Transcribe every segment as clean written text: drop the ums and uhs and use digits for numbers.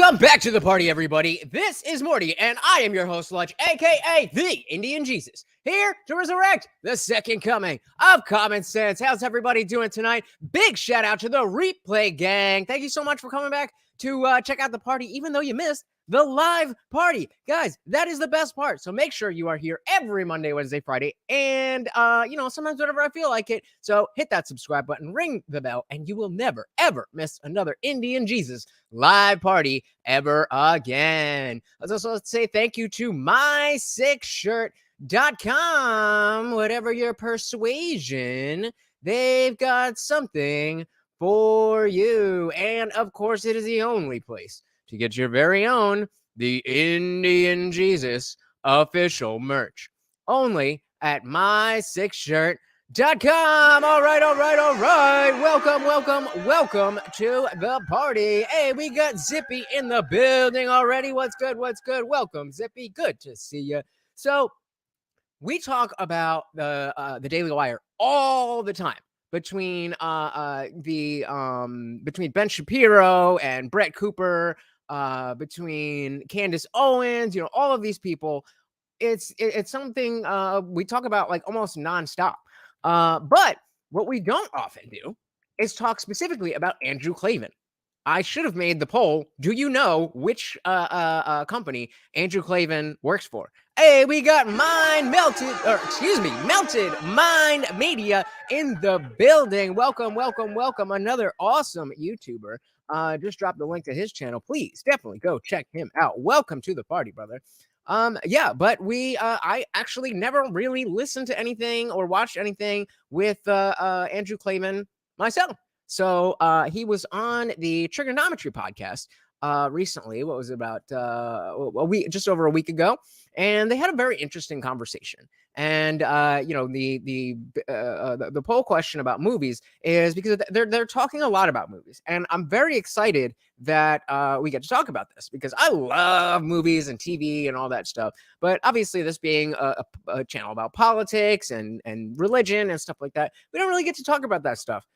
Welcome back to the party, everybody. This is Morty, and I am your host, Lunch, aka the Indian Jesus, here to resurrect the second coming of common sense. How's everybody doing tonight? Big shout out to the replay gang. Thank you so much for coming back to check out the party, even though you missed the live party. Guys, that is the best part. So make sure you are here every Monday, Wednesday, Friday, and, sometimes whenever I feel like it. So hit that subscribe button, ring the bell, and you will never, ever miss another Indian Jesus live party ever again. Let's also say thank you to my6shirt.com. Whatever your persuasion, they've got something for you. And of course, it is the only place to get your very own The Indian Jesus official merch. Only at my6shirt.com. All right. Welcome to the party. Hey, we got Zippy in the building already. What's good? Welcome, Zippy. Good to see you. So we talk about the Daily Wire all the time. Between Ben Shapiro and Brett Cooper, between Candace Owens, all of these people, it's something we talk about like almost nonstop. But what we don't often do is talk specifically about Andrew Klavan. I should have made the poll. Do you know which company Andrew Klavan works for? Hey, we got Melted Mind Media in the building. Welcome. Another awesome YouTuber. Just dropped the link to his channel. Please, definitely go check him out. Welcome to the party, brother. But I actually never really listened to anything or watched anything with Andrew Klavan myself. So he was on the Triggernometry Podcast recently. What was it, about just over a week ago? And they had a very interesting conversation. And the poll question about movies is because they're talking a lot about movies, and I'm very excited that we get to talk about this because I love movies and TV and all that stuff. But obviously, this being a channel about politics and religion and stuff like that, we don't really get to talk about that stuff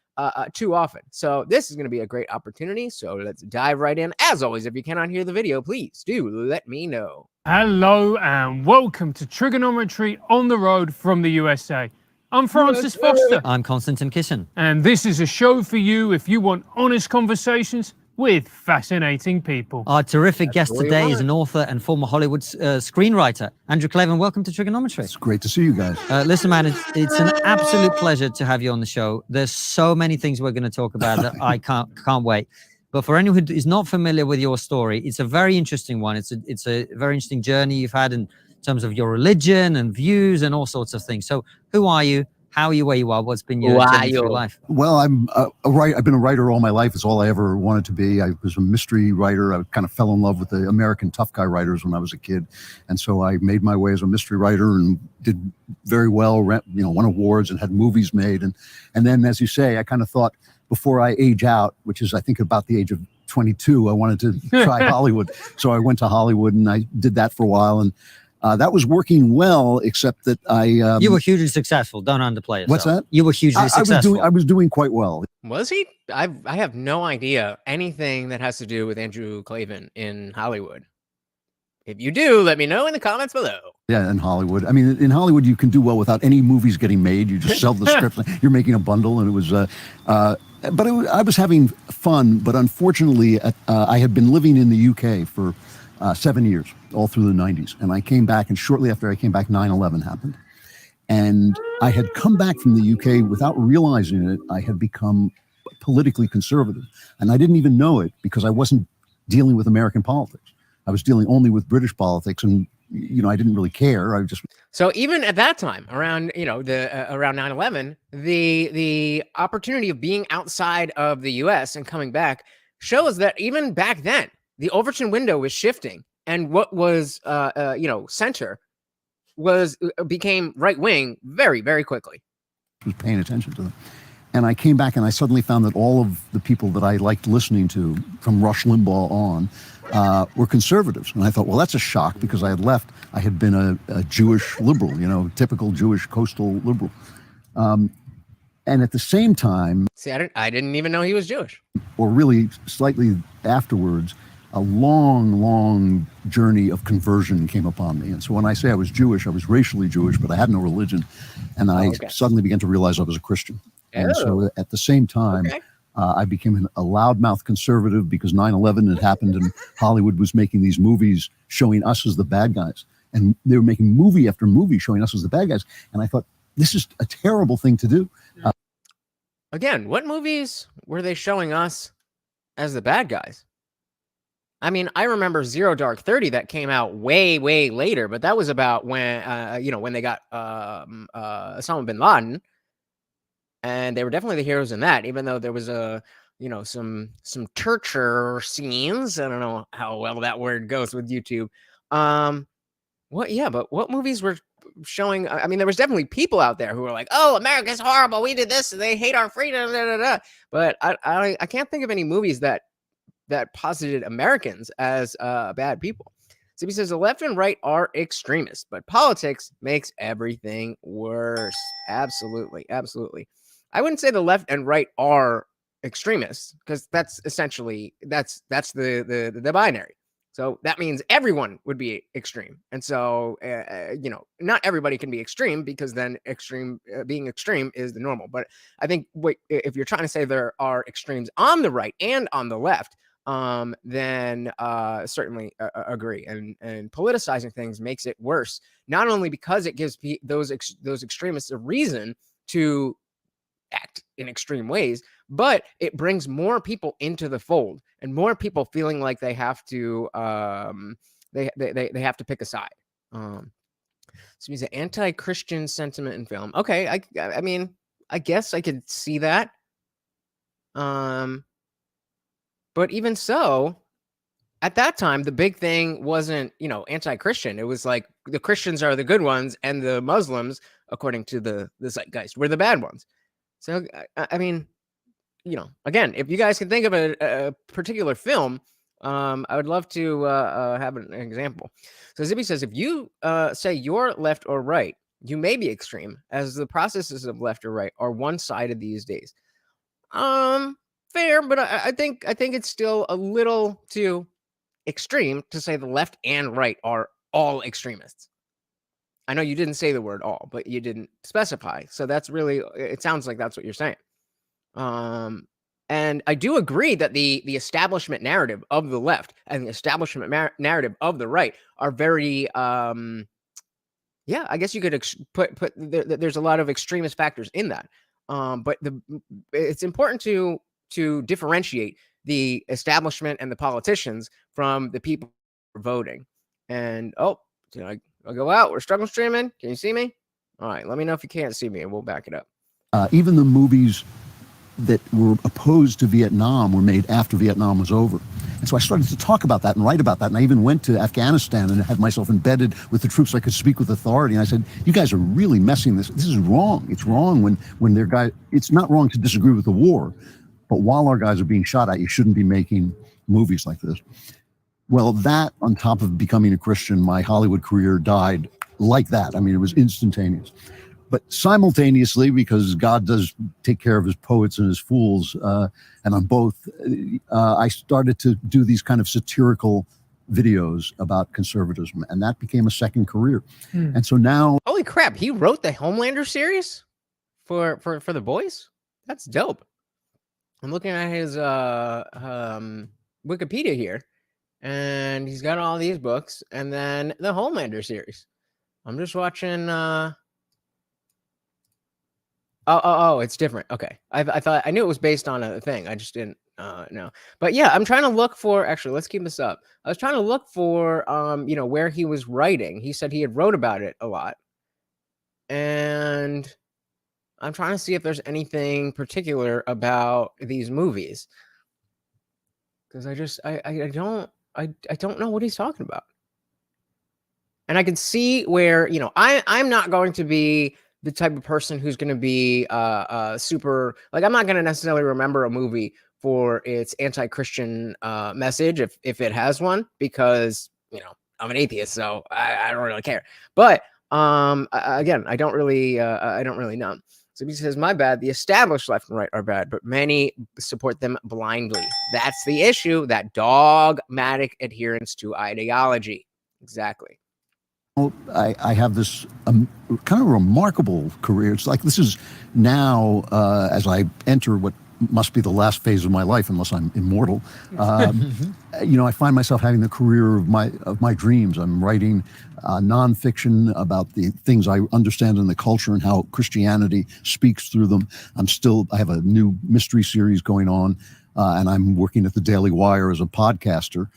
too often. So this is going to be a great opportunity. So let's dive right in. As always, if you cannot hear the video, please do let me know. Hello and welcome to Triggernometry on the road from the USA. I'm Francis Foster. I'm Konstantin Kishin. And this is a show for you if you want honest conversations with fascinating people. Our terrific guest today is an author and former Hollywood screenwriter, Andrew Klavan. Welcome to Triggernometry. It's great to see you guys. Listen, man, it's an absolute pleasure to have you on the show. There's so many things we're going to talk about that I can't wait. But for anyone who is not familiar with your story, it's a very interesting one. It's a very interesting journey you've had in terms of your religion and views and all sorts of things. So who are you? How are you where you are? What's been your journey through life? Well, I'm I've been a writer all my life. It's all I ever wanted to be. I was a mystery writer. I kind of fell in love with the American tough guy writers when I was a kid. And so I made my way as a mystery writer and did very well, won awards and had movies made. And then, as you say, I kind of thought before I age out, which is, I think, about the age of 22, I wanted to try Hollywood. So I went to Hollywood and I did that for a while. And that was working well, except that you were hugely successful. Don't underplay yourself. What's that? You were hugely successful. I was doing quite well. Was he? I have no idea anything that has to do with Andrew Klavan in Hollywood. If you do, let me know in the comments below. Yeah, in Hollywood. I mean, in Hollywood, you can do well without any movies getting made. You just sell the scripts. You're making a bundle, and it was. I was having fun, but unfortunately, I had been living in the UK for 7 years, all through the 90s. And I came back, and shortly after I came back, 9/11 happened. And I had come back from the UK without realizing it. I had become politically conservative. And I didn't even know it because I wasn't dealing with American politics. I was dealing only with British politics, and I didn't really care. I just so even at that time, around around 9/11, the opportunity of being outside of the U.S. and coming back shows that even back then, the Overton window was shifting, and what was center became right wing very, very quickly. I was paying attention to them. And I came back and I suddenly found that all of the people that I liked listening to, from Rush Limbaugh on, were conservatives. And I thought, well, that's a shock, because I had left. I had been a Jewish liberal, typical Jewish coastal liberal. And at the same time... See, I didn't even know he was Jewish. Or really slightly afterwards, a long, long journey of conversion came upon me. And so when I say I was Jewish, I was racially Jewish, but I had no religion. And I suddenly began to realize I was a Christian. And so at the same time, I became a loudmouth conservative because 9/11 had happened and Hollywood was making these movies showing us as the bad guys. And they were making movie after movie showing us as the bad guys. And I thought, this is a terrible thing to do. Again, what movies were they showing us as the bad guys? I mean, I remember Zero Dark 30 that came out way, way later, but that was about when, when they got Osama bin Laden, and they were definitely the heroes in that, even though there was some torture scenes. I don't know how well that word goes with YouTube. But what movies were showing? I mean, there was definitely people out there who were like, "Oh, America's horrible. We did this. They hate our freedom." Da, da, da. But I can't think of any movies that posited Americans as bad people. So he says the left and right are extremists, but politics makes everything worse. Absolutely, absolutely. I wouldn't say the left and right are extremists because that's essentially that's the binary. So that means everyone would be extreme. And so, not everybody can be extreme because then being extreme is the normal. But I think if you're trying to say there are extremes on the right and on the left, then certainly agree. And politicizing things makes it worse, not only because it gives those extremists a reason to act in extreme ways, but it brings more people into the fold and more people feeling like they have to they have to pick a side. So he's an anti-Christian sentiment in film. Okay, I mean, I guess I could see that. But even so, at that time, the big thing wasn't, anti-Christian. It was like the Christians are the good ones and the Muslims, according to the zeitgeist, were the bad ones. So, I mean, again, if you guys can think of a particular film, I would love to have an example. So Zibby says, if you say you're left or right, you may be extreme, as the processes of left or right are one-sided these days. Fair, but I think it's still a little too extreme to say the left and right are all extremists. I know you didn't say the word all, but you didn't specify. So that's really, it sounds like that's what you're saying. And I do agree that the establishment narrative of the left and the establishment narrative of the right are very, I guess you could put there's a lot of extremist factors in that. But it's important to differentiate the establishment and the politicians from the people who are voting. And I'll go out. We're struggle streaming. Can you see me? All right. Let me know if you can't see me and we'll back it up. Even the movies that were opposed to Vietnam were made after Vietnam was over. And so I started to talk about that and write about that. And I even went to Afghanistan and had myself embedded with the troops so I could speak with authority. And I said, you guys are really messing this. This is wrong. It's wrong when their guys, it's not wrong to disagree with the war. But while our guys are being shot at, you shouldn't be making movies like this. Well, that on top of becoming a Christian, my Hollywood career died like that. I mean, it was instantaneous. But simultaneously, because God does take care of his poets and his fools, and on both, I started to do these kind of satirical videos about conservatism, and that became a second career. And so now, holy crap, he wrote the Homelander series for the boys. That's dope. I'm looking at his Wikipedia here, and he's got all these books, and then the Homelander series. I'm just watching. Oh, it's different. Okay. I thought I knew it was based on a thing. I just didn't know. But yeah, I'm trying to look for, actually, let's keep this up. I was trying to look for where he was writing. He said he had wrote about it a lot. And I'm trying to see if there's anything particular about these movies. Because I don't know what he's talking about. And I can see where, I'm not going to be the type of person who's going to be super, like, I'm not going to necessarily remember a movie for its anti-Christian message if it has one, because I'm an atheist, so I don't really care. But again, I don't really know. So he says, my bad, the established left and right are bad, but many support them blindly. That's the issue, that dogmatic adherence to ideology. Exactly. Well, I have this kind of remarkable career. It's like this is now, as I enter what must be the last phase of my life, unless I'm immortal. I find myself having the career of my dreams. I'm writing nonfiction about the things I understand in the culture and how Christianity speaks through them. I have a new mystery series going on, and I'm working at the Daily Wire as a podcaster.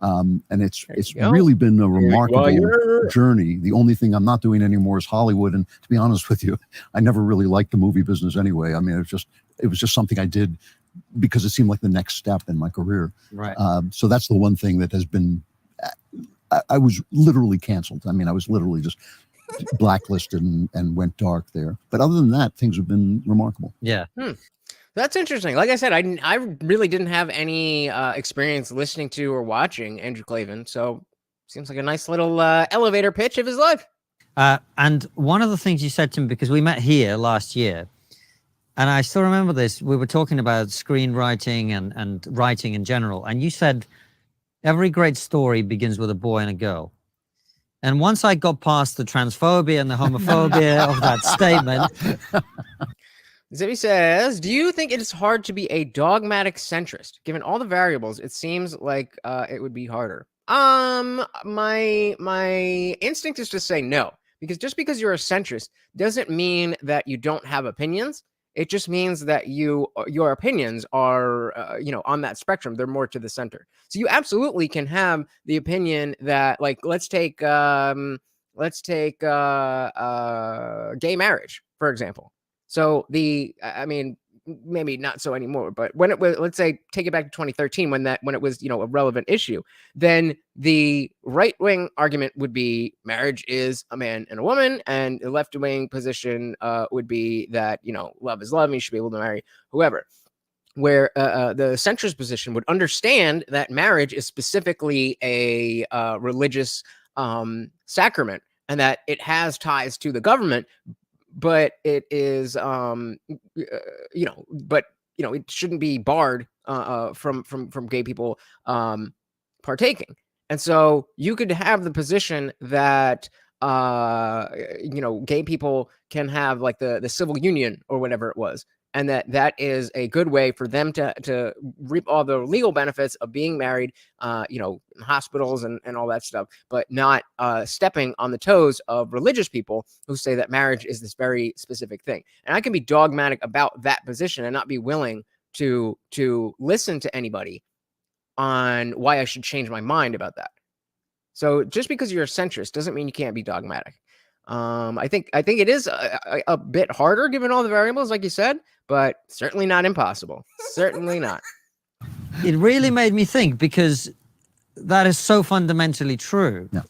And it's really been a remarkable journey. The only thing I'm not doing anymore is Hollywood. And to be honest with you, I never really liked the movie business anyway. I mean, it was just something I did because it seemed like the next step in my career. Right. So that's the one thing that has been, I was literally canceled. I mean, I was literally just blacklisted and went dark there. But other than that, things have been remarkable. Yeah. That's interesting. Like I said, I really didn't have any experience listening to or watching Andrew Klavan. So seems like a nice little elevator pitch of his life. And one of the things you said to me, because we met here last year, and I still remember this, we were talking about screenwriting and writing in general. And you said, every great story begins with a boy and a girl. And once I got past the transphobia and the homophobia of that statement. Zippy says, do you think it is hard to be a dogmatic centrist? Given all the variables, it seems like it would be harder. My instinct is to say no, because just because you're a centrist doesn't mean that you don't have opinions. It just means that your opinions are, on that spectrum. They're more to the center. So you absolutely can have the opinion that, like, let's take gay marriage, for example. So maybe not so anymore, but when it was, let's say, take it back to 2013, when it was, a relevant issue, then the right-wing argument would be marriage is a man and a woman, and the left-wing position would be that, love is love, and you should be able to marry whoever. Where the centrist position would understand that marriage is specifically a religious sacrament, and that it has ties to the government, but it is, it shouldn't be barred from gay people partaking. And so you could have the position that, gay people can have like the civil union or whatever it was. And that is a good way for them to reap all the legal benefits of being married, in hospitals and all that stuff, but not stepping on the toes of religious people who say that marriage is this very specific thing. And I can be dogmatic about that position and not be willing to listen to anybody on why I should change my mind about that. So just because you're a centrist doesn't mean you can't be dogmatic. I think it is a bit harder given all the variables, like you said, but certainly not impossible. Certainly not. It really made me think, because that is so fundamentally true. Yeah.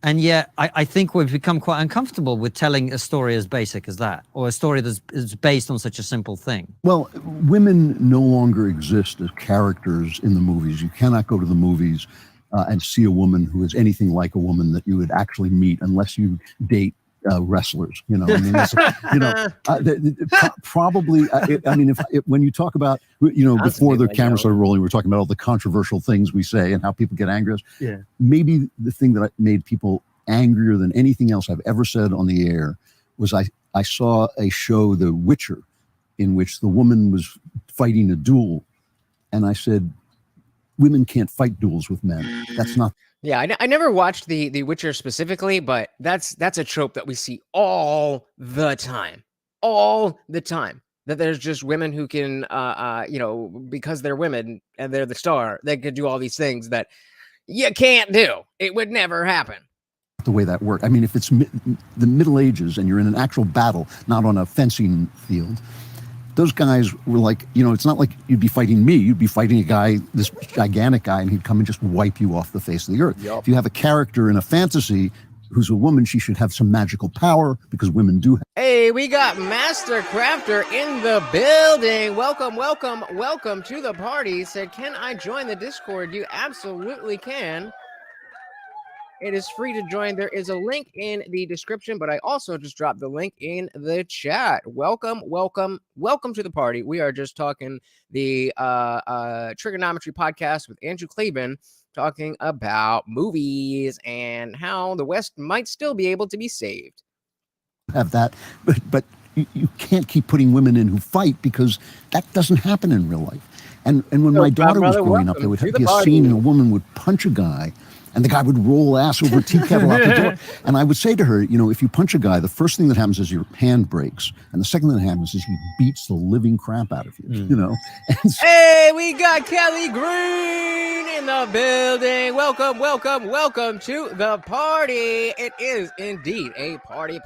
And yet I think we've become quite uncomfortable with telling a story as basic as that, or a story that's is based on such a simple thing. Well, women no longer exist as characters in the movies. You cannot go to the movies and see a woman who is anything like a woman that you would actually meet unless you date wrestlers. Probably. When you talk about, before the camera started rolling, we were talking about all the controversial things we say and how people get angry. Yeah. Maybe the thing that made people angrier than anything else I've ever said on the air was I saw a show, The Witcher, in which the woman was fighting a duel, and I said, women can't fight duels with men. That's not. Yeah, I never watched the Witcher specifically, but that's a trope that we see all the time. That there's just women who can, because they're women and they're the star, they could do all these things that you can't do. It would never happen. The way that works. I mean, if it's the Middle Ages and you're in an actual battle, not on a fencing field, those guys were like, it's not like you'd be fighting me. You'd be fighting a guy, this gigantic guy, and he'd come and just wipe you off the face of the earth. Yep. If you have a character in a fantasy who's a woman, she should have some magical power, because women do have. Hey, we got Master Crafter in the building. Welcome to the party. Said, can I join the Discord? You absolutely can. It is free to join. There is a link in the description, but I also just dropped the link in the chat. Welcome to the party. We are just talking the Triggernometry Podcast with Andrew Klavan, talking about movies and how the West might still be able to be saved. Have that, but you can't keep putting women in who fight, because that doesn't happen in real life. And when my daughter was growing up, there would be a scene and a woman would punch a guy, and the guy would roll ass over a tea kettle out the door. And I would say to her, if you punch a guy, the first thing that happens is your hand breaks. And the second thing that happens is he beats the living crap out of you, And so, hey, we got Kelly Green in the building. Welcome to the party. It is indeed a party.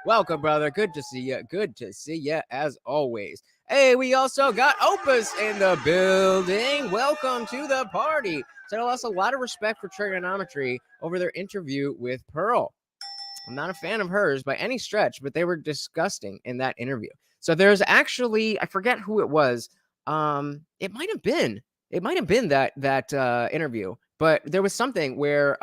Welcome, brother. Good to see you as always. Hey, we also got Opus in the building. Welcome to the party. So I lost a lot of respect for Triggernometry over their interview with Pearl. I'm not a fan of hers by any stretch, but they were disgusting in that interview. So there's actually, I forget who it was. It might have been that interview, but there was something where,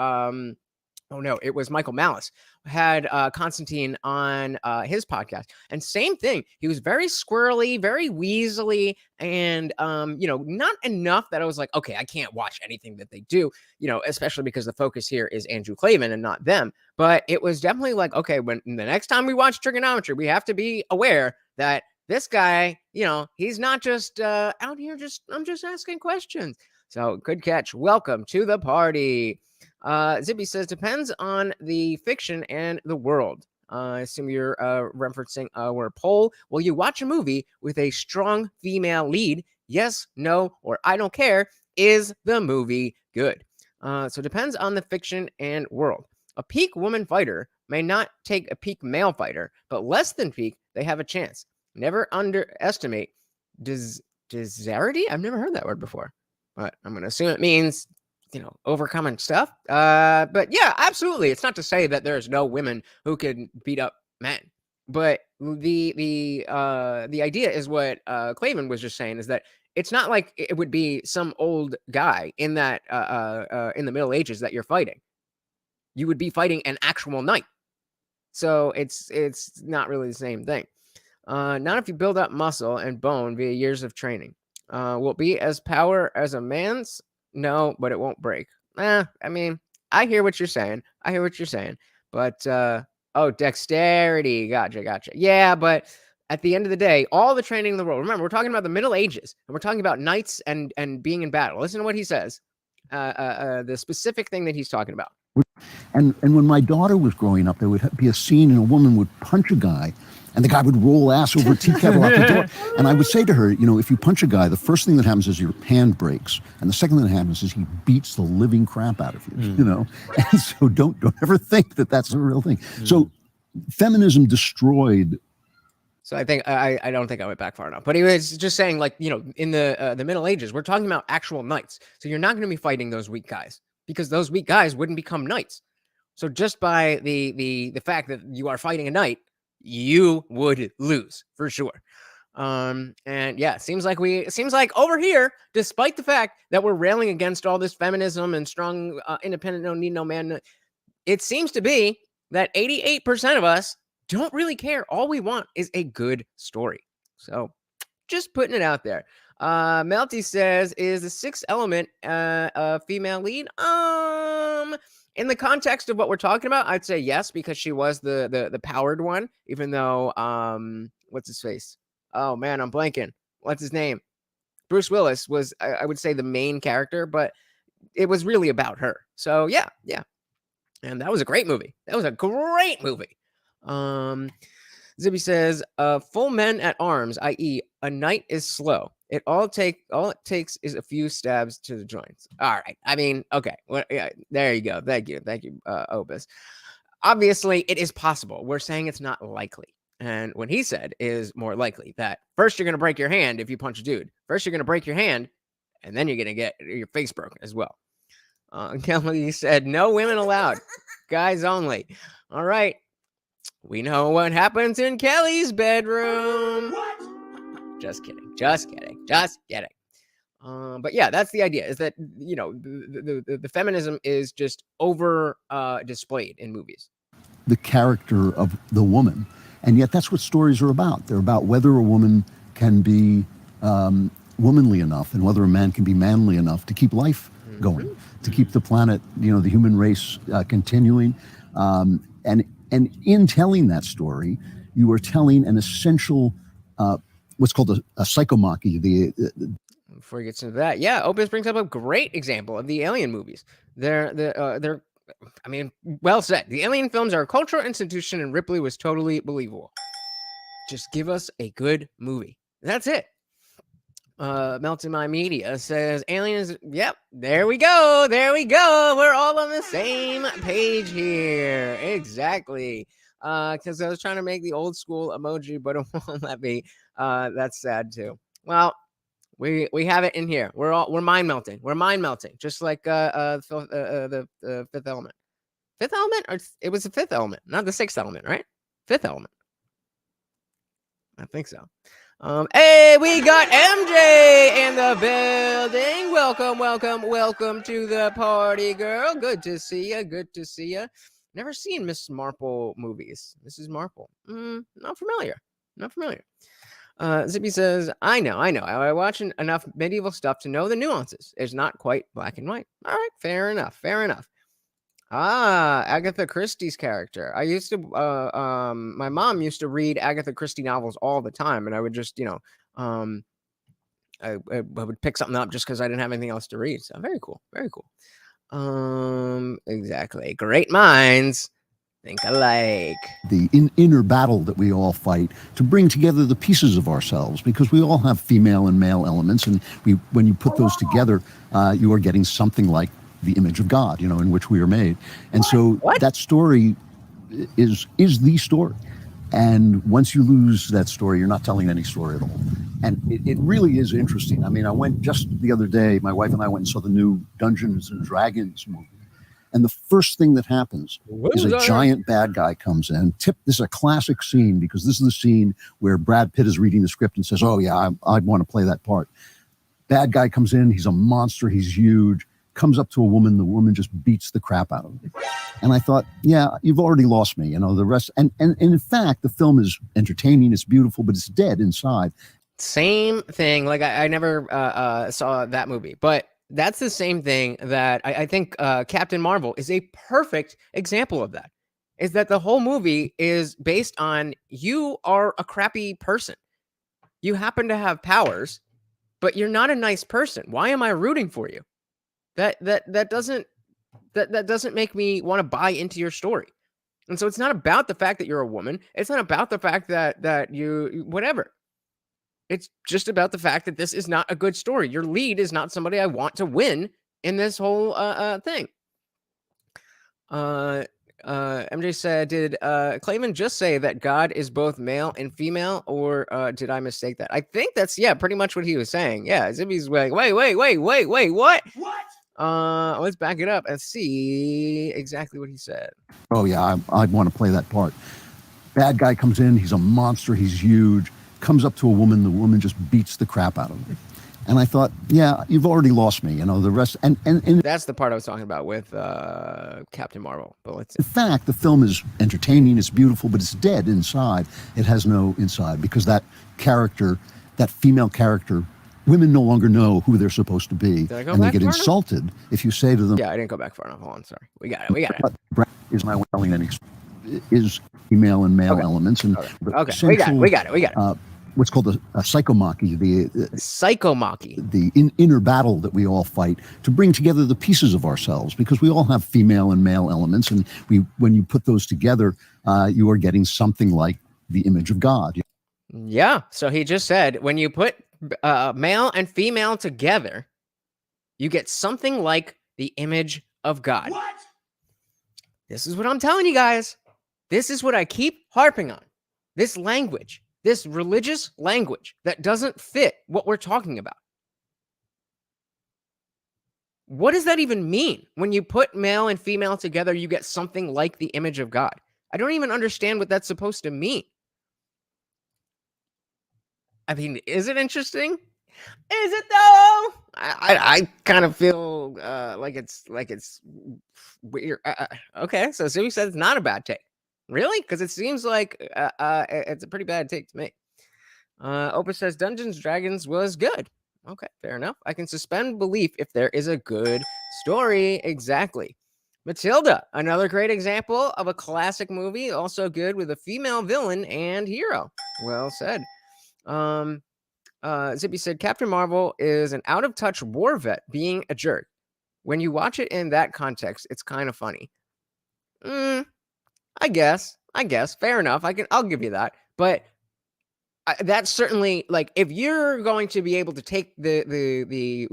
it was Michael Malice had Constantine on his podcast, and same thing. He was very squirrely, very weaselly, and not enough that I was like, okay, I can't watch anything that they do, especially because the focus here is Andrew Klavan and not them. But it was definitely like, okay, when the next time we watch Triggernometry, we have to be aware that this guy, he's not just out here I'm just asking questions. So good catch. Welcome to the party. Zippy says, depends on the fiction and the world. I assume you're referencing our poll. Will you watch a movie with a strong female lead? Yes, no, or I don't care. Is the movie good? So depends on the fiction and world. A peak woman fighter may not take a peak male fighter, but less than peak, they have a chance. Never underestimate disarity. I've never heard that word before, but I'm going to assume it means overcoming stuff. But yeah, absolutely. It's not to say that there's no women who can beat up men, but the idea is what Klavan was just saying, is that it's not like it would be some old guy in that in the Middle Ages that you're fighting. You would be fighting an actual knight. So it's not really the same thing. Not if you build up muscle and bone via years of training. Will it be as power as a man's? No, but it won't break. I mean, I hear what you're saying. But, dexterity. Gotcha. Yeah, but at the end of the day, all the training in the world, remember, we're talking about the Middle Ages, and we're talking about knights and being in battle. Listen to what he says. The specific thing that he's talking about. and when my daughter was growing up, there would be a scene and a woman would punch a guy, and the guy would roll ass over a tea kettle out the door. And I would say to her, if you punch a guy, the first thing that happens is your hand breaks. And the second thing that happens is he beats the living crap out of you, And so don't ever think that that's a real thing. So feminism destroyed. So I think I don't think I went back far enough. But he was just saying, like, in the Middle Ages, we're talking about actual knights. So you're not going to be fighting those weak guys, because those weak guys wouldn't become knights. So just by the fact that you are fighting a knight, you would lose for sure. And yeah, seems like over here, despite the fact that we're railing against all this feminism and strong, independent, no need no man, it seems to be that 88% of us don't really care. All we want is a good story. So just putting it out there. Melty says, is the Sixth Element a female lead? In the context of what we're talking about, I'd say yes, because she was the powered one, even though, what's his face? Oh man, I'm blanking. What's his name? Bruce Willis was, I would say, the main character, but it was really about her. So yeah. And that was a great movie. Zippy says, full men at arms, i.e. a knight is slow. All it takes is a few stabs to the joints. All right. I mean, okay. Well, yeah, there you go. Thank you, Opus. Obviously, it is possible. We're saying it's not likely. And what he said is more likely that first you're going to break your hand if you punch a dude. First you're going to break your hand, and then you're going to get your face broken as well. Kelly said, no women allowed. Guys only. All right. We know what happens in Kelly's bedroom. What? Just kidding. But yeah, that's the idea, is that, you know, the feminism is just over displayed in movies. The character of the woman. And yet that's what stories are about. They're about whether a woman can be womanly enough and whether a man can be manly enough to keep life going, to keep the planet, you know, the human race continuing. And in telling that story, you are telling an essential, what's called a psychomachy. Before he gets into that, yeah, Opus brings up a great example of the Alien movies. They're I mean, well said. The Alien films are a cultural institution, and Ripley was totally believable. Just give us a good movie. That's it. Melt in My Media says Alien is, yep, there we go. We're all on the same page here. Exactly. Because I was trying to make the old school emoji, but it won't let me. That's sad too. Well, we have it in here. We're mind melting. We're mind melting, just like the Fifth Element. Fifth Element, or it was the Fifth Element, not the Sixth Element, right? Fifth Element. I think so. Hey, we got MJ in the building. Welcome to the party, girl. Good to see you. Never seen Miss Marple movies. Mrs. Marple. Not familiar. Zippy says, I know. I watch enough medieval stuff to know the nuances. It's not quite black and white. All right, fair enough. Agatha Christie's character. I used to, my mom used to read Agatha Christie novels all the time, and I would just, I would pick something up just because I didn't have anything else to read. So very cool. Exactly. Great minds think alike. The inner battle that we all fight to bring together the pieces of ourselves, because we all have female and male elements, and when you put those together, you are getting something like the image of God, in which we are made. And so that story is the story. And once you lose that story, you're not telling any story at all. And it really is interesting. I mean, I went just the other day, my wife and I went and saw the new Dungeons and Dragons movie. And the first thing that happens is a giant bad guy comes in. This is a classic scene, because this is the scene where Brad Pitt is reading the script and says, oh yeah, I'd want to play that part. Bad guy comes in, he's a monster, he's huge, comes up to a woman, the woman just beats the crap out of him. And I thought, yeah, you've already lost me, the rest. And in fact, the film is entertaining, it's beautiful, but it's dead inside. Same thing. Like I never saw that movie, but that's the same thing that I think Captain Marvel is a perfect example of that. Is that the whole movie is based on you are a crappy person. You happen to have powers, but you're not a nice person. Why am I rooting for you? That doesn't make me want to buy into your story. And so it's not about the fact that you're a woman. It's not about the fact that you whatever. It's just about the fact that this is not a good story. Your lead is not somebody I want to win in this whole thing. MJ said, did Klavan just say that God is both male and female, or did I mistake that? I think that's, pretty much what he was saying. Yeah, Zippy's like, wait, what? Let's back it up and see exactly what he said. Oh yeah, I'd want to play that part. Bad guy comes in, he's a monster, he's huge, comes up to a woman, the woman just beats the crap out of him. And I thought, yeah, you've already lost me, the rest. And that's the part I was talking about with Captain Marvel. But in fact, the film is entertaining, it's beautiful, but it's dead inside. It has no inside, because that character, that female character, women no longer know who they're supposed to be, and they get insulted if you say to them. Yeah, I didn't go back far enough. Hold on, sorry. We got it. Is my telling any is female and male elements, and okay. We got it. What's called a psychomachy, the inner battle that we all fight to bring together the pieces of ourselves, because we all have female and male elements, and when you put those together, you are getting something like the image of God. Yeah. So he just said, when you put male and female together, you get something like the image of God. What? This is what I'm telling you guys. This is what I keep harping on. This language, this religious language that doesn't fit what we're talking about. What does that even mean? When you put male and female together, you get something like the image of God. I don't even understand what that's supposed to mean. I mean, is it interesting? Is it though? I kind of feel like it's weird. Okay, so Zippy said it's not a bad take. Really? Because it seems like it's a pretty bad take to me. Opus says Dungeons Dragons was good. Okay, fair enough. I can suspend belief if there is a good story. Exactly. Matilda, another great example of a classic movie, also good with a female villain and hero. Well said. Zippy said Captain Marvel is an out-of-touch war vet being a jerk. When you watch it in that context, it's kind of funny. I guess. Fair enough. I'll give you that. But that's certainly like if you're going to be able to take the the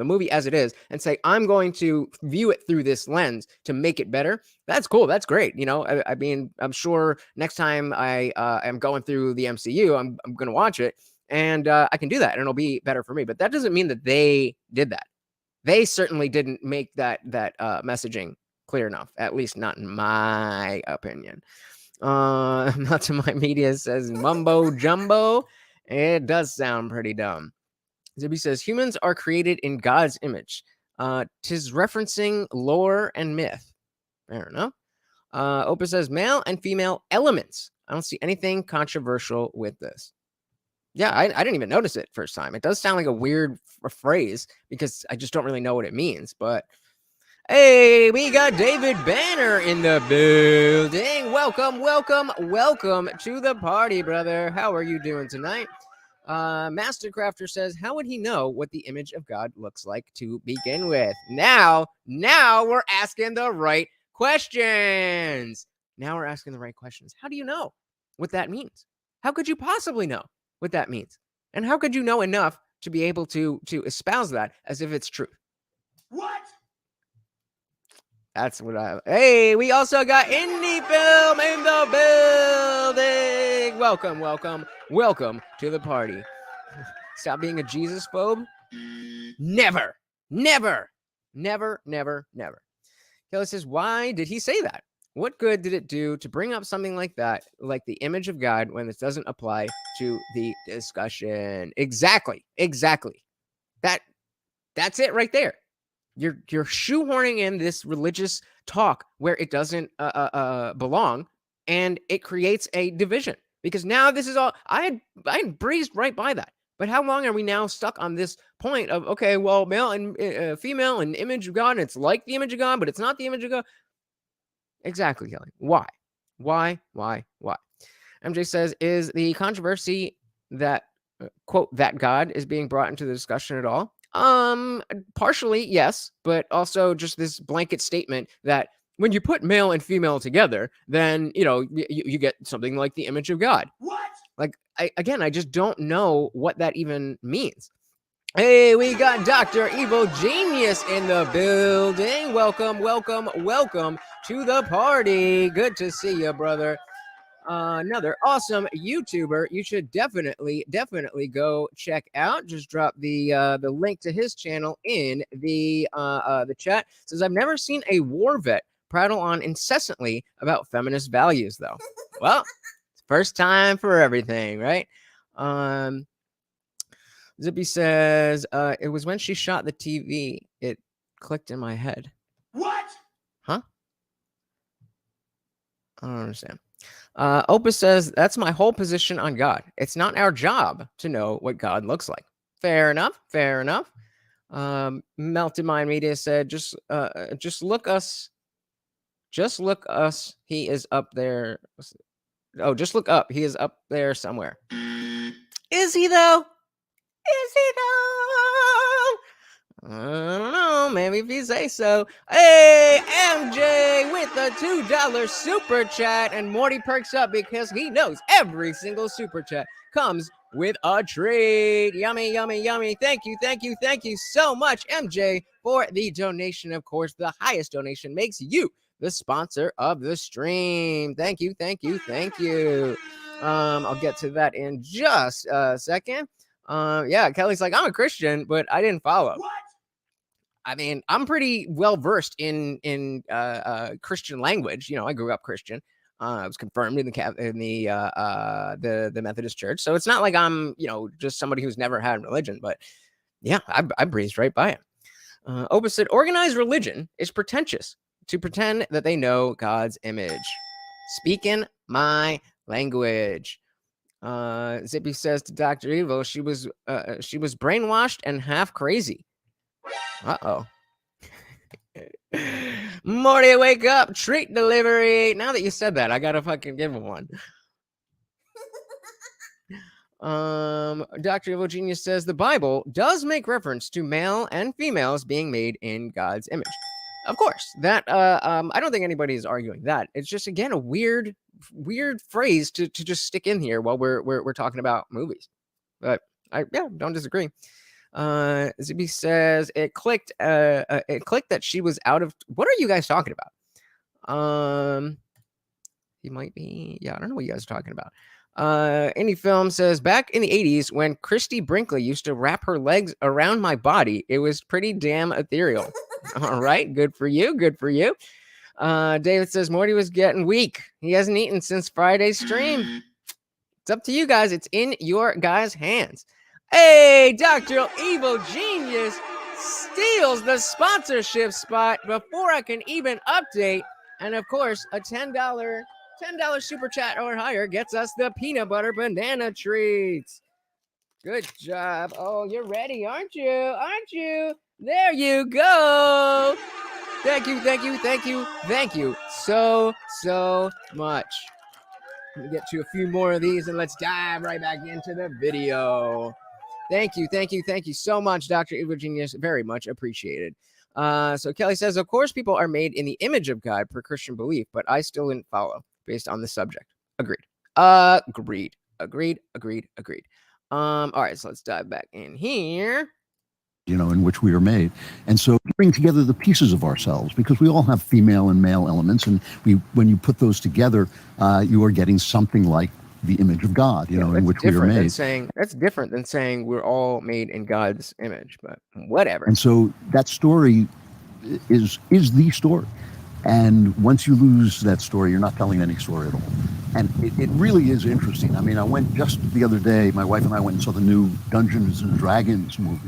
movie as it is and say I'm going to view it through this lens to make it better. That's cool. That's great. I mean, I'm sure next time I am going through the MCU, I'm going to watch it. And I can do that and it'll be better for me. But that doesn't mean that they did that. They certainly didn't make that messaging clear enough, at least not in my opinion. Not to my media says mumbo jumbo. It does sound pretty dumb. Zippy says humans are created in God's image. Tis referencing lore and myth. Fair enough. Opus says male and female elements. I don't see anything controversial with this. Yeah, I didn't even notice it first time. It does sound like a weird phrase because I just don't really know what it means. But hey, we got David Banner in the building. Welcome to the party, brother. How are you doing tonight? Mastercrafter says, how would he know what the image of God looks like to begin with? Now we're asking the right questions. How do you know what that means? How could you possibly know what that means? And how could you know enough to be able to espouse that as if it's true? What? That's what Hey, we also got Indie Film in the building. Welcome to the party. Stop being a Jesus phobe. Never. Kelly says, why did he say that? What good did it do to bring up something like that, like the image of God, when this doesn't apply to the discussion? Exactly. That's it right there. You're shoehorning in this religious talk where it doesn't belong, and it creates a division. Because now this is all I had breezed right by that. But how long are we now stuck on this point of okay, well, male and female and image of God, and it's like the image of God, but it's not the image of God? Exactly, Kelly. Why? MJ says, is the controversy that quote that God is being brought into the discussion at all? Partially, yes, but also just this blanket statement that when you put male and female together, then you get something like the image of God. What? Like I just don't know what that even means. Hey, we got Dr. Evil Genius in the building. Welcome to the party. Good to see you, brother. Another awesome YouTuber you should definitely go check out. Just drop the link to his channel in the chat. Says, I've never seen a war vet prattle on incessantly about feminist values, though. Well, first time for everything, right? Zippy says, it was when she shot the TV, it clicked in my head. What? Huh? I don't understand. Opus says, that's my whole position on God. It's not our job to know what God looks like. Fair enough. Melted Mind Media said, just look us. He is up there. Oh, just look up. He is up there somewhere. Is he though? I don't know. Maybe if you say so. Hey, MJ with the $2 super chat. And Morty perks up because he knows every single super chat comes with a treat. Yummy. Thank you so much, MJ, for the donation. Of course, the highest donation makes you the sponsor of the stream. Thank you. I'll get to that in just a second. Yeah, Kelly's like, I'm a Christian, but I didn't follow. What? I mean, I'm pretty well versed in Christian language. I grew up Christian. It was confirmed in the Methodist Church. So it's not like I'm, just somebody who's never had religion, but yeah, I breezed right by it. Opus said, organized religion is pretentious to pretend that they know God's image. Speaking my language. Zippy says to Dr. Evil, she was brainwashed and half crazy. Uh-oh. Morty, wake up, treat delivery. Now that you said that, I gotta fucking give him one. Dr. Evil Genius says the Bible does make reference to male and females being made in God's image. Of course, that I don't think anybody is arguing that. It's just, again, a weird phrase to just stick in here while we're talking about movies. But I don't disagree. Zippy says it clicked that she was out of. What are you guys talking about? He might be. Yeah, I don't know what you guys are talking about. Any Film says back in the 80s when Christy Brinkley used to wrap her legs around my body, it was pretty damn ethereal. All right, good for you. Good for you. David says Morty was getting weak. He hasn't eaten since Friday's stream. It's up to you guys. It's in your guys' hands. Hey, Dr. Evil Genius steals the sponsorship spot before I can even update. And of course, a $10 super chat or higher gets us the peanut butter banana treats. Good job. Oh, you're ready, aren't you? Aren't you? There you go. Thank you so much. Let me get to a few more of these and let's dive right back into the video. Thank you so much, Dr. Evil Genius. Very much appreciated. So Kelly says, of course, people are made in the image of God per Christian belief, but I still didn't follow based on the subject. Agreed. All right, so let's dive back in here. In which we are made. And so bring together the pieces of ourselves, because we all have female and male elements. And when you put those together, you are getting something like the image of God, in which we are made. That's different than saying we're all made in God's image, but whatever. And so that story is the story. And once you lose that story, you're not telling any story at all. And it really is interesting. I mean, I went just the other day, my wife and I went and saw the new Dungeons and Dragons movie.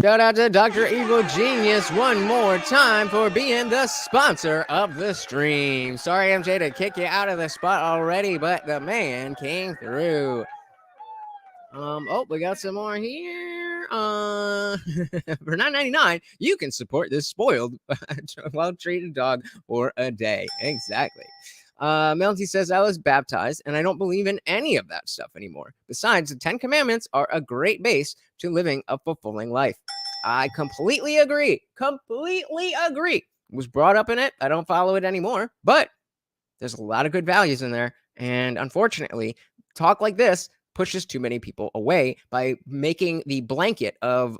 Shout out to Dr. Evil Genius one more time for being the sponsor of the stream. Sorry, MJ, to kick you out of the spot already, but the man came through. We got some more here. For $9.99, you can support this spoiled, well-treated dog for a day. Exactly. Melty says, I was baptized, and I don't believe in any of that stuff anymore. Besides, the 10 Commandments are a great base to living a fulfilling life. I completely agree. Was brought up in it. I don't follow it anymore, but there's a lot of good values in there. And unfortunately, talk like this pushes too many people away by making the blanket of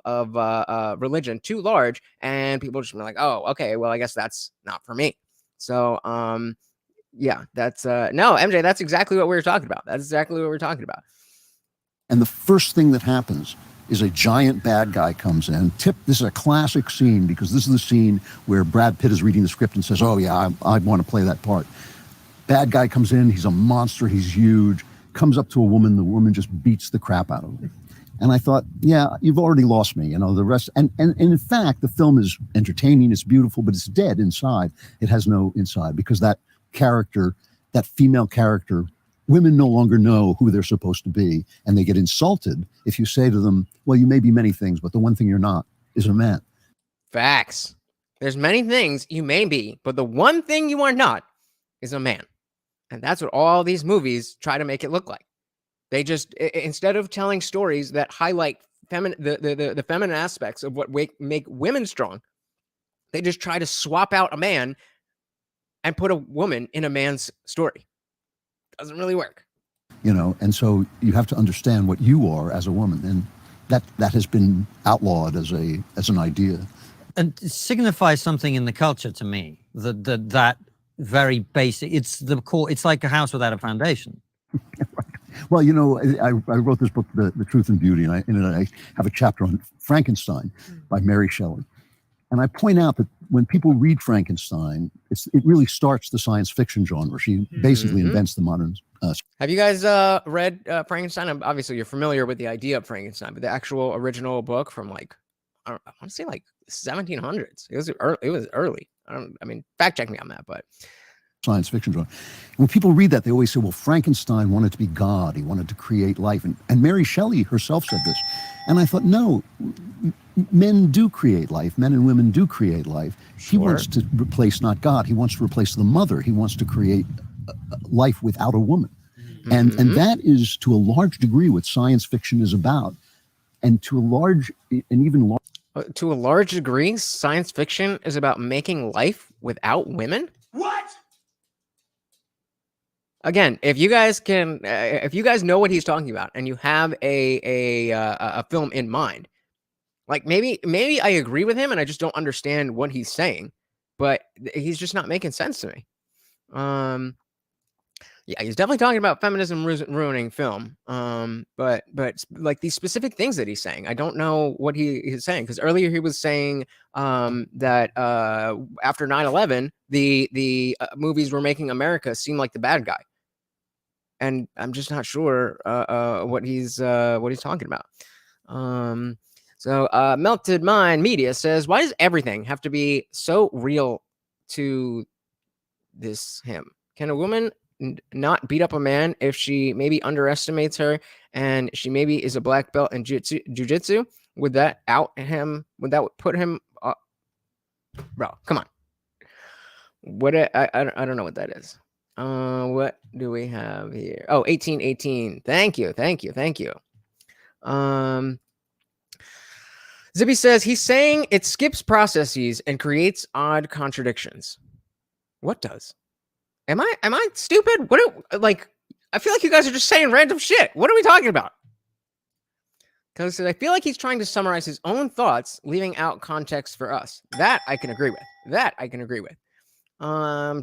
religion too large, and people just be like, oh, okay, well, I guess that's not for me. So, yeah, that's no, MJ, that's exactly what we were talking about. And the first thing that happens is a giant bad guy comes in. This is a classic scene, because this is the scene where Brad Pitt is reading the script and says, oh yeah, I want to play that part. Bad guy comes in, he's a monster, he's huge, comes up to a woman, the woman just beats the crap out of him. And I thought, yeah, you've already lost me, the rest. And in fact, the film is entertaining, it's beautiful, but it's dead inside. It has no inside, because that character, that female character, women no longer know who they're supposed to be, and they get insulted if you say to them, well, you may be many things, but the one thing you're not is a man. Facts. There's many things you may be, but the one thing you are not is a man. And that's what all these movies try to make it look like. They just, instead of telling stories that highlight the feminine aspects of what make women strong, they just try to swap out a man and put a woman in a man's story. Doesn't really work. And so you have to understand what you are as a woman, and that has been outlawed as an idea. And it signifies something in the culture to me, that very basic, it's the core, it's like a house without a foundation. Well, I wrote this book, The Truth and Beauty, and in it I have a chapter on Frankenstein by Mary Shelley. And I point out that when people read Frankenstein, it really starts the science fiction genre. She basically invents the modern. Have you guys read Frankenstein? Obviously, you're familiar with the idea of Frankenstein, but the actual original book from like I want to say like 1700s. It was early. I mean, fact check me on that, but science fiction genre. When people read that, they always say, well, Frankenstein wanted to be God. He wanted to create life. And Mary Shelley herself said this. And I thought, no, men do create life. Men and women do create life. He wants to replace not God. He wants to replace the mother. He wants to create life without a woman. And that is, to a large degree, what science fiction is about. And to a large degree, science fiction is about making life without women. What? Again, if you guys know what he's talking about, and you have a film in mind, like maybe I agree with him, and I just don't understand what he's saying, but he's just not making sense to me. Yeah, he's definitely talking about feminism ruining film. But like these specific things that he's saying, I don't know what he's saying, because earlier he was saying that after 9/11, the movies were making America seem like the bad guy, and I'm just not sure what he's talking about. So Melted Mind Media says, why does everything have to be so real to this him? Can a woman not beat up a man if she maybe underestimates her and she maybe is a black belt in jiu-jitsu? Would that out him? Would that put him bro, come on. What I don't know what that is. What do we have here? Oh, 1818. Thank you. Zippy says he's saying it skips processes and creates odd contradictions. What does? Am I stupid? I feel like you guys are just saying random shit. What are we talking about? Because I feel like he's trying to summarize his own thoughts, leaving out context for us. That I can agree with.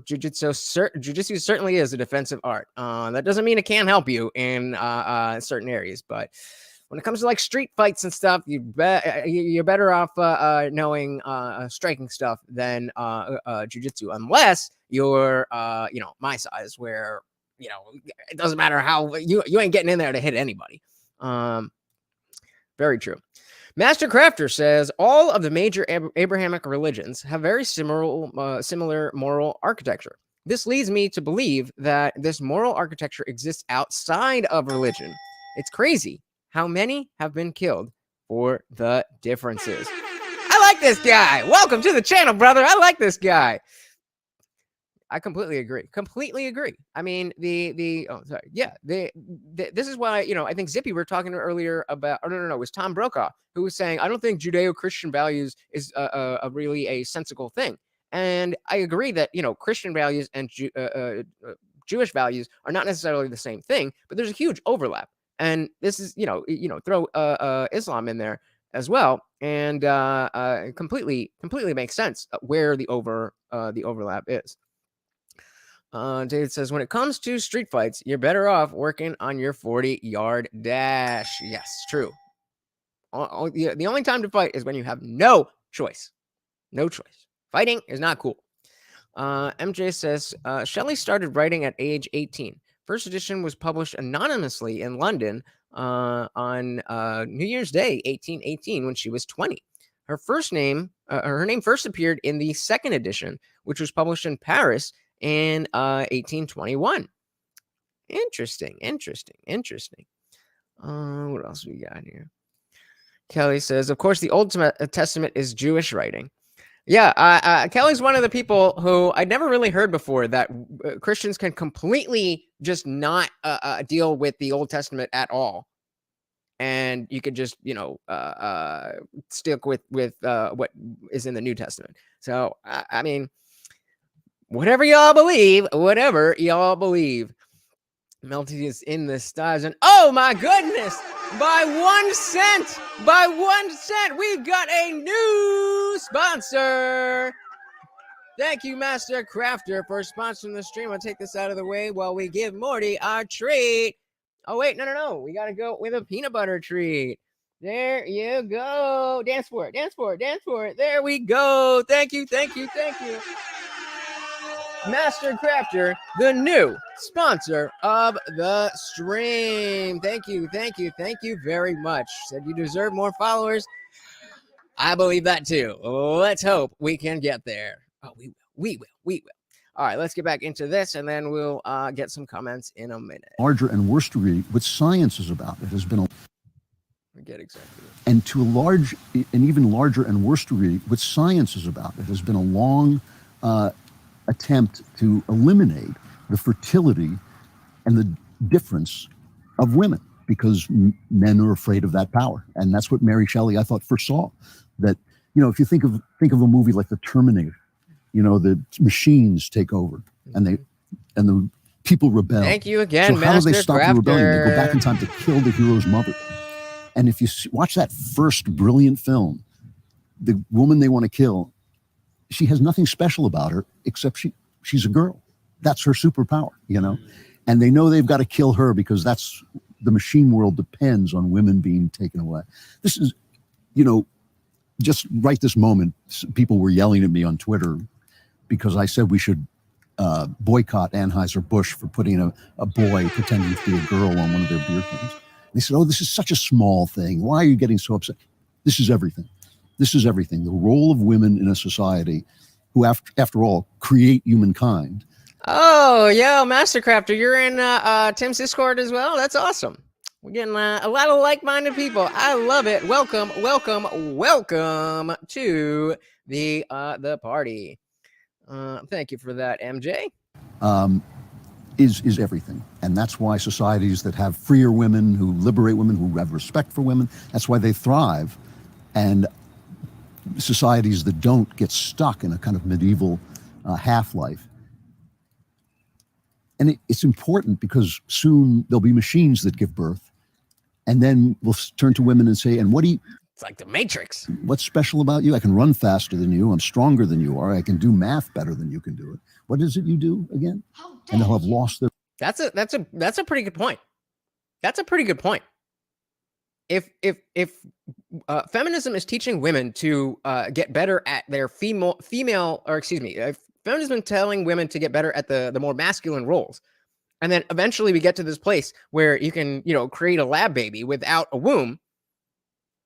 Jiu-jitsu certainly is a defensive art. That doesn't mean it can't help you in certain areas, but when it comes to like street fights and stuff, you're better off knowing striking stuff than jiu-jitsu, unless you're my size, where it doesn't matter how you ain't getting in there to hit anybody. Very true. Master Crafter says all of the major Abrahamic religions have very similar moral architecture. This leads me to believe that this moral architecture exists outside of religion. It's crazy how many have been killed for the differences. I like this guy. Welcome to the channel, brother. I like this guy. I completely agree. I mean, this is why, I think Zippy, we were talking earlier about, no, it was Tom Brokaw who was saying, I don't think Judeo-Christian values is really a sensical thing. And I agree that, Christian values and Jewish values are not necessarily the same thing, but there's a huge overlap. And this is, throw Islam in there as well, and completely makes sense where the overlap is. David says, when it comes to street fights, you're better off working on your 40-yard dash. Yes, true. The only time to fight is when you have no choice. No choice. Fighting is not cool. MJ says, Shelley started writing at age 18. First edition was published anonymously in London on New Year's Day, 1818, when she was 20. Her name first appeared in the second edition, which was published in Paris in 1821. Interesting. What else we got here? Kelly says, of course, the Old Testament is Jewish writing. Yeah, Kelly's one of the people who I'd never really heard before that Christians can completely just not deal with the Old Testament at all. And you could just, stick with what is in the New Testament. So, I mean, whatever y'all believe. Melty is in the stars, and oh my goodness, by 1 cent, we've got a new sponsor. Thank you, Master Crafter, for sponsoring the stream. I'll take this out of the way while we give Morty our treat. Oh wait, no, we gotta go with a peanut butter treat. There you go. Dance for it. Dance for it. Dance for it. There we go. Thank you. Thank you. Thank you. Master Crafter, the new sponsor of the stream. Thank you. Thank you. Thank you very much. Said you deserve more followers. I believe that too. Let's hope we can get there. Oh, we will. We will. We will. All right, let's get back into this, and then we'll get some comments in a minute. Larger and worse degree, what science is about. It has been a Forget exactly. And to a large, an even larger and worse degree, what science is about. It has been a long attempt to eliminate the fertility and the difference of women, because men are afraid of that power. And that's what Mary Shelley, I thought, foresaw. That, if you think of a movie like The Terminator, the machines take over and the people rebel. Thank you again, so how do they Master stop Crafter. the rebellion? They go back in time to kill the hero's mother. And if you watch that first brilliant film, the woman they want to kill, she has nothing special about her except she's a girl. That's her superpower, And they know they've got to kill her because that's the machine world depends on women being taken away. This is, just right this moment, people were yelling at me on Twitter because I said we should boycott Anheuser-Busch for putting a boy pretending to be a girl on one of their beer cans. They said, oh, this is such a small thing. Why are you getting so upset? This is everything. This is everything. The role of women in a society who, after all, create humankind. Oh, yo, Mastercrafter, you're in Tim's Discord as well? That's awesome. We're getting a lot of like-minded people. I love it. Welcome, welcome, welcome to the party. Thank you for that, MJ. Is everything. And that's why societies that have freer women, who liberate women, who have respect for women, that's why they thrive. And societies that don't get stuck in a kind of medieval half-life. And it's important because soon there'll be machines that give birth. And then we'll turn to women and say, and what do you... It's like the Matrix. What's special about you? I can run faster than you. I'm stronger than you are. I can do math better than you can do it. What is it you do again? And they'll have lost their... That's a pretty good point. That's a pretty good point. If feminism is teaching women to get better at their if feminism is telling women to get better at the more masculine roles, and then eventually we get to this place where you can, create a lab baby without a womb,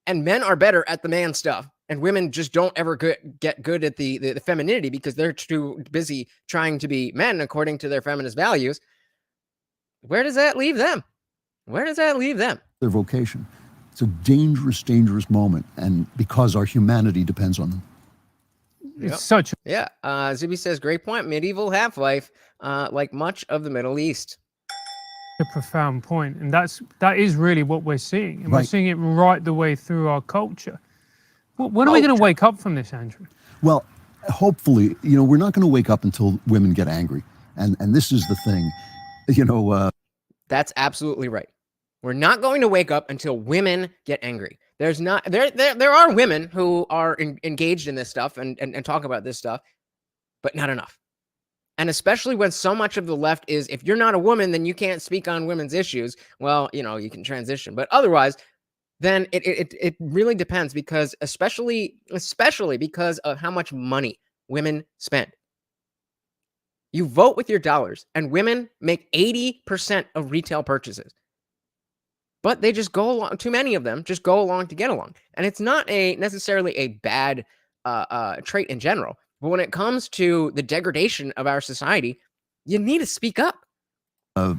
and men are better at the man stuff, and women just don't ever get good at the femininity because they're too busy trying to be men according to their feminist values. Where does that leave them? Where does that leave them? Their vocation. It's a dangerous, dangerous moment, and because our humanity depends on them. It's such a... Zuby says, great point. Medieval half-life, like much of the Middle East. A profound point, and that is really what we're seeing, and Right. we're seeing it right the way through our culture. When are we going to wake up from this, Andrew? Well, hopefully, we're not going to wake up until women get angry, and this is the thing, That's absolutely right. We're not going to wake up until women get angry. There are women who are engaged in this stuff and talk about this stuff, but not enough. And especially when so much of the left is, if you're not a woman, then you can't speak on women's issues. Well, you can transition, but otherwise, then it really depends, because especially because of how much money women spend. You vote with your dollars, and women make 80% of retail purchases. But they just go along, too many of them just go along to get along. And it's not necessarily a bad trait in general. But when it comes to the degradation of our society, you need to speak up.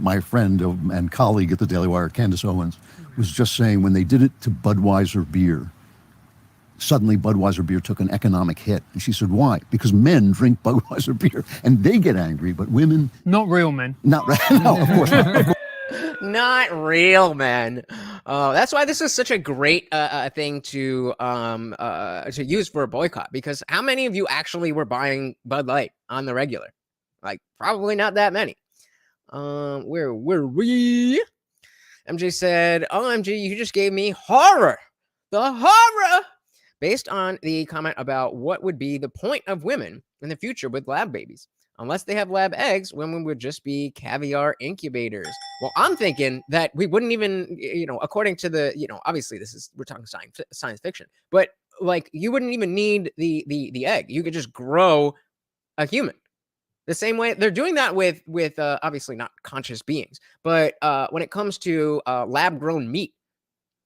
my friend and colleague at the Daily Wire, Candace Owens, was just saying when they did it to Budweiser beer, suddenly Budweiser beer took an economic hit. And she said, why? Because men drink Budweiser beer and they get angry, but women... Not real men. Not no, of course not. Not real men. That's why this is such a great thing to use for a boycott, because how many of you actually were buying Bud Light on the regular? Like, probably not that many. Where were we? MJ said, OMG, you just gave me horror. The horror! Based on the comment about what would be the point of women in the future with lab babies. Unless they have lab eggs, women would just be caviar incubators. Well, I'm thinking that we wouldn't even, according to the, obviously we're talking science fiction, but like you wouldn't even need the egg. You could just grow a human. The same way they're doing that with obviously not conscious beings, but when it comes to lab grown meat,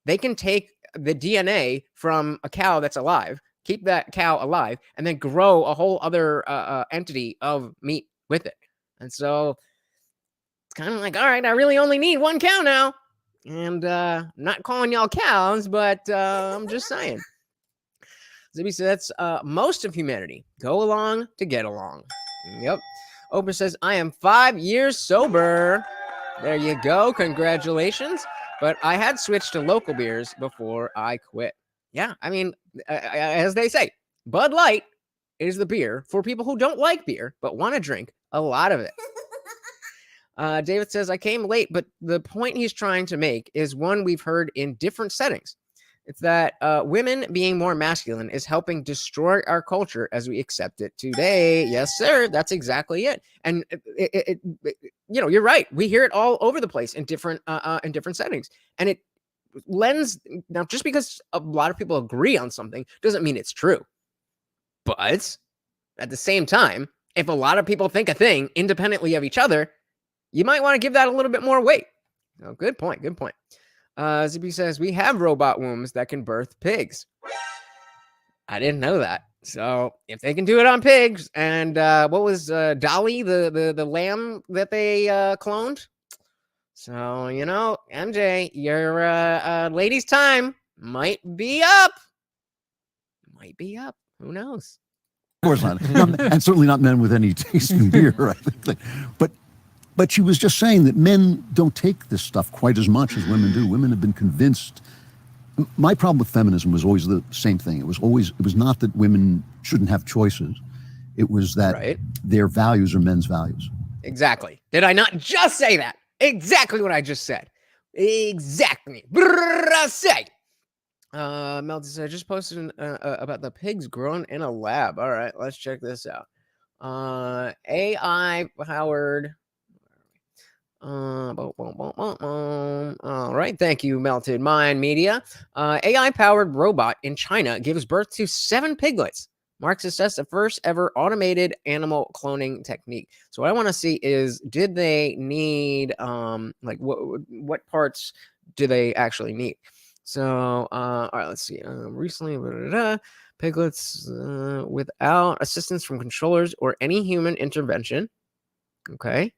they can take the DNA from a cow that's alive, keep that cow alive, and then grow a whole other entity of meat with it. And so it's kind of like, all right, I really only need one cow now. And not calling y'all cows, but I'm just saying. Zibby says, most of humanity go along to get along. Yep. Oprah says, I am 5 years sober. There you go. Congratulations. But I had switched to local beers before I quit. Yeah, I mean, as they say, Bud Light is the beer for people who don't like beer but want to drink a lot of it. David says, I came late, but the point he's trying to make is one we've heard in different settings. It's that women being more masculine is helping destroy our culture as we accept it today. Yes, sir. That's exactly it. And you're right. We hear it all over the place in different settings, and it lends. Now, just because a lot of people agree on something doesn't mean it's true. But at the same time, if a lot of people think a thing independently of each other, you might want to give that a little bit more weight. Oh, good point. Good point. Zippy says, we have robot wombs that can birth pigs. I didn't know that. So if they can do it on pigs, and what was Dolly, the lamb that they cloned? So, MJ, your lady's time might be up. Might be up. Who knows? Of course not. And certainly not men with any taste in beer. Right? But she was just saying that men don't take this stuff quite as much as women do. Women have been convinced. My problem with feminism was always the same thing. It was not that women shouldn't have choices. It was that their values are men's values. Exactly. Did I not just say that? Exactly what I just said. Exactly. Say. Melton said, I just posted about the pigs grown in a lab. All right, let's check this out. AI powered. All right. Thank you, Melted Mind Media. AI-powered robot in China gives birth to 7 piglets. Marks assessed the first ever automated animal cloning technique. So what I want to see is, did they need, what parts do they actually need? So, all right, let's see. Recently, piglets without assistance from controllers or any human intervention. Okay.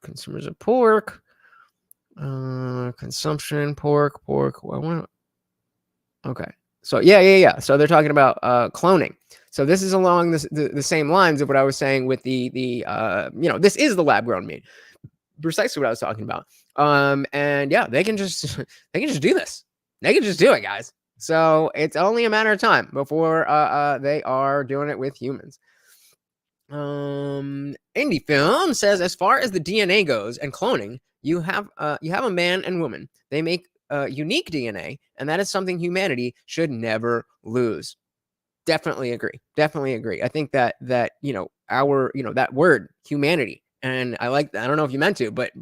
Consumers of pork, consumption, pork. Okay. So yeah. So they're talking about cloning. So this is along the same lines of what I was saying with the this is the lab grown meat. Precisely what I was talking about. And yeah, they can just do this. They can just do it, guys. So it's only a matter of time before they are doing it with humans. Indie Film says, as far as the DNA goes and cloning, you have a man and woman. They make unique DNA, and that is something humanity should never lose. Definitely agree. I think that our that word humanity, and I don't know if you meant to, but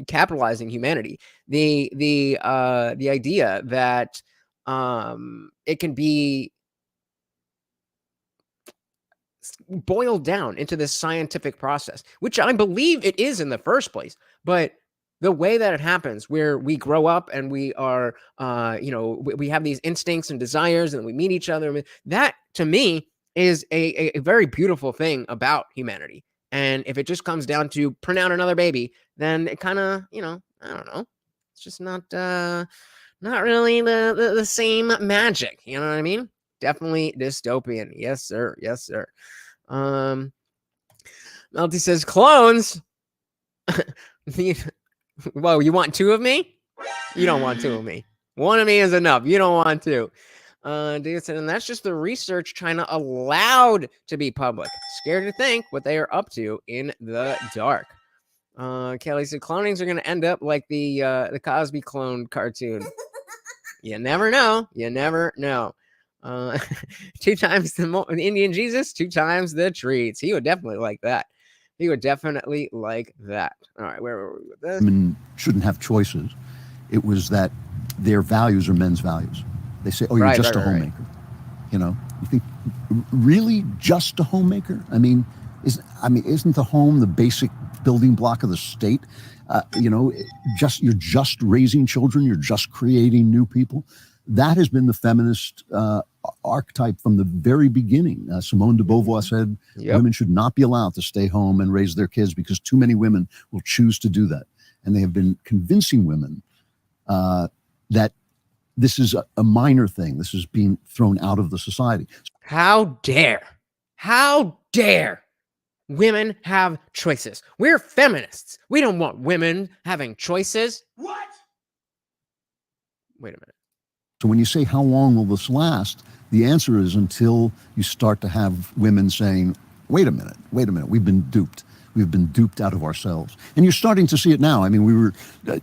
capitalizing humanity, the idea that it can be boiled down into this scientific process, which I believe it is in the first place. But the way that it happens, where we grow up and we are, we have these instincts and desires, and we meet each other, that to me is a very beautiful thing about humanity. And if it just comes down to print out another baby, then it kind of, I don't know, it's just not really the same magic. You know what I mean? Definitely dystopian. Yes, sir. Melty says, clones. Whoa, you want 2 of me? You don't want 2 of me. 1 of me is enough. You don't want 2. David said, and that's just the research China allowed to be public. Scared to think what they are up to in the dark. Kelly said, clonings are going to end up like the Cosby clone cartoon. You never know. Two times the Indian Jesus, two times the treats. He would definitely like that. He would definitely like that. All right, where were we with this? Women shouldn't have choices. It was that their values are men's values. They say, "Oh, you're just a homemaker." You know, you think, really, just a homemaker? I mean, isn't the home the basic building block of the state? You know, you're just raising children. You're just creating new people. That has been the feminist archetype from the very beginning. Simone de Beauvoir said women should not be allowed to stay home and raise their kids because too many women will choose to do that. And they have been convincing women that this is a minor thing. This is being thrown out of the society. How dare women have choices? We're feminists. We don't want women having choices. What? Wait a minute. So when you say, how long will this last? The answer is until you start to have women saying, wait a minute, we've been duped. We've been duped out of ourselves. And you're starting to see it now. I mean, we were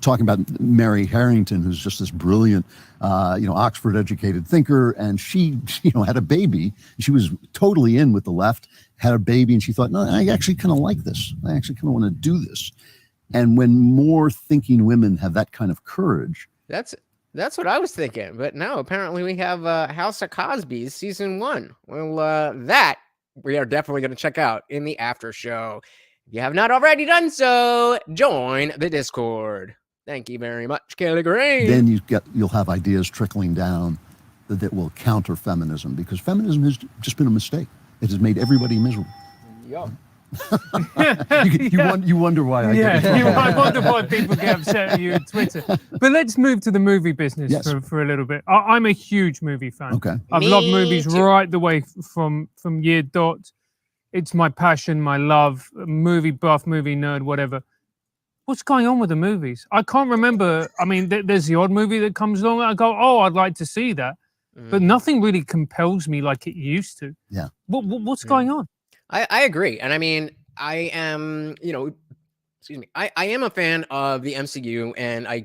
talking about Mary Harrington, who's just this brilliant, Oxford educated thinker. And she, had a baby. She was totally in with the left, had a baby. And she thought, no, I actually kind of like this. I actually kind of want to do this. And when more thinking women have that kind of courage. That's what I was thinking. But now apparently we have House of Cosby's season 1. Well, that we are definitely going to check out in the after show. If you have not already done so, join the Discord. Thank you very much, Kelly Green. Then you'll have ideas trickling down that will counter feminism, because feminism has just been a mistake. It has made everybody miserable. Yup. You wonder why I get it. I wonder why people get upset at you on Twitter. But let's move to the movie business for a little bit. I'm a huge movie fan. Okay. I've loved movies right the way from year dot. It's my passion, my love, movie buff, movie nerd, whatever. What's going on with the movies? I can't remember. I mean, there's the odd movie that comes along and I go, oh, I'd like to see that. But nothing really compels me like it used to. Yeah. What's going on? I agree. And I mean, I am, I am a fan of the MCU, and I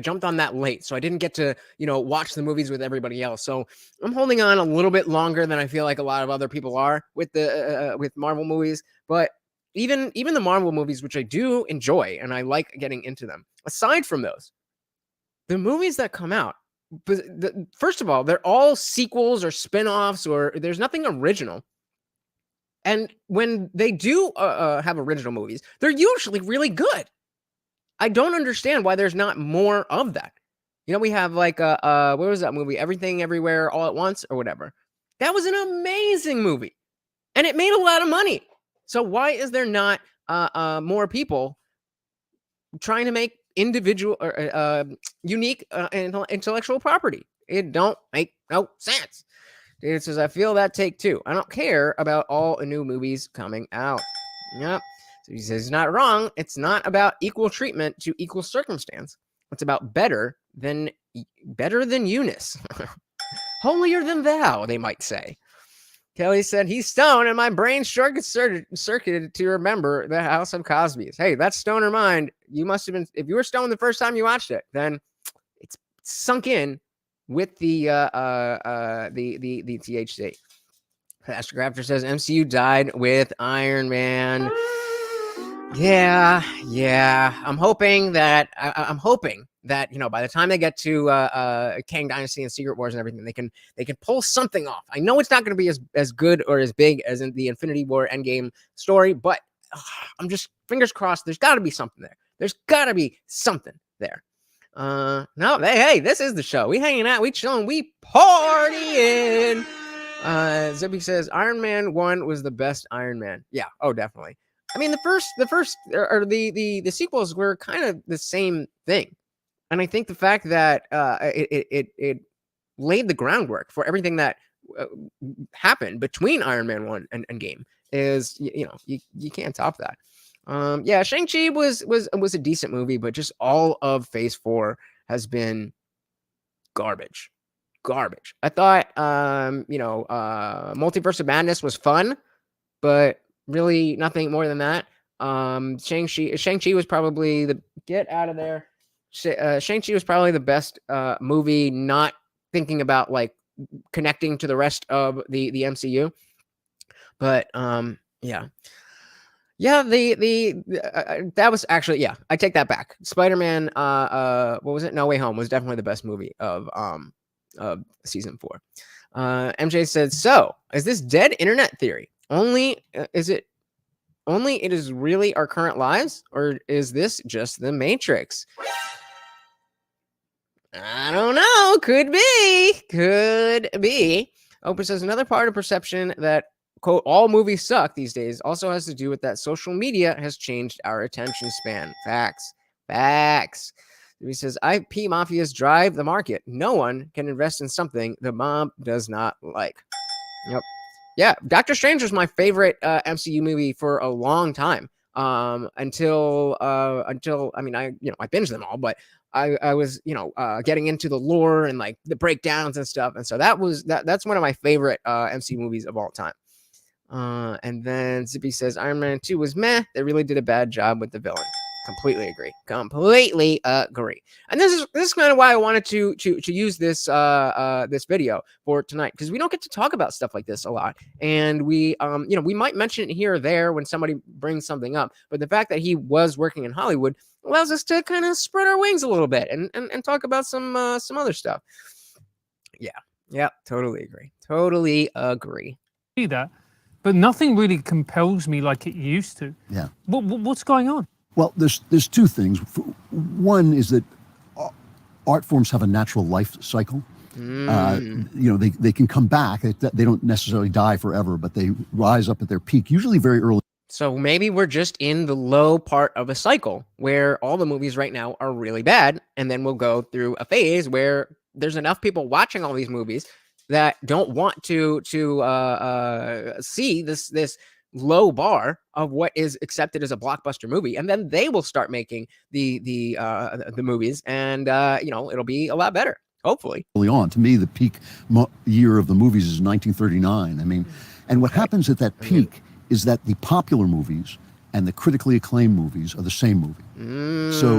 jumped on that late. So I didn't get to, watch the movies with everybody else. So I'm holding on a little bit longer than I feel like a lot of other people are with with Marvel movies. But even the Marvel movies, which I do enjoy and I like getting into them, aside from those, the movies that come out, first of all, they're all sequels or spin-offs, or there's nothing original. And when they do have original movies, they're usually really good. I don't understand why there's not more of that. We have like what was that movie? Everything Everywhere All at Once or whatever. That was an amazing movie, and it made a lot of money. So why is there not more people trying to make individual or unique intellectual property? It don't make no sense. It says, I feel that take two. I don't care about all the new movies coming out. Yep. So he says he's not wrong. It's not about equal treatment to equal circumstance. It's about better than Eunice. Holier than thou, they might say. Kelly said, he's stoned and my brain circuited to remember the House of Cosby's. Hey, that's stoner mind. You must have been, if you were stoned the first time you watched it, then it's sunk in with the THC. Pastor Crafter says MCU died with Iron Man. Yeah. I'm hoping that by the time they get to Kang Dynasty and Secret Wars and everything, they can pull something off. I know it's not going to be as good or as big as in the Infinity War Endgame story, but I'm just fingers crossed. There's got to be something there. No, hey, this is the show. We hanging out, we chilling, we partying. Zippy says Iron Man 1 was the best Iron Man. Yeah, oh, definitely. I mean, the first or the sequels were kind of the same thing, and I think the fact that it laid the groundwork for everything that happened between Iron Man 1 and Endgame is you can't top that. Shang-Chi was a decent movie, but just all of Phase 4 has been garbage. I thought Multiverse of Madness was fun, but really nothing more than that. Shang-Chi was probably Shang-Chi was probably the best movie, not thinking about like connecting to the rest of the MCU. But yeah. That was actually, I take that back. Spider-Man, what was it? No Way Home was definitely the best movie of season 4. MJ said, so is this dead internet theory? It is really our current lives, or is this just the Matrix? I don't know. Could be. Oprah says another part of perception that, quote, all movies suck these days also has to do with that social media has changed our attention span. Facts. He says, IP mafias drive the market. No one can invest in something the mob does not like. Yep. Yeah, Doctor Strange was my favorite MCU movie for a long time. Until I binged them all, but I was getting into the lore and like the breakdowns and stuff, and so that's one of my favorite MCU movies of all time. And then Zippy says Iron Man 2 was meh. They really did a bad job with the villain. Completely agree. And this is kind of why I wanted to use this this video for tonight, because we don't get to talk about stuff like this a lot, and we we might mention it here or there when somebody brings something up, but the fact that he was working in Hollywood allows us to kind of spread our wings a little bit and talk about some other stuff. Yeah, totally agree. See that, but nothing really compels me like it used to. Yeah. What's going on? Well, there's two things. One is that art forms have a natural life cycle. They can come back. They don't necessarily die forever, but they rise up at their peak, usually very early. So maybe we're just in the low part of a cycle where all the movies right now are really bad, and then we'll go through a phase where there's enough people watching all these movies that don't want to see this low bar of what is accepted as a blockbuster movie, and then they will start making the movies, and it'll be a lot better, hopefully. Early on, to me, the peak year of the movies is 1939. I mean, and what happens at that peak is that the popular movies and the critically acclaimed movies are the same movie. So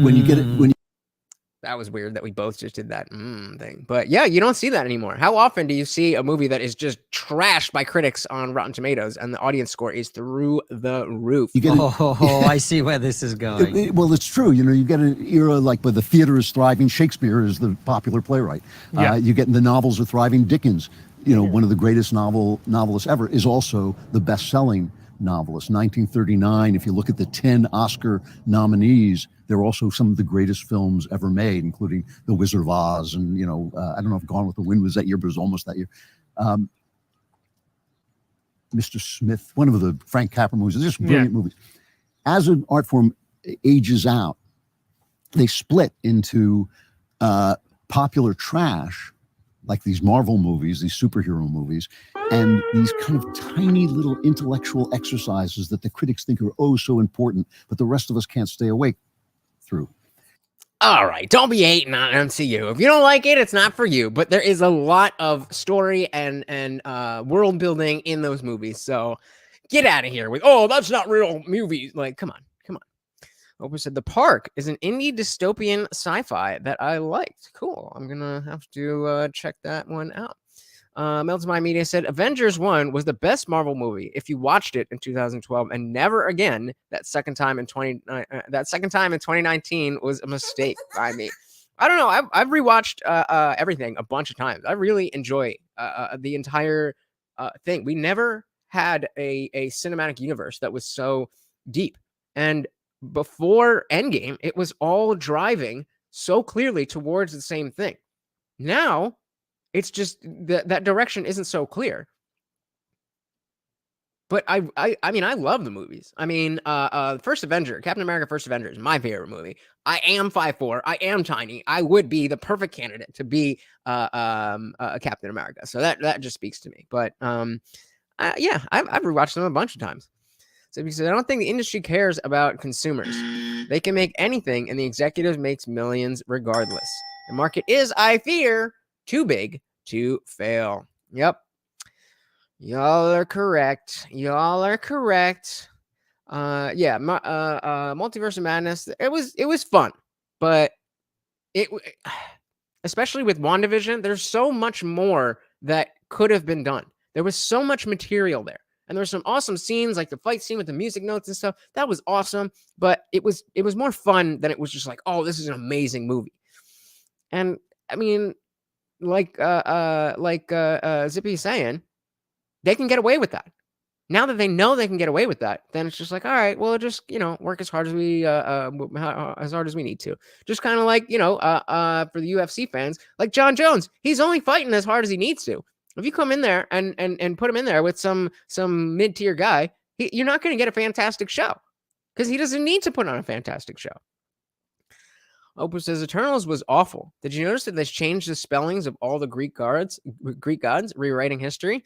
when you get it, that was weird that we both just did that thing. But yeah, you don't see that anymore. How often do you see a movie that is just trashed by critics on Rotten Tomatoes and the audience score is through the roof? I see where this is going. Well, it's true. You get an era like where the theater is thriving. Shakespeare is the popular playwright. Yeah. You get the novels are thriving. Dickens, one of the greatest novelists ever, is also the best-selling novelist. 1939, if you look at the 10 Oscar nominees, they're also some of the greatest films ever made, including The Wizard of Oz, and I don't know if Gone with the Wind was that year, but it was almost that year. Mr. Smith, one of the Frank Capra movies, they're just brilliant movies. As an art form ages out, they split into popular trash, like these Marvel movies, these superhero movies, and these kind of tiny little intellectual exercises that the critics think are so important, but the rest of us can't stay awake through. All right, don't be hating on MCU. If you don't like it, it's not for you. But there is a lot of story and world building in those movies. So get out of here with, that's not real movies. Like, come on. Oprah said, The Park is an indie dystopian sci-fi that I liked. Cool. I'm going to have to check that one out. Melton My Media said, Avengers 1 was the best Marvel movie if you watched it in 2012 and never again. That second time in 2019 was a mistake by me. I don't know. I've rewatched everything a bunch of times. I really enjoy the entire thing. We never had a cinematic universe that was so deep. And before Endgame, it was all driving so clearly towards the same thing. Now, it's just that direction isn't so clear. But I mean, I love the movies. I mean, First Avenger, Captain America: First Avenger is my favorite movie. I am 5'4". I am tiny. I would be the perfect candidate to be Captain America. So that just speaks to me. But I've rewatched them a bunch of times. So because I don't think the industry cares about consumers. They can make anything, and the executives makes millions regardless. The market is, I fear, too big to fail. Yep. Y'all are correct. Multiverse of Madness. It was fun, but especially with WandaVision, there's so much more that could have been done. There was so much material there. And there were some awesome scenes, like the fight scene with the music notes and stuff. That was awesome. But it was more fun than it was just like, oh, this is an amazing movie. And I mean, like Zippy's saying, they can get away with that. Now that they know they can get away with that, then it's just like, all right, well, just, work as hard as we need to. Just kind of like, for the UFC fans, like John Jones, he's only fighting as hard as he needs to. If you come in there and put him in there with some mid-tier guy, you're not going to get a fantastic show because he doesn't need to put on a fantastic show. Opus says Eternals was awful. Did you notice that they changed the spellings of all the Greek gods, rewriting history?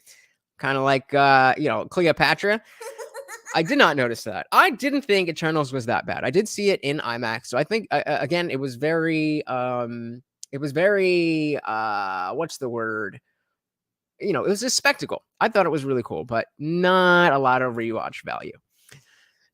Kind of like, Cleopatra. I did not notice that. I didn't think Eternals was that bad. I did see it in IMAX. So I think, again, it was very, what's the word? It was a spectacle. I thought it was really cool, but not a lot of rewatch value.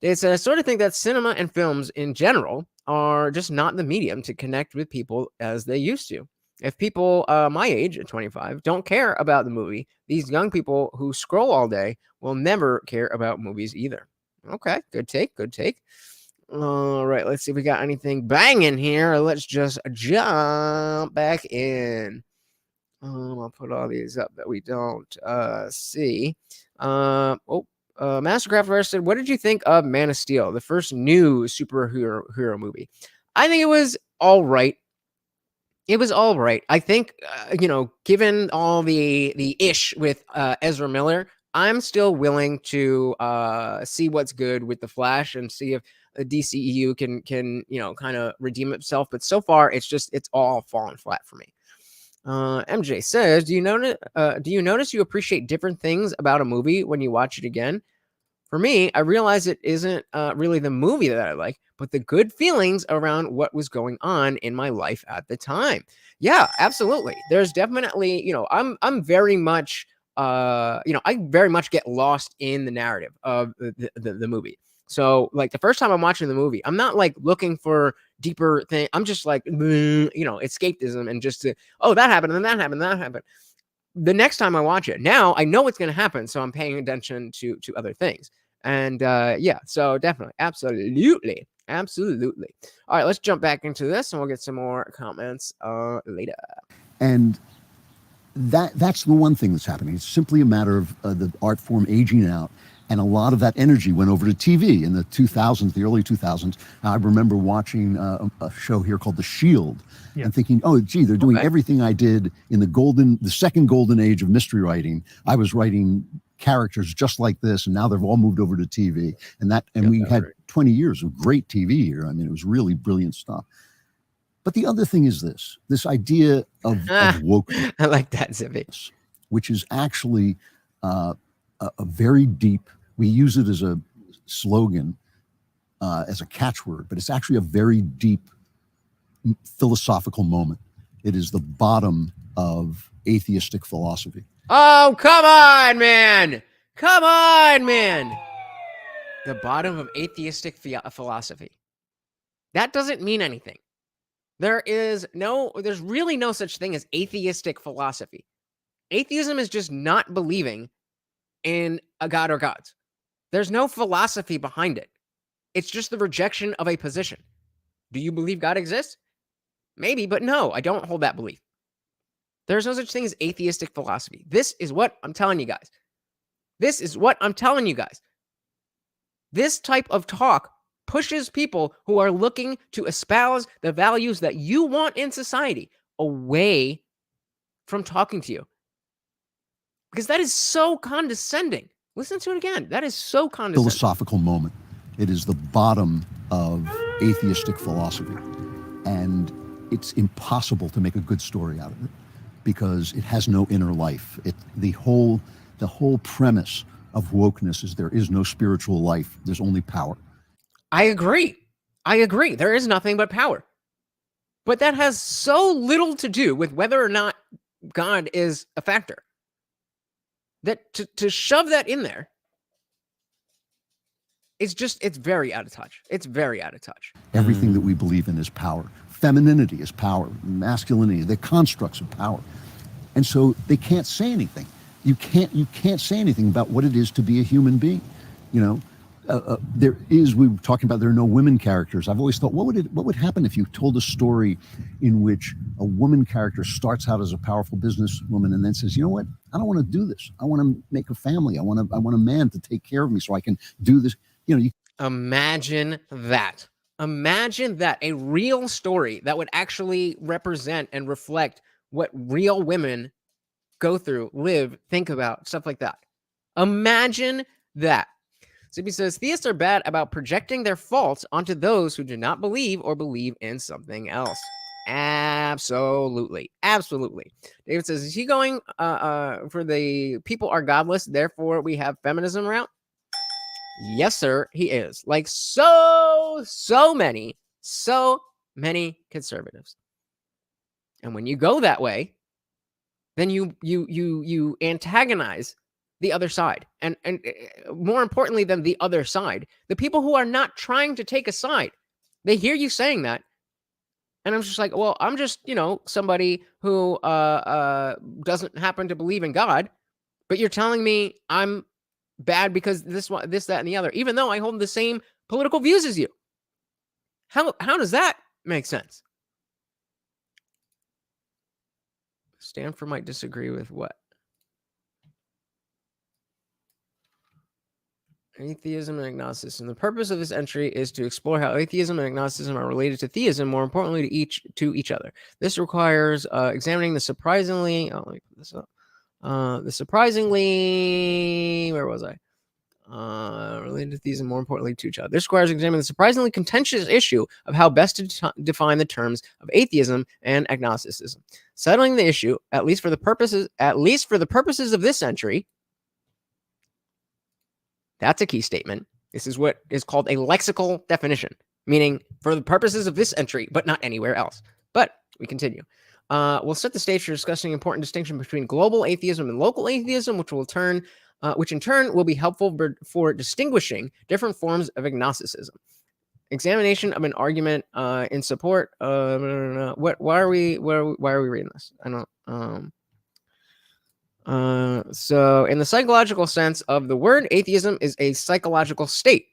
It's a sort of think that cinema and films in general are just not the medium to connect with people as they used to. If people my age at 25 don't care about the movie, these young people who scroll all day will never care about movies either. Okay, good take. All right, let's see if we got anything banging here. Let's just jump back in. I'll put all these up that we don't see. Mastercraft said, what did you think of Man of Steel, the first new superhero movie? I think it was all right. It was all right. I think, given all the ish with Ezra Miller, I'm still willing to see what's good with The Flash and see if the DCEU can kind of redeem itself. But so far, it's all fallen flat for me. MJ says, do you notice you appreciate different things about a movie when you watch it again? For me, I realize it isn't really the movie that I like, but the good feelings around what was going on in my life at the time. Yeah, absolutely. There's definitely, I'm very much, I very much get lost in the narrative of the movie. So like the first time I'm watching the movie, I'm not like looking for deeper thing. I'm just like, escapism and just that happened and that happened and that happened. The next time I watch it, now I know what's going to happen. So I'm paying attention to other things. And so definitely, absolutely. All right, let's jump back into this and we'll get some more comments later. And that's the one thing that's happening. It's simply a matter of the art form aging out. And a lot of that energy went over to TV in the 2000s, the early 2000s. I remember watching a show here called The Shield and thinking, oh, gee, they're doing everything I did in the second golden age of mystery writing. I was writing characters just like this, and now they've all moved over to TV. And we had 20 years of great TV here. I mean, it was really brilliant stuff. But the other thing is this idea of wokeness. I like that, Zippy. Which is actually a very deep, we use it as a slogan, as a catchword, but it's actually a very deep philosophical moment. It is the bottom of atheistic philosophy. Oh, come on, man. The bottom of atheistic philosophy. That doesn't mean anything. There's really no such thing as atheistic philosophy. Atheism is just not believing in a god or gods. There's no philosophy behind it. It's just the rejection of a position. Do you believe God exists? Maybe, but no, I don't hold that belief. There's no such thing as atheistic philosophy. This is what I'm telling you guys. This type of talk pushes people who are looking to espouse the values that you want in society away from talking to you. Because that is so condescending. Listen to it again. That is so condescending. Philosophical moment. It is the bottom of atheistic philosophy. And it's impossible to make a good story out of it because it has no inner life. The whole premise of wokeness is there is no spiritual life. There's only power. I agree. There is nothing but power. But that has so little to do with whether or not God is a factor. That to shove that in there, it's very out of touch. Everything that we believe in is power. femininity is power, masculinity, they're constructs of power. And so they can't say anything. You can't say anything about what it is to be a human being. We were talking about there are no women characters. I've always thought, what would happen if you told a story in which a woman character starts out as a powerful businesswoman and then says, you know what, I don't want to do this. I want to make a family. I want a man to take care of me so I can do this. Imagine that. Imagine that, a real story that would actually represent and reflect what real women go through, live, think about, stuff like that. Imagine that. Zippy says, theists are bad about projecting their faults onto those who do not believe or believe in something else. Absolutely. Absolutely. David says, is he going for the people are godless, therefore we have feminism route? Yes, sir, he is. Like so many conservatives. And when you go that way, then you antagonize the other side. And more importantly than the other side, the people who are not trying to take a side. They hear you saying that. And I'm just like, well, I'm just, somebody who doesn't happen to believe in God, but you're telling me I'm bad because this, that, and the other, even though I hold the same political views as you. How does that make sense? Stanford might disagree with what? Atheism and agnosticism. The purpose of this entry is to explore how atheism and agnosticism are related to theism, more importantly to each other. This requires examining the surprisingly. Oh, let me put this up. Where was I? Related to theism, more importantly to each other. This requires examining the surprisingly contentious issue of how best to define the terms of atheism and agnosticism. Settling the issue, at least for the purposes of this entry. That's a key statement. This is what is called a lexical definition, meaning for the purposes of this entry, but not anywhere else. But we continue. We'll set the stage for discussing important distinction between global atheism and local atheism, which in turn will be helpful for distinguishing different forms of agnosticism. Examination of an argument in support. Why are we reading this? I don't. So in the psychological sense of the word, atheism is a psychological state,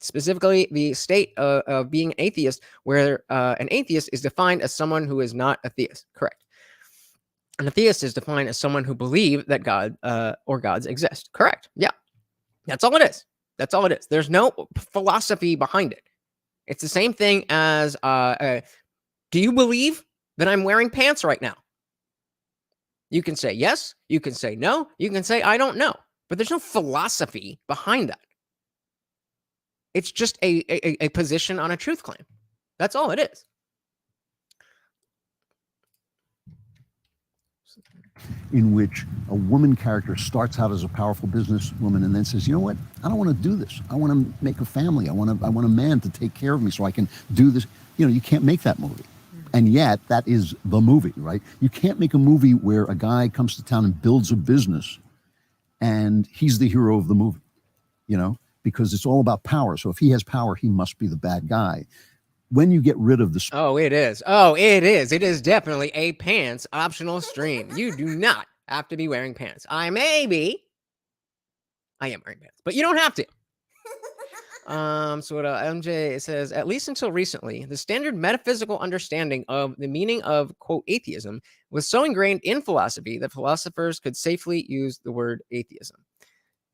specifically the state of being an atheist, where an atheist is defined as someone who is not a theist. Correct. An atheist is defined as someone who believes that God or gods exist. Correct. Yeah. That's all it is. That's all it is. There's no philosophy behind it. It's the same thing as, do you believe that I'm wearing pants right now? You can say yes, you can say no, you can say I don't know, but there's no philosophy behind that. It's just a position on a truth claim. That's all it is. In which a woman character starts out as a powerful businesswoman and then says, you know what, I don't want to do this. I want to make a family. I want a man to take care of me so I can do this. You can't make that movie. And yet, that is the movie, right? You can't make a movie where a guy comes to town and builds a business and he's the hero of the movie, because it's all about power. So if he has power, he must be the bad guy. When you get rid of the... it is. It is. It is definitely a pants optional stream. You do not have to be wearing pants. I am wearing pants, but you don't have to. So what MJ says, at least until recently, the standard metaphysical understanding of the meaning of, quote, atheism was so ingrained in philosophy that philosophers could safely use the word atheism.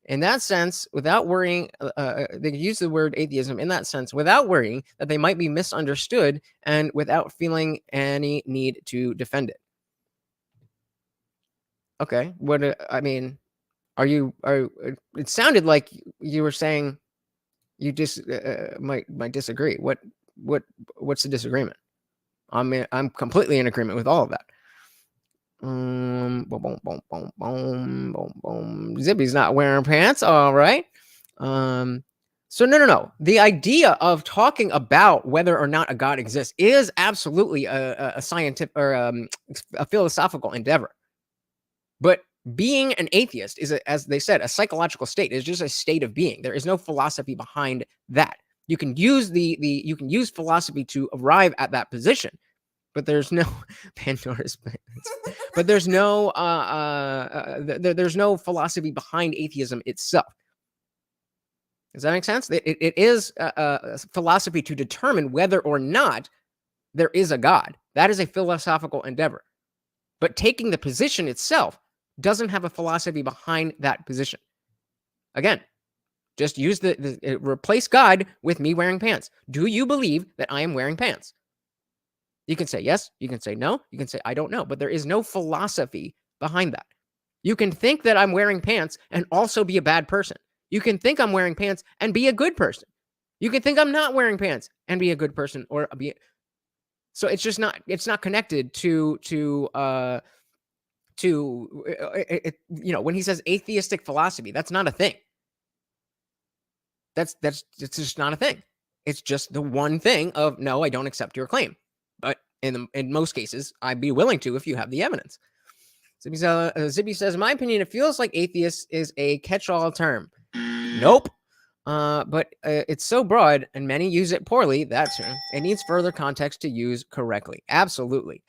In that sense, without worrying, they could use the word atheism in that sense without worrying that they might be misunderstood and without feeling any need to defend it. Okay, it sounded like you were saying you just might disagree. What's the disagreement? I'm completely in agreement with all of that. Zippy's not wearing pants. All right. So no. The idea of talking about whether or not a God exists is absolutely a scientific or a philosophical endeavor. But being an atheist is, as they said, a psychological state. It's just a state of being. There is no philosophy behind that. You can use you can use philosophy to arrive at that position, but there's no Pandora's but there's no there's no philosophy behind atheism itself. Does that make sense? It is philosophy to determine whether or not there is a God. That is a philosophical endeavor. But taking the position itself doesn't have a philosophy behind that position. Again, just use replace God with me wearing pants. Do you believe that I am wearing pants? You can say yes. You can say no. You can say I don't know. But there is no philosophy behind that. You can think that I'm wearing pants and also be a bad person. You can think I'm wearing pants and be a good person. You can think I'm not wearing pants and be a good person or be. So it's just not. It's not connected to when he says atheistic philosophy, that's not a thing. It's just not a thing. It's just the one thing of no, I don't accept your claim. But in most cases, I'd be willing to if you have the evidence. Zippy says, in my opinion, it feels like atheist is a catch-all term. Nope. But it's so broad and many use it poorly. That's it needs further context to use correctly. Absolutely.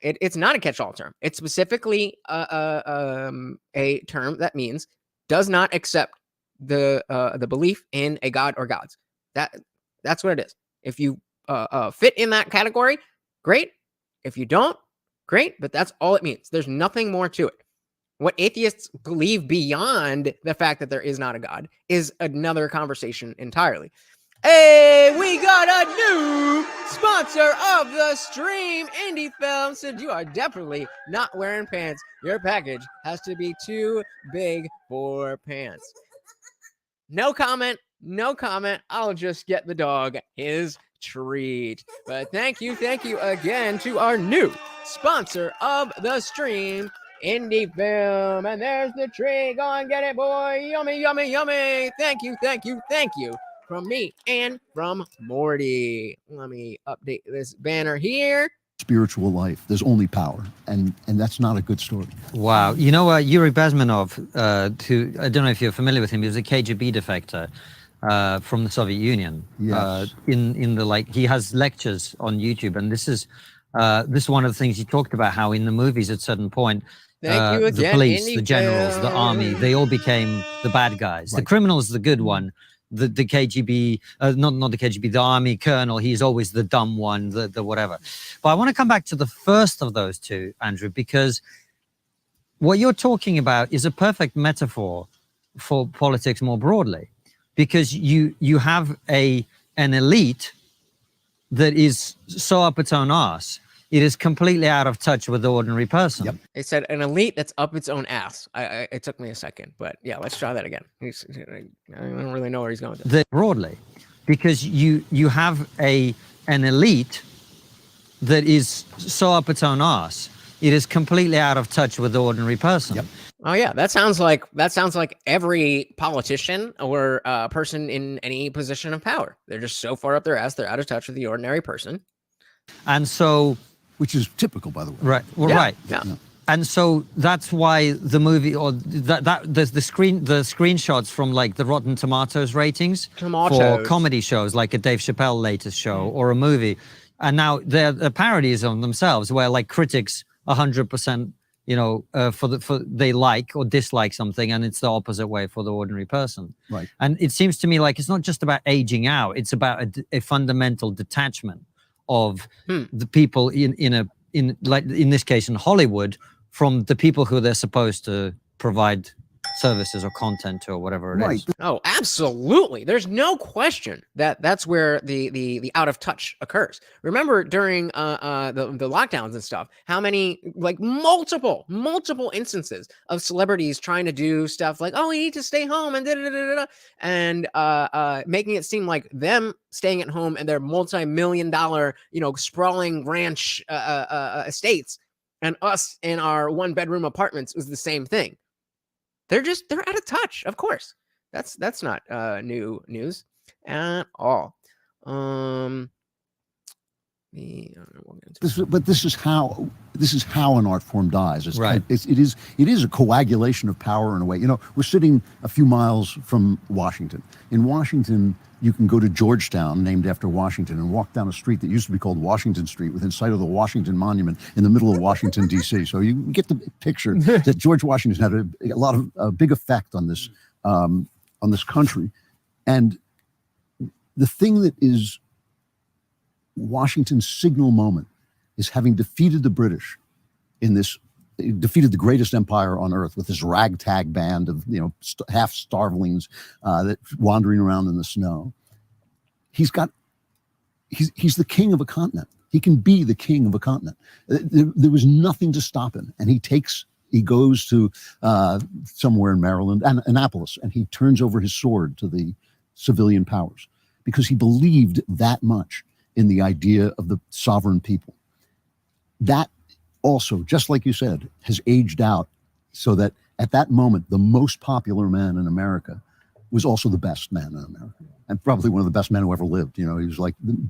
It's not a catch-all term. It's specifically a term that means does not accept the belief in a god or gods. That's what it is. If you fit in that category, great. If you don't, great. But that's all it means. There's nothing more to it. What atheists believe beyond the fact that there is not a God is another conversation entirely. Hey, we got a new sponsor of the stream, Indie Film. Said you are definitely not wearing pants. Your package has to be too big for pants. No comment. I'll just get the dog his treat. But thank you again to our new sponsor of the stream, Indie Film. And there's the treat. Go and get it, boy. Yummy. Thank you from me and from Morty. Let me update this banner here. Spiritual life. There's only power, and that's not a good story. Wow. You know, Yuri Bezmenov, I don't know if you're familiar with him. He was a KGB defector from the Soviet Union. Yes. He has lectures on YouTube, and this is one of the things he talked about, how in the movies at a certain point, Thank you again, the police, Indie the generals, the army, they all became the bad guys. Right. The criminal's the good one. The KGB, not the KGB, the army colonel, he's always the dumb one, the whatever. But I want to come back to the first of those two, Andrew, because what you're talking about is a perfect metaphor for politics more broadly, because you have an elite that is so up its own arse, it is completely out of touch with the ordinary person. Yep. It said an elite that's up its own ass. It took me a second, but yeah, let's try that again. I don't really know where he's going with this. Broadly, because you have an elite that is so up its own arse, it is completely out of touch with the ordinary person. Yep. Oh yeah, that sounds like every politician or person in any position of power. They're just so far up their ass, they're out of touch with the ordinary person. And so, which is typical, by the way. Right. Well, yeah, right. Yeah. And so that's why the movie, or the screenshots from like the Rotten Tomatoes ratings for comedy shows, like a Dave Chappelle latest show or a movie, and now they're parodies on themselves, where like critics 100%, for they like or dislike something, and it's the opposite way for the ordinary person. Right. And it seems to me like it's not just about aging out; it's about a fundamental detachment of the people in this case in Hollywood from the people who they're supposed to provide services or content to or whatever it is. Oh, absolutely. There's no question that's where the out of touch occurs. Remember during the lockdowns and stuff, how many like multiple instances of celebrities trying to do stuff like, oh, we need to stay home and and making it seem like them staying at home and their multi-million-dollar, sprawling ranch estates and us in our one-bedroom apartments was the same thing. They're out of touch, of course. That's not new news at all. This is how an art form dies. It's Right. It is a coagulation of power in a way. We're sitting a few miles from Washington. In Washington, you can go to Georgetown, named after Washington, and walk down a street that used to be called Washington Street, within sight of the Washington Monument in the middle of Washington, D.C. So you get the picture that George Washington had a big effect on this country. And the thing that is Washington's signal moment is having defeated the British defeated the greatest empire on earth with this ragtag band of half starvelings that wandering around in the snow. He's the king of a continent. He can be the king of a continent. There was nothing to stop him, and he goes to somewhere in Maryland, Annapolis, and he turns over his sword to the civilian powers because he believed that much in the idea of the sovereign people. That also, just like you said, has aged out so that at that moment, the most popular man in America was also the best man in America, and probably one of the best men who ever lived. He was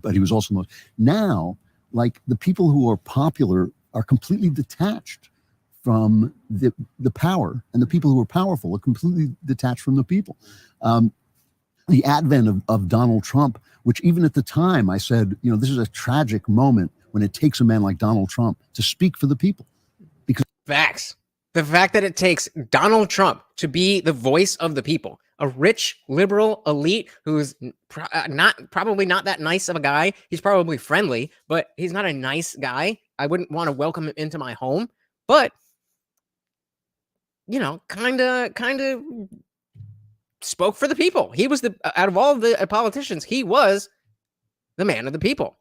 but he was also the most. Now, like, the people who are popular are completely detached from the power, and the people who are powerful are completely detached from the people. The advent of Donald Trump, which even at the time I said, this is a tragic moment when it takes a man like Donald Trump to speak for the people. Because facts. The fact that it takes Donald Trump to be the voice of the people, a rich liberal elite who's probably not that nice of a guy. He's probably friendly, but he's not a nice guy. I wouldn't want to welcome him into my home, but kind of spoke for the people. He was out of all the politicians, he was the man of the people.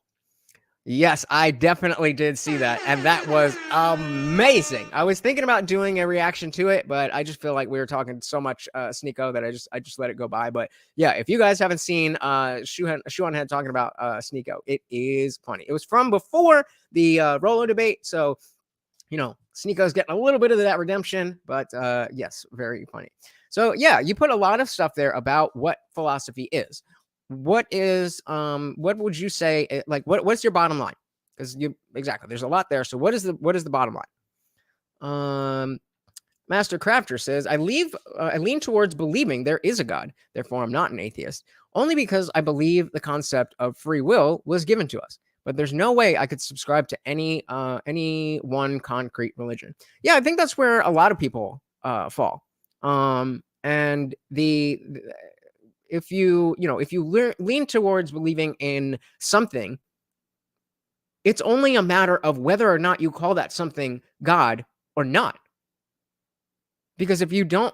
Yes, I definitely did see that, and that was amazing. I was thinking about doing a reaction to it, but I just feel like we were talking so much Sneeko that I just let it go by. But yeah, if you guys haven't seen Shoe on Head talking about Sneeko, it is funny. It was from before the Rolo debate, so Sneeko's getting a little bit of that redemption, but yes, very funny. So yeah, you put a lot of stuff there about what philosophy is. What would you say, like, what's your bottom line? Because there's a lot there. So what is the bottom line? Master Crafter says, I lean towards believing there is a God, therefore I'm not an atheist, only because I believe the concept of free will was given to us. But there's no way I could subscribe to any one concrete religion. Yeah, I think that's where a lot of people fall. And if you lean towards believing in something, it's only a matter of whether or not you call that something God or not. Because if you don't,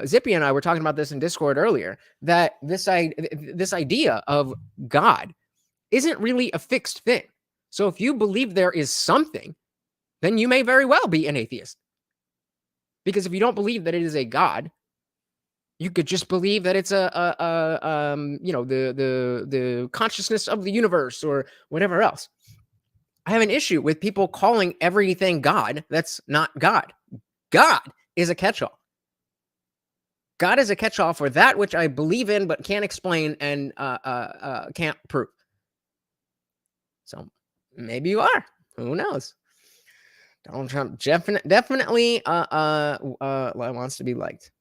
Zippy and I were talking about this in Discord earlier, that this idea of God isn't really a fixed thing. So if you believe there is something, then you may very well be an atheist. Because if you don't believe that it is a God, you could just believe that it's the consciousness of the universe or whatever else. I have an issue with people calling everything God that's not God. God is a catch-all. God is a catch-all for that which I believe in but can't explain and can't prove. So maybe you are. Who knows? Donald Trump definitely wants to be liked.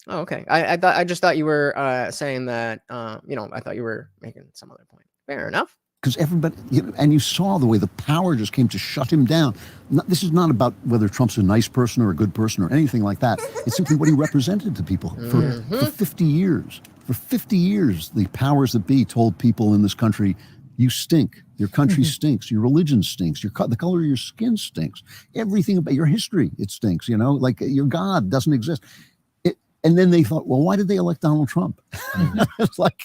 Oh, okay. I just thought you were saying that. I thought you were making some other point. Fair enough. Because everybody, and you saw the way the power just came to shut him down. This is not about whether Trump's a nice person or a good person or anything like that. It's simply what he represented to people for 50 years. For 50 years, the powers that be told people in this country, you stink. Your country stinks. Your religion stinks. The color of your skin stinks. Everything about your history, it stinks. Like your God doesn't exist. And then they thought, well, why did they elect Donald Trump? It's like,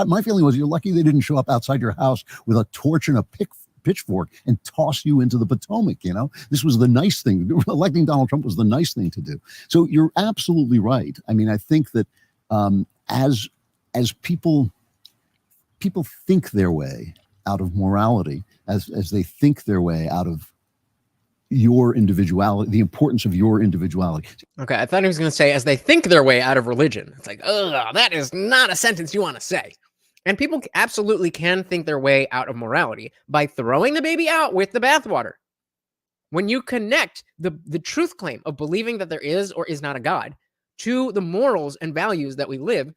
my feeling was you're lucky they didn't show up outside your house with a torch and a pitchfork and toss you into the Potomac. This was the nice thing. Electing Donald Trump was the nice thing to do. So you're absolutely right. I mean, I think that as people think their way out of morality, as they think their way out of your individuality, the importance of your individuality. Okay, I thought he was going to say, as they think their way out of religion. It's like, ugh, that is not a sentence you want to say. And people absolutely can think their way out of morality by throwing the baby out with the bathwater. When you connect the truth claim of believing that there is or is not a God to the morals and values that we live,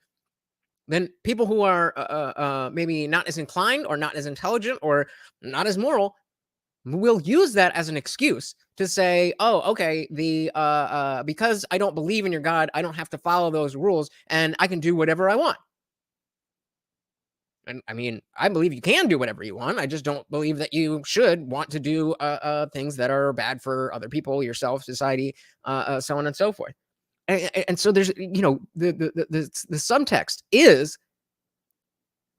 then people who are maybe not as inclined or not as intelligent or not as moral will use that as an excuse to say, oh, okay, because I don't believe in your God, I don't have to follow those rules and I can do whatever I want. And I mean, I believe you can do whatever you want. I just don't believe that you should want to do things that are bad for other people, yourself, society, so on and so forth. And so there's, the subtext is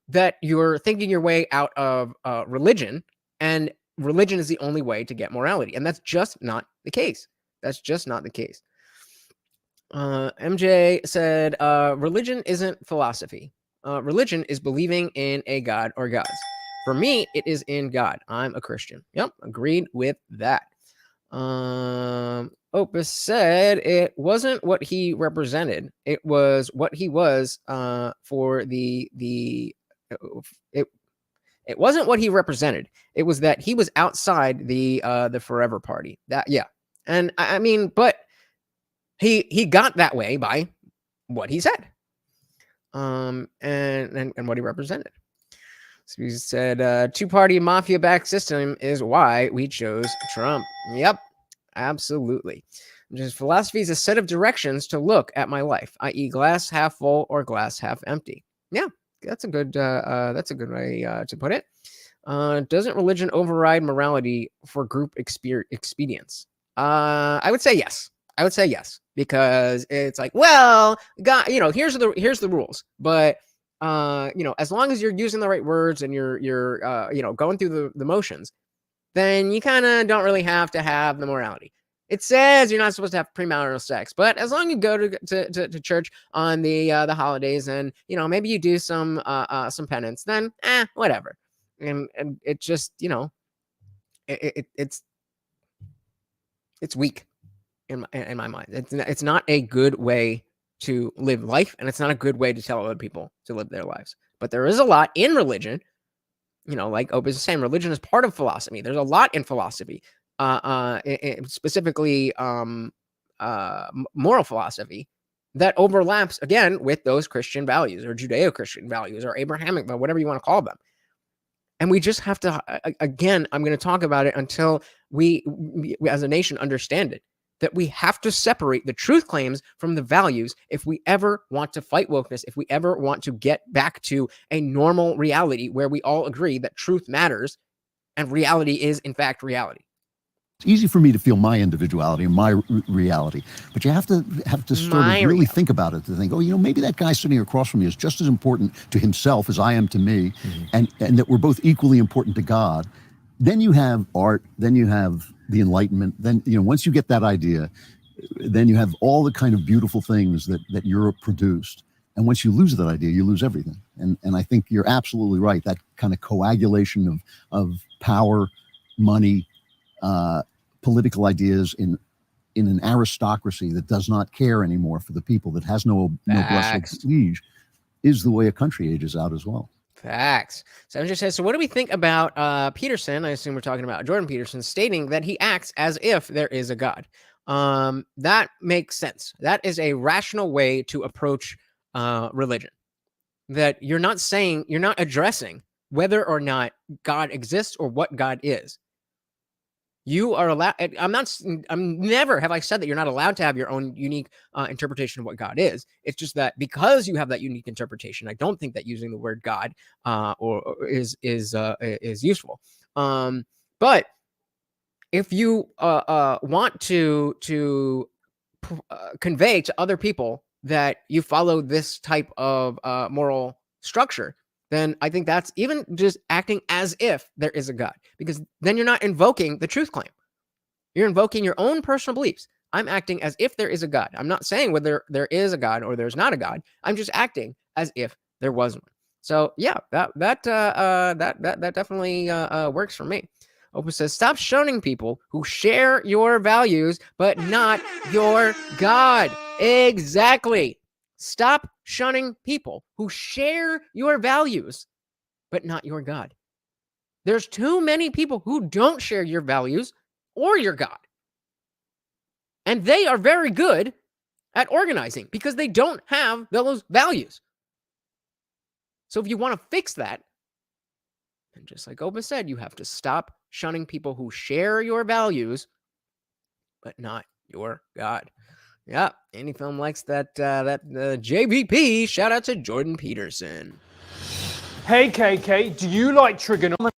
that you're thinking your way out of religion, and religion is the only way to get morality. And that's just not the case. That's just not the case. MJ said, religion isn't philosophy. Religion is believing in a God or gods. For me, it is in God. I'm a Christian. Yep, agreed with that. Opus said it wasn't what he represented. It was what he was for it wasn't what he represented. It was that he was outside the Forever Party. That, yeah. And I mean, but he got that way by what he said. And what he represented. So he said, two-party mafia-backed system is why we chose Trump. Yep, absolutely. Just philosophy is a set of directions to look at my life, i.e., glass half full or glass half empty. Yeah, that's a good way to put it. Doesn't religion override morality for group expedience? I would say yes. Because it's like, well, God, here's the rules, but as long as you're using the right words and you're going through the motions, then you kind of don't really have to have the morality. It says you're not supposed to have premarital sex, but as long as you go to church on the holidays and maybe you do some penance, then whatever. And it just it's weak. In my mind, it's not a good way to live life, and it's not a good way to tell other people to live their lives. But there is a lot in religion, like Opus is saying, religion is part of philosophy. There's a lot in philosophy, specifically moral philosophy, that overlaps again with those Christian values or Judeo-Christian values or Abrahamic, but whatever you want to call them. And we just have to, again, I'm going to talk about it until we as a nation understand it, that we have to separate the truth claims from the values if we ever want to fight wokeness, if we ever want to get back to a normal reality where we all agree that truth matters and reality is, in fact, reality. It's easy for me to feel my individuality and my reality, but you have to sort of really think about it, to think, maybe that guy sitting across from me is just as important to himself as I am to me, and that we're both equally important to God. Then you have art, then you have the Enlightenment, then, once you get that idea, then you have all the kind of beautiful things that Europe produced. And once you lose that idea, you lose everything. And I think you're absolutely right. That kind of coagulation of power, money, political ideas in an aristocracy that does not care anymore for the people, that has no blessed liege, is the way a country ages out as well. Facts. So just says, so what do we think about Peterson? I assume we're talking about Jordan Peterson stating that he acts as if there is a God. That makes sense. That is a rational way to approach religion. That you're not addressing whether or not God exists or what God is. You are allowed. Never have I said that you're not allowed to have your own unique interpretation of what God is. It's just that because you have that unique interpretation, I don't think that using the word God is useful. But if you want to convey to other people that you follow this type of moral structure, then I think that's even just acting as if there is a God, because then you're not invoking the truth claim. You're invoking your own personal beliefs. I'm acting as if there is a God. I'm not saying whether there is a God or there's not a God. I'm just acting as if there was one. So yeah, that definitely works for me. Opus says, stop shunning people who share your values but not your God. Exactly. Stop shunning people who share your values, but not your God. There's too many people who don't share your values or your God. And they are very good at organizing because they don't have those values. So if you want to fix that, and just like Oba said, you have to stop shunning people who share your values, but not your God. Yeah, Any Film likes that JVP. Shout out to Jordan Peterson. Hey, KK, do you like trigonometry?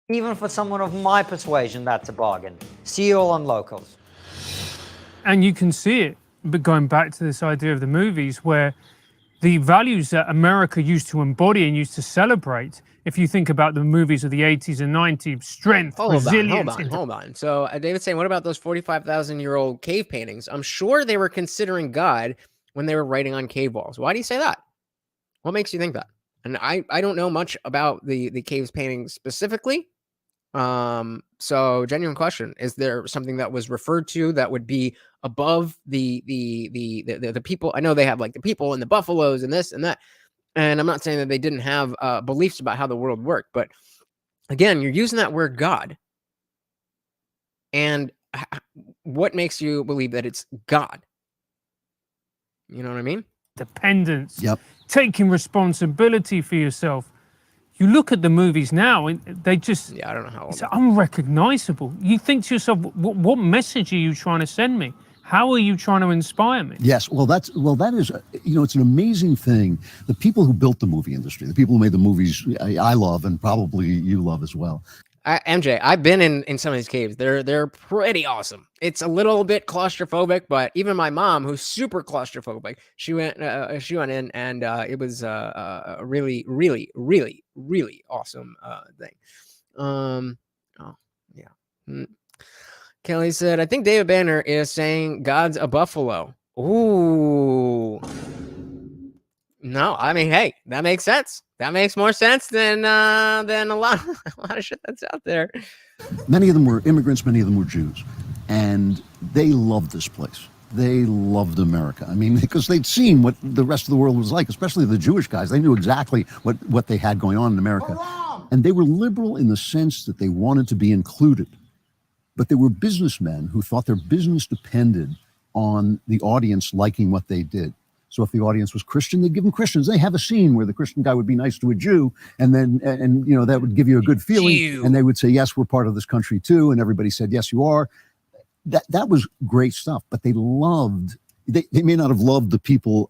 Even for someone of my persuasion, that's a bargain. See you all on Locals. And you can see it, but going back to this idea of the movies, where the values that America used to embody and used to celebrate, if you think about the movies of the 80s and 90s, strength, resilience. Hold on. So David's saying, what about those 45,000-year-old cave paintings? I'm sure they were considering God when they were writing on cave walls. Why do you say that? What makes you think that? And I don't know much about the caves paintings specifically. So genuine question, is there something that was referred to that would be above the people? I know they have like the people and the buffaloes and this and that. And I'm not saying that they didn't have beliefs about how the world worked, but again, you're using that word God. And what makes you believe that it's God? You know what I mean? Dependence. Yep. Taking responsibility for yourself. You look at the movies now, and they just, Yeah, I don't know how. it's unrecognizable. You think to yourself, what message are you trying to send me? How are you trying to inspire me? Yes, that is, it's an amazing thing. The people who built the movie industry, the people who made the movies I love, and probably you love as well. MJ, I've been in some of these caves. They're pretty awesome. It's a little bit claustrophobic, but even my mom, who's super claustrophobic, she went in, and it was a really, really, really, really awesome thing. Kelly said, I think David Banner is saying God's a buffalo. Ooh. No, I mean, hey, that makes sense. That makes more sense than a lot of shit that's out there. Many of them were immigrants, many of them were Jews, and they loved this place. They loved America. I mean, because they'd seen what the rest of the world was like, especially the Jewish guys. They knew exactly what they had going on in America. And they were liberal in the sense that they wanted to be included. But they were businessmen who thought their business depended on the audience liking what they did. So if the audience was Christian, they'd give them Christians. They have a scene where the Christian guy would be nice to a Jew, and then that would give you a good feeling. Jew. And they would say, yes, we're part of this country too. And everybody said, yes, you are. That was great stuff. But they loved, they may not have loved the people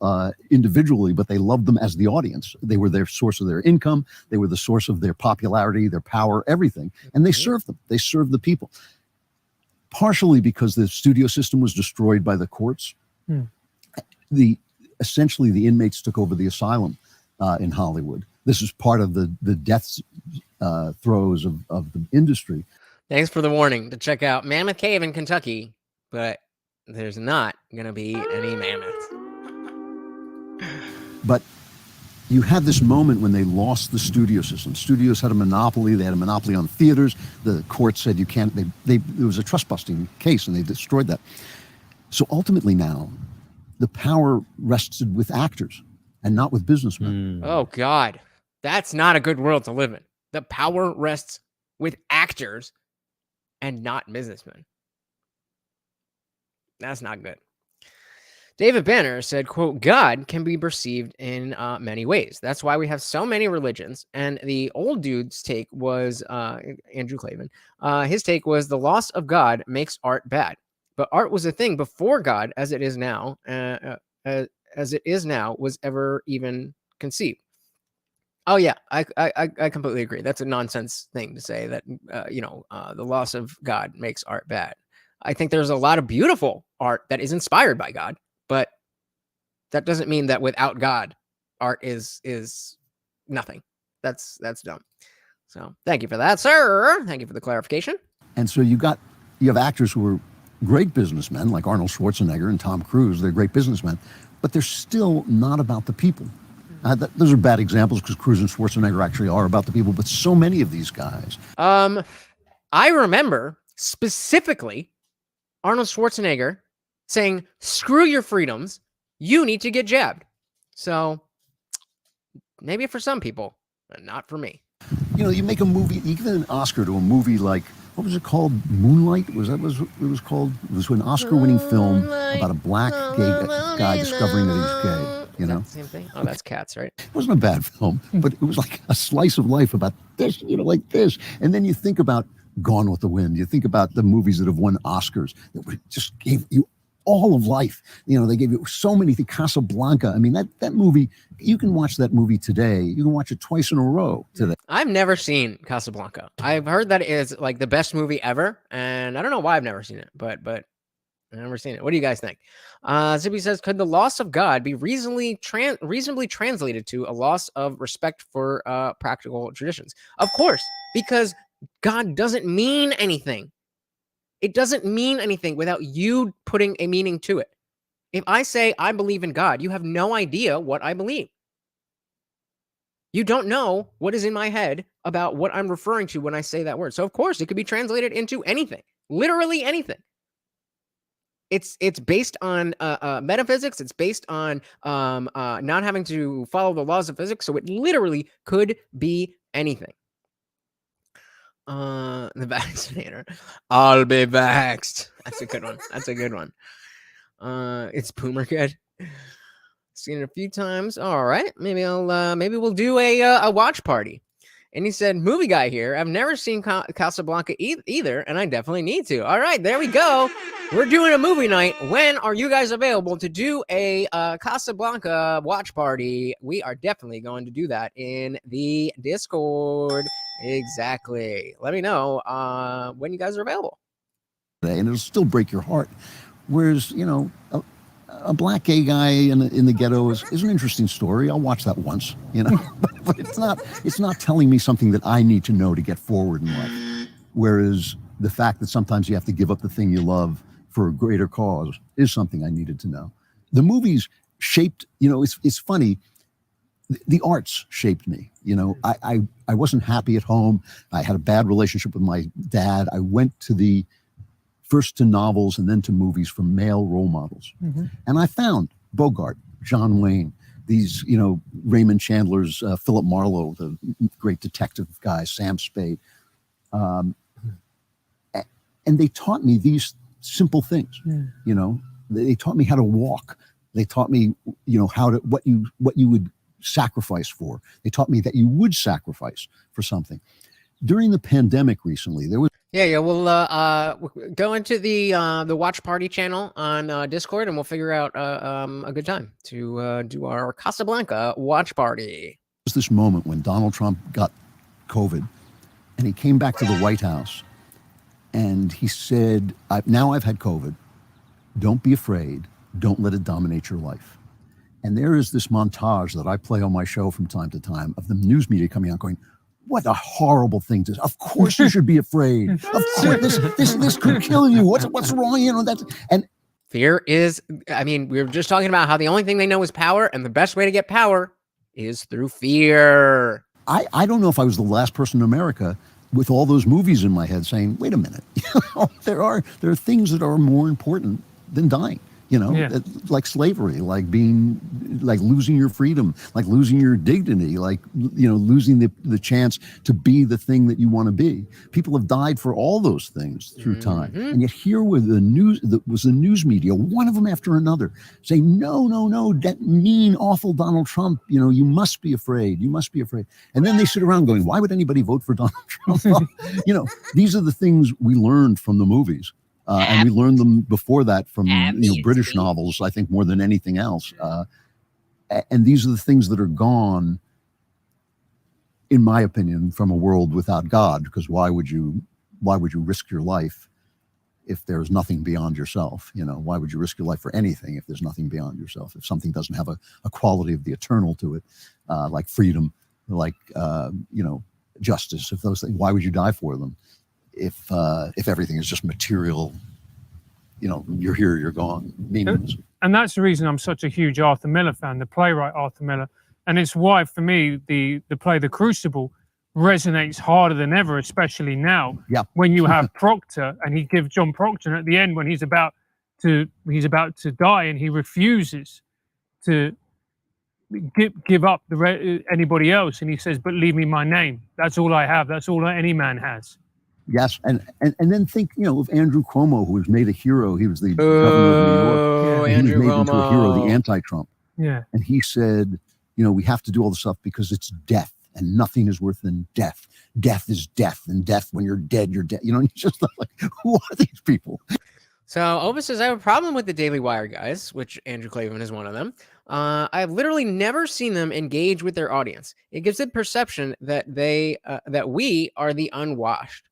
individually, but they loved them as the audience. They were their source of their income. They were the source of their popularity, their power, everything. And they served them. They served the people. Partially because the studio system was destroyed by the courts. Essentially, the inmates took over the asylum in Hollywood. This is part of the death throes of the industry. Thanks for the warning to check out Mammoth Cave in Kentucky, but there's not going to be any mammoths. But you had this moment when they lost the studio system. Studios had a monopoly. They had a monopoly on theaters. The court said you can't. There was a trust busting case, and they destroyed that. So ultimately now, the power rested with actors and not with businessmen. Oh, God. That's not a good world to live in. The power rests with actors and not businessmen. That's not good. David Banner said, quote, God can be perceived in many ways. That's why we have so many religions. And the old dude's take was, Andrew Klavan, his take was the loss of God makes art bad. But art was a thing before God, as it is now, was ever even conceived. Oh yeah, I completely agree. That's a nonsense thing to say that the loss of God makes art bad. I think there's a lot of beautiful art that is inspired by God, but that doesn't mean that without God, art is nothing. That's dumb. So thank you for that, sir. Thank you for the clarification. And so you have actors who were great businessmen like Arnold Schwarzenegger and Tom Cruise. They're great businessmen, but they're still not about the people. Those are bad examples because Cruise and Schwarzenegger actually are about the people, but so many of these guys. I remember specifically Arnold Schwarzenegger saying, screw your freedoms, you need to get jabbed. So maybe for some people, but not for me. You know, you make a movie, you give an Oscar to a movie like, what was it called? Moonlight? Was that what it was called? It was an Oscar-winning film about a black gay guy discovering that he's gay. You know, same thing. Oh, that's Cats, right? It wasn't a bad film, but it was like a slice of life about this, you know, like this. And then you think about Gone with the Wind. You think about the movies that have won Oscars that just gave you all of life. You know, they gave you so many things. Casablanca. I mean, that movie, you can watch that movie today. You can watch it twice in a row today. I've never seen Casablanca. I've heard that it is like the best movie ever, and I don't know why I've never seen it, but I've never seen it. What do you guys think? Zippy says, could the loss of God be reasonably translated to a loss of respect for practical traditions? Of course, because God doesn't mean anything. It doesn't mean anything without you putting a meaning to it. If I say I believe in God, you have no idea what I believe. You don't know what is in my head about what I'm referring to when I say that word. So of course it could be translated into anything, literally anything. It's based on metaphysics. It's based on not having to follow the laws of physics. So it literally could be anything. The vaccinator. I'll be vaxxed. That's a good one. That's a good one. It's Boomer Kid. Seen it a few times. All right. Maybe we'll do a watch party. And he said, movie guy here. I've never seen Casablanca either, and I definitely need to. All right, there we go. We're doing a movie night. When are you guys available to do a Casablanca watch party? We are definitely going to do that in the Discord. Exactly. Let me know when you guys are available. And it'll still break your heart. Whereas, you know, a black gay guy in the ghetto is an interesting story. I'll watch that once, you know, but it's not telling me something that I need to know to get forward in life. Whereas the fact that sometimes you have to give up the thing you love for a greater cause is something I needed to know. The movies shaped, you know, it's funny. The arts shaped me. You know, I wasn't happy at home. I had a bad relationship with my dad. I went to first to novels and then to movies for male role models. Mm-hmm. And I found Bogart, John Wayne, these, you know, Raymond Chandler's, Philip Marlowe, the great detective guy, Sam Spade. And they taught me these simple things, you know, they taught me how to walk. They taught me, you know, what you would sacrifice for. They taught me that you would sacrifice for something. During the pandemic recently, there was we'll go into the watch party channel on Discord, and we'll figure out a good time to do our Casablanca watch party. There was this moment when Donald Trump got COVID, and he came back to the White House, and he said, now I've had COVID. Don't be afraid. Don't let it dominate your life. And there is this montage that I play on my show from time to time of the news media coming out going, what a horrible thing to. Of course you should be afraid. Of course this could kill you. What's wrong? You know, and fear is. I mean, we were just talking about how the only thing they know is power, and the best way to get power is through fear. I don't know if I was the last person in America with all those movies in my head saying, "Wait a minute, you know, there are things that are more important than dying." You know, like slavery, like losing your freedom, like losing your dignity, like, you know, losing the chance to be the thing that you want to be. People have died for all those things through time. And yet here were the news media, one of them after another, saying, no, that mean, awful Donald Trump, you know, you must be afraid. You must be afraid. And then they sit around going, why would anybody vote for Donald Trump? Well, you know, these are the things we learned from the movies. And we learned them before that from British novels, I think, more than anything else. And these are the things that are gone, in my opinion, from a world without God. Because why would you risk your life if there's nothing beyond yourself? You know, why would you risk your life for anything if there's nothing beyond yourself? If something doesn't have a quality of the eternal to it, like freedom, like you know, justice. If those things, why would you die for them? If everything is just material, you know, you're here, you're gone, meaningless. And that's the reason I'm such a huge Arthur Miller fan, the playwright Arthur Miller. And it's why, for me, the play The Crucible resonates harder than ever, especially now. Yeah. When you have Proctor, and he gives John Proctor at the end when he's about to die, and he refuses to give up anybody else, and he says, "But leave me my name. That's all I have. That's all any man has." Yes, and then think, of Andrew Cuomo, who was made a hero. He was the governor of New York. Yeah. And he was Andrew made into a hero, Cuomo. the anti-Trump. Yeah. And he said, we have to do all this stuff because it's death, and nothing is worse than death. Death is death, and death, when you're dead, you're dead. And it's just like, who are these people? So Ovis says, I have a problem with the Daily Wire guys, which Andrew Klavan is one of them. I've literally never seen them engage with their audience. It gives the perception that that we are the unwashed.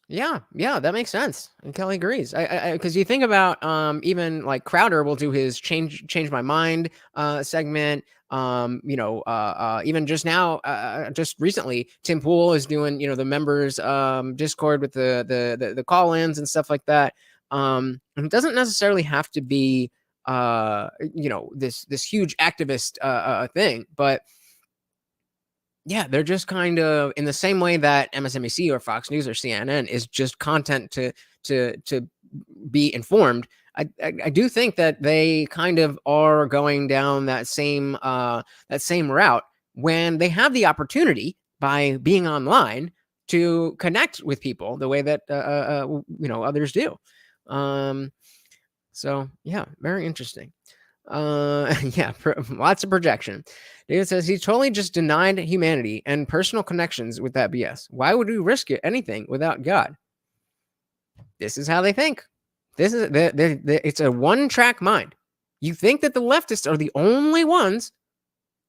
Yeah, that makes sense. And Kelly agrees. Because you think about even like Crowder will do his change my mind segment. Even just now, just recently, Tim Pool is doing the members Discord with the call-ins and stuff like that. And it doesn't necessarily have to be this huge activist thing, but yeah, they're just kind of in the same way that MSNBC or Fox News or CNN is just content to be informed. I do think that they kind of are going down that same route when they have the opportunity by being online to connect with people the way that others do. So yeah, very interesting. Lots of projection. David says he totally just denied humanity and personal connections with that BS. Why would we risk anything without God? This is how they think. This is it's a one-track mind. You think that the leftists are the only ones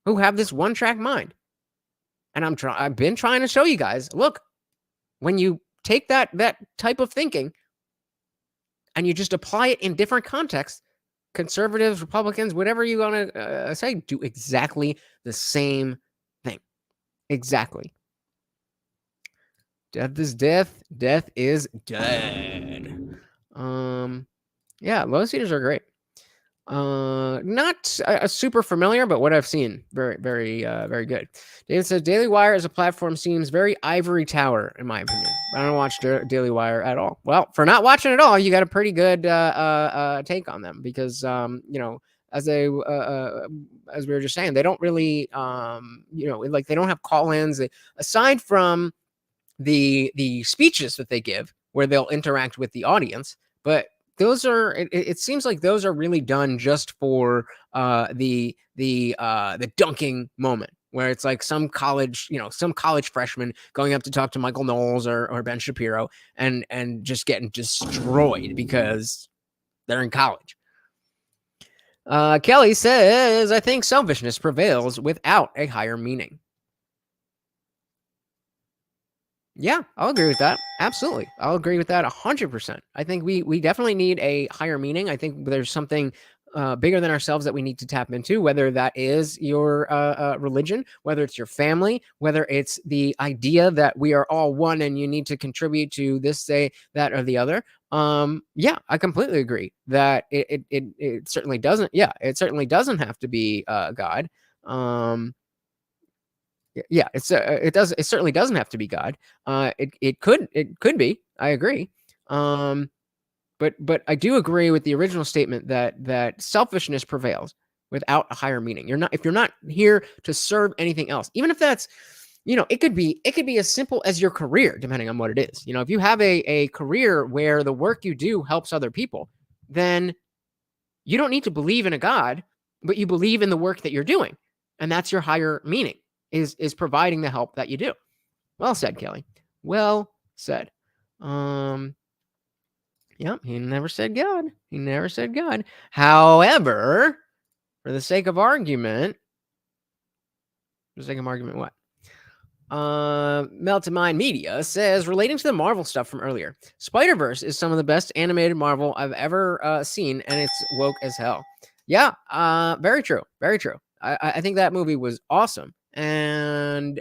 who have this one-track mind. And I've been trying to show you guys, look, when you take that type of thinking and you just apply it in different contexts, conservatives, Republicans, whatever you want to say, do exactly the same thing. Exactly. Death is death. Death is dead. Low seaters are great. Not super familiar, but what I've seen, very, very, very good. David says Daily Wire as a platform seems very ivory tower, in my opinion. I don't watch Daily Wire at all. Well, for not watching at all, you got a pretty good take on them because as we were just saying, they don't really they don't have call-ins aside from the speeches that they give where they'll interact with the audience, but those are it seems like those are really done just for the dunking moment where it's like some college freshman going up to talk to Michael Knowles or Ben Shapiro and just getting destroyed because they're in college. Kelly says, I think selfishness prevails without a higher meaning. Yeah, I'll agree with that. Absolutely. I'll agree with that 100%. I think we definitely need a higher meaning. I think there's something bigger than ourselves that we need to tap into, whether that is your religion, whether it's your family, whether it's the idea that we are all one and you need to contribute to this, say, that, or the other. I completely agree that it certainly doesn't. Yeah, it certainly doesn't have to be God. It certainly doesn't have to be God. It could be. I agree. But I do agree with the original statement that selfishness prevails without a higher meaning. If you're not here to serve anything else, even if that's, it could be as simple as your career, depending on what it is. If you have a career where the work you do helps other people, then you don't need to believe in a God, but you believe in the work that you're doing. And that's your higher meaning. Is providing the help that you do. Well said, Kelly. Well said. He never said God. He never said God. However, for the sake of argument, what? Melted Mind Media says, relating to the Marvel stuff from earlier, Spider-Verse is some of the best animated Marvel I've ever seen, and it's woke as hell. Yeah, very true. Very true. I think that movie was awesome. And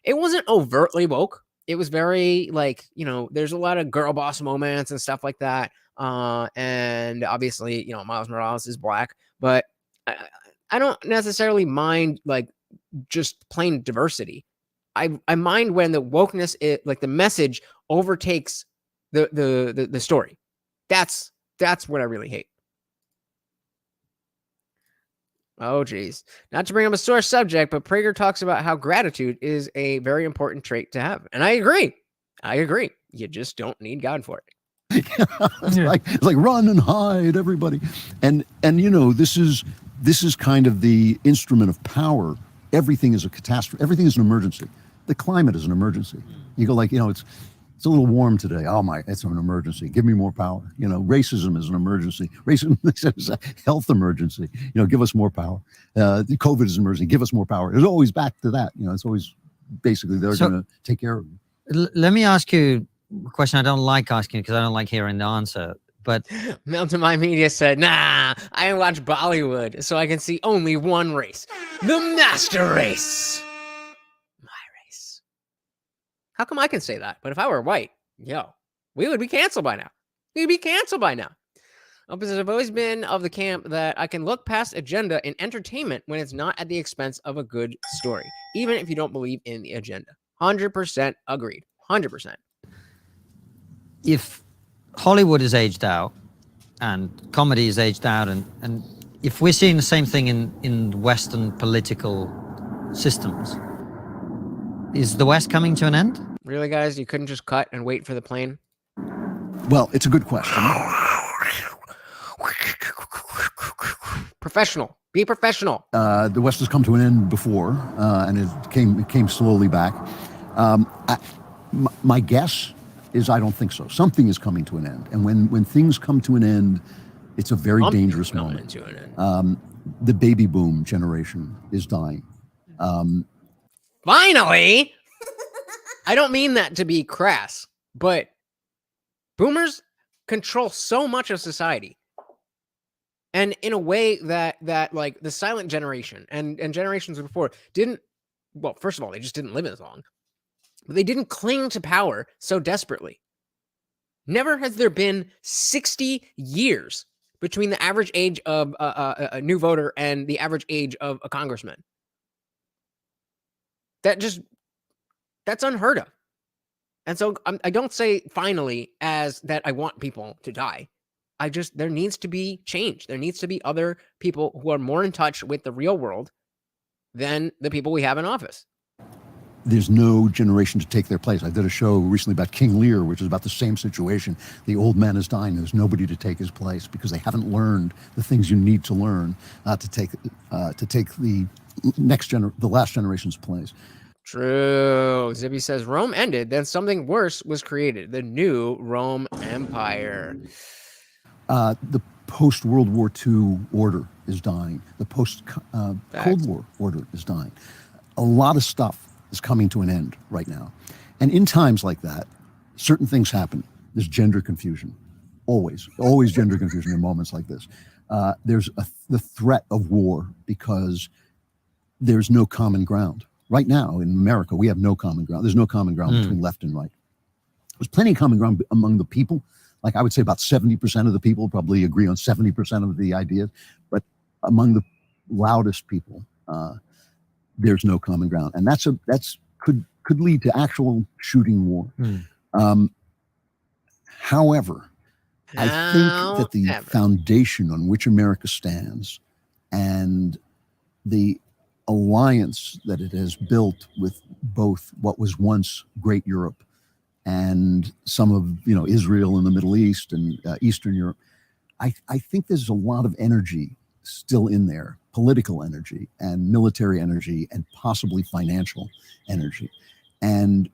it wasn't overtly woke. It was very there's a lot of girl boss moments and stuff like that. And obviously, Miles Morales is black, but I don't necessarily mind like just plain diversity. I mind when the wokeness, like the message overtakes the story. That's what I really hate. Oh, geez. Not to bring up a sore subject, but Prager talks about how gratitude is a very important trait to have. And I agree. You just don't need God for it. It's like run and hide, everybody. And you know, this is kind of the instrument of power. Everything is a catastrophe. Everything is an emergency. The climate is an emergency. You go like, you know, it's a little warm today. Oh my, it's an emergency. Give me more power. You know, racism is an emergency. Racism is a health emergency. You know, give us more power. The COVID is an emergency. Give us more power. It's always back to that. You know, it's always basically they're going to take care of you. Let me ask you a question I don't like asking because I don't like hearing the answer. But Mountain My Media said, nah, I watch Bollywood so I can see only one race. The master race. My race. How come I can say that? But if I were white, we would be canceled by now. Opposites have always been of the camp that I can look past agenda in entertainment when it's not at the expense of a good story, even if you don't believe in the agenda. 100% agreed. 100%. If Hollywood is aged out and comedy is aged out, and if we're seeing the same thing in Western political systems, is the West coming to an end? Really, guys? You couldn't just cut and wait for the plane? Well, it's a good question. Professional. Be professional. The West has come to an end before, and it came slowly back. My guess is I don't think so. Something is coming to an end, and when things come to an end, it's a very dangerous moment. The baby boom generation is dying. Finally, I don't mean that to be crass, but boomers control so much of society, and in a way that like the silent generation and generations before didn't. Well, first of all, they just didn't live as long. But they didn't cling to power so desperately. Never has there been 60 years between the average age of a new voter and the average age of a congressman. That's unheard of. And so I don't say finally as that I want people to die. There needs to be change. There needs to be other people who are more in touch with the real world than the people we have in office. There's no generation to take their place. I did a show recently about King Lear, which is about the same situation. The old man is dying. There's nobody to take his place because they haven't learned the things you need to learn to take the last generation's place. True. Zibby says Rome ended, then something worse was created. The new Rome Empire. The post-World War II order is dying. The post-Cold War order is dying. A lot of stuff is coming to an end right now. And in times like that, certain things happen. There's gender confusion. Always gender confusion in moments like this. There's the threat of war because there's no common ground. Right now in America, we have no common ground. There's no common ground between left and right. There's plenty of common ground among the people. Like I would say about 70% of the people probably agree on 70% of the ideas. But among the loudest people, there's no common ground, and that could lead to actual shooting war. However, I think that the foundation on which America stands and the alliance that it has built with both what was once great Europe and some of Israel and the Middle East and Eastern Europe, I think there's a lot of energy still in there, political energy and military energy and possibly financial energy. And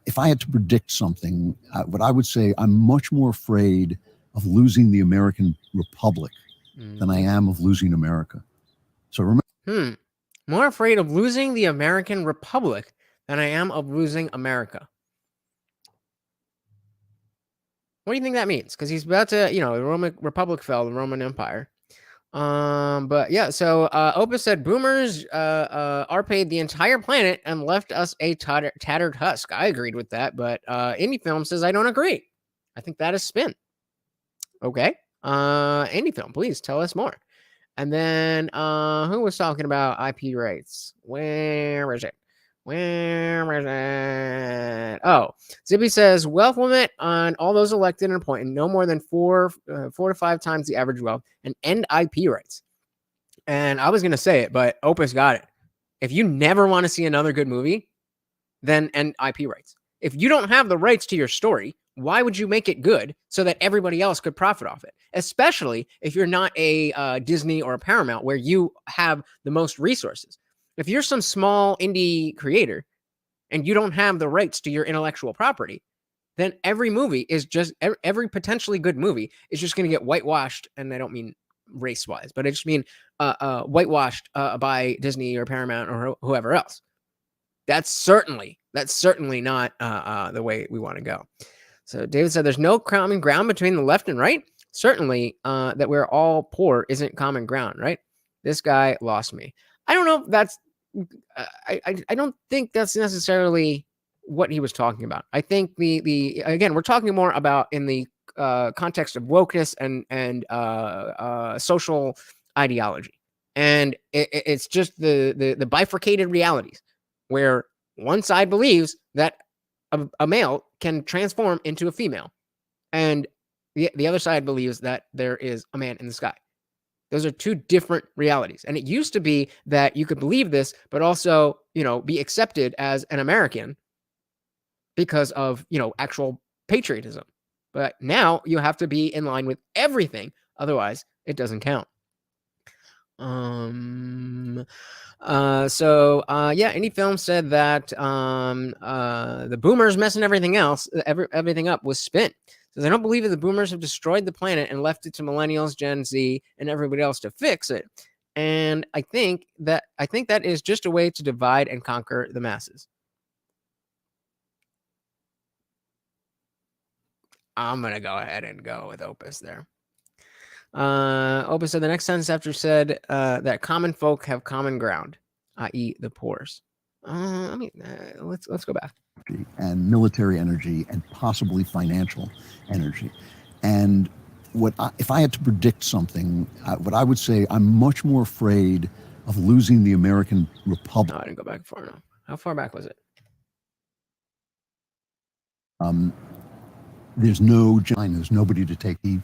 if I had to predict something, what I would say, I'm much more afraid of losing the American Republic than I am of losing America. So remember, more afraid of losing the American Republic than I am of losing America. What do you think that means? Because he's about to, the Roman Republic fell, the Roman Empire. But yeah, so Opus said boomers are paid the entire planet and left us a tattered husk. I agreed with that, but Indie Film says I don't agree. I think that is spin. Okay. Indie Film, please tell us more. And then who was talking about IP rights? Where is it? Where is it? Oh, Zippy says wealth limit on all those elected and appointed, no more than 4 to 5 times the average wealth, and end IP rights. And I was gonna say it, but Opus got it. If you never want to see another good movie, then end IP rights. If you don't have the rights to your story, why would you make it good so that everybody else could profit off it? Especially if you're not a Disney or a Paramount where you have the most resources. If you're some small indie creator and you don't have the rights to your intellectual property, then every movie is just every potentially good movie is just going to get whitewashed. And I don't mean race wise, but I just mean whitewashed by Disney or Paramount or whoever else. That's certainly not the way we want to go. So David said there's no common ground between the left and right. Certainly that we're all poor isn't common ground, right? This guy lost me. I don't know if that's I don't think that's necessarily what he was talking about. I think the again, we're talking more about in the context of wokeness and social ideology. And it's just the bifurcated realities where one side believes that a male can transform into a female, and the other side believes that there is a man in the sky. Those are two different realities. And it used to be that you could believe this, but also, be accepted as an American because of, actual patriotism. But now you have to be in line with everything. Otherwise, it doesn't count. Indie Film said that the boomers messing everything up was spin. Says I don't believe that the boomers have destroyed the planet and left it to millennials, Gen Z, and everybody else to fix it. And I think that is just a way to divide and conquer the masses. I'm gonna go ahead and go with Opus there. Opus said the next sentence after said that common folk have common ground, i.e., the poors. Let's go back. And military energy and possibly financial energy. And if I had to predict something, what I would say, I'm much more afraid of losing the American Republic. No, I didn't go back far enough. How far back was it? There's nobody to take the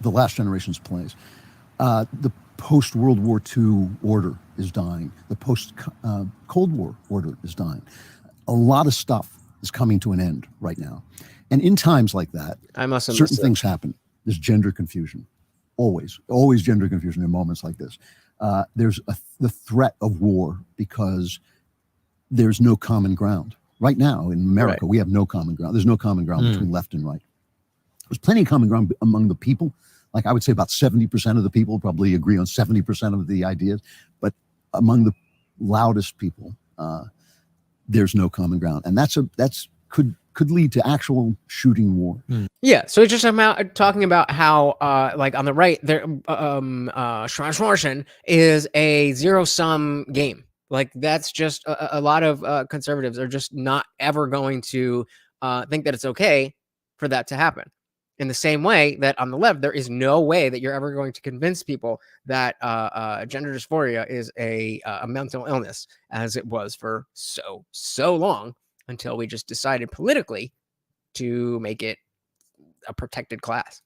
last generation's place. The post-World War II order is dying. The post-Cold War order is dying. A lot of stuff is coming to an end right now. And in times like that, certain things happen. There's gender confusion. Always gender confusion in moments like this. There's the threat of war because there's no common ground. Right now in America, we have no common ground. There's no common ground between left and right. There's plenty of common ground among the people. Like I would say about 70% of the people probably agree on 70% of the ideas. But among the loudest people, there's no common ground. And that's could lead to actual shooting war. Yeah. So it's just about talking about how like on the right, there transformation is a zero-sum game. Like that's just a lot of conservatives are just not ever going to think that it's okay for that to happen. In the same way that on the left, there is no way that you're ever going to convince people that gender dysphoria is a mental illness, as it was for so long until we just decided politically to make it a protected class.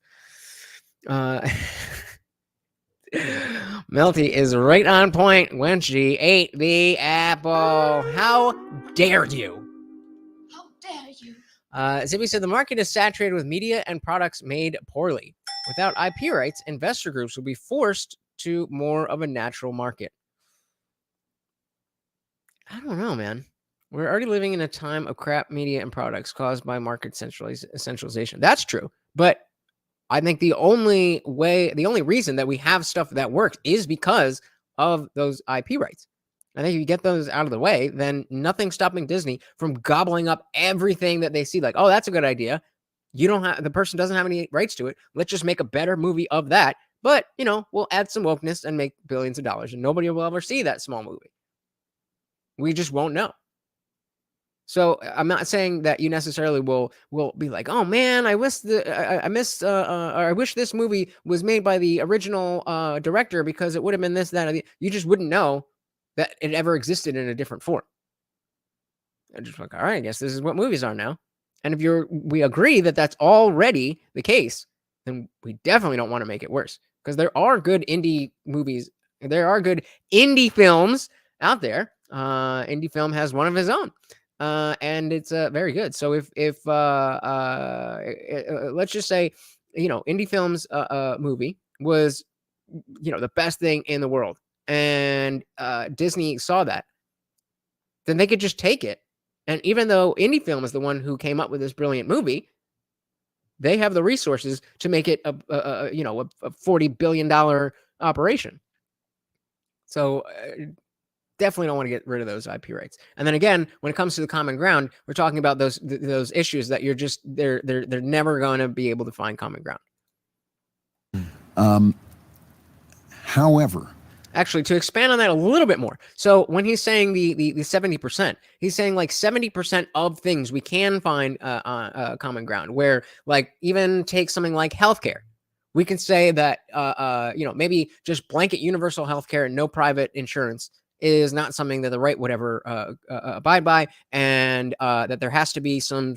Melty is right on point when she ate the apple. How dare you? How dare you? Zippy said the market is saturated with media and products made poorly. Without IP rights, investor groups will be forced to more of a natural market. I don't know, man. We're already living in a time of crap media and products caused by market centralization. That's true. But I think the only reason that we have stuff that works is because of those IP rights. I think if you get those out of the way, then nothing's stopping Disney from gobbling up everything that they see. Like, oh, that's a good idea. The person doesn't have any rights to it. Let's just make a better movie of that. But, we'll add some wokeness and make billions of dollars, and nobody will ever see that small movie. We just won't know. So I'm not saying that you necessarily will be like, oh man, I wish I missed or I wish this movie was made by the original director because it would have been this, that, or the. You just wouldn't know that it ever existed in a different form. I'm just like, all right, I guess this is what movies are now. And if we agree that that's already the case, then we definitely don't want to make it worse, because there are good indie movies. There are good indie films out there. Indie film has one of his own. And it's very good. So if let's just say, indie film's movie was, the best thing in the world, and Disney saw that, then they could just take it. And even though indie film is the one who came up with this brilliant movie, they have the resources to make it a $40 billion operation. So definitely don't want to get rid of those IP rights. And then again, when it comes to the common ground, we're talking about those issues that they're never going to be able to find common ground. However, actually, to expand on that a little bit more. So when he's saying the 70%, he's saying like 70% of things we can find common ground, where like even take something like healthcare. We can say that, maybe just blanket universal healthcare and no private insurance is not something that the right would ever abide by, and that there has to be some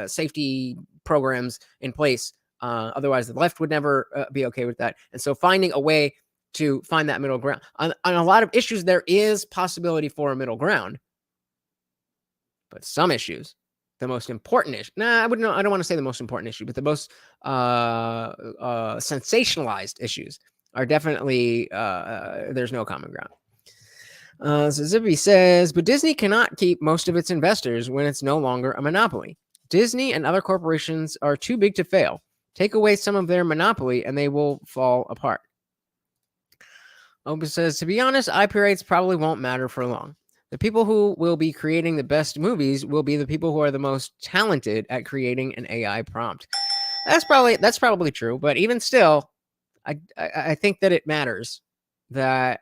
safety programs in place. Otherwise, the left would never be okay with that. And so finding a way to find that middle ground. On a lot of issues, there is possibility for a middle ground. But some issues, the most important issue, I don't want to say the most important issue, but the most sensationalized issues are definitely, there's no common ground. So Zippy says, but Disney cannot keep most of its investors when it's no longer a monopoly. Disney and other corporations are too big to fail. Take away some of their monopoly and they will fall apart. Opus says, to be honest, IP rights probably won't matter for long. The people who will be creating the best movies will be the people who are the most talented at creating an AI prompt. That's probably true, but even still, I think that it matters that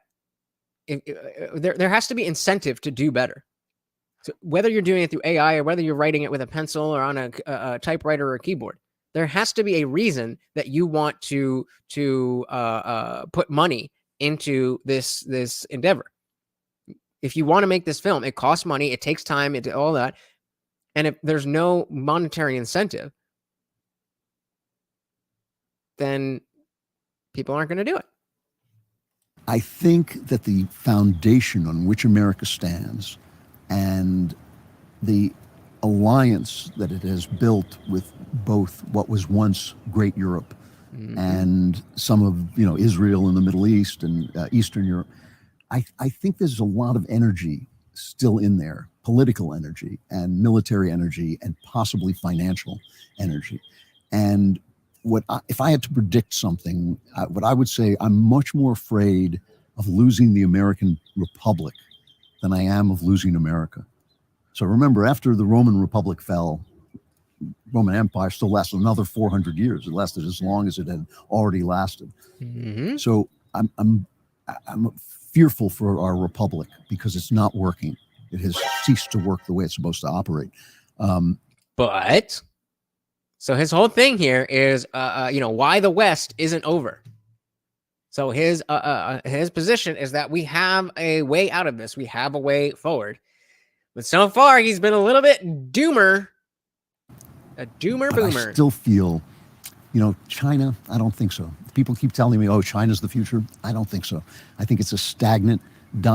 there has to be incentive to do better. So whether you're doing it through AI or whether you're writing it with a pencil or on a typewriter or a keyboard, there has to be a reason that you want to put money into this endeavor. If you want to make this film, it costs money, it takes time, all that. And if there's no monetary incentive, then people aren't going to do it. I think that the foundation on which America stands and the alliance that it has built with both what was once great Europe and some of Israel and the Middle East and Eastern Europe, I think there's a lot of energy still in there, political energy and military energy and possibly financial energy. And if I had to predict something, what I would say, I'm much more afraid of losing the American Republic than I am of losing America. So remember, after the Roman Republic fell, Roman Empire still lasted another 400 years. It lasted as long as it had already lasted. Mm-hmm. So I'm fearful for our republic because it's not working. It has ceased to work the way it's supposed to operate. But so his whole thing here is, why the West isn't over. So his position is that we have a way out of this. We have a way forward. But so far, he's been a little bit doomer. A doomer boomer. I still feel, China, I don't think so. People keep telling me, oh, China's the future. I don't think so. I think it's a stagnant,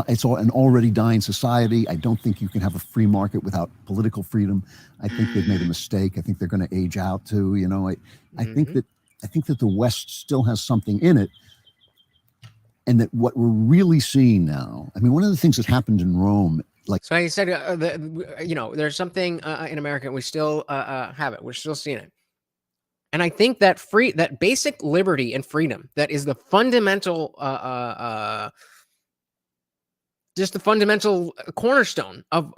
it's an already dying society. I don't think you can have a free market without political freedom. I think they've made a mistake. I think they're going to age out too. I think that the West still has something in it. And that what we're really seeing now, I mean, one of the things that happened in Rome, so he said, there's something in America, and we still have it. We're still seeing it. And I think that that basic liberty and freedom, that is the fundamental, just the fundamental cornerstone of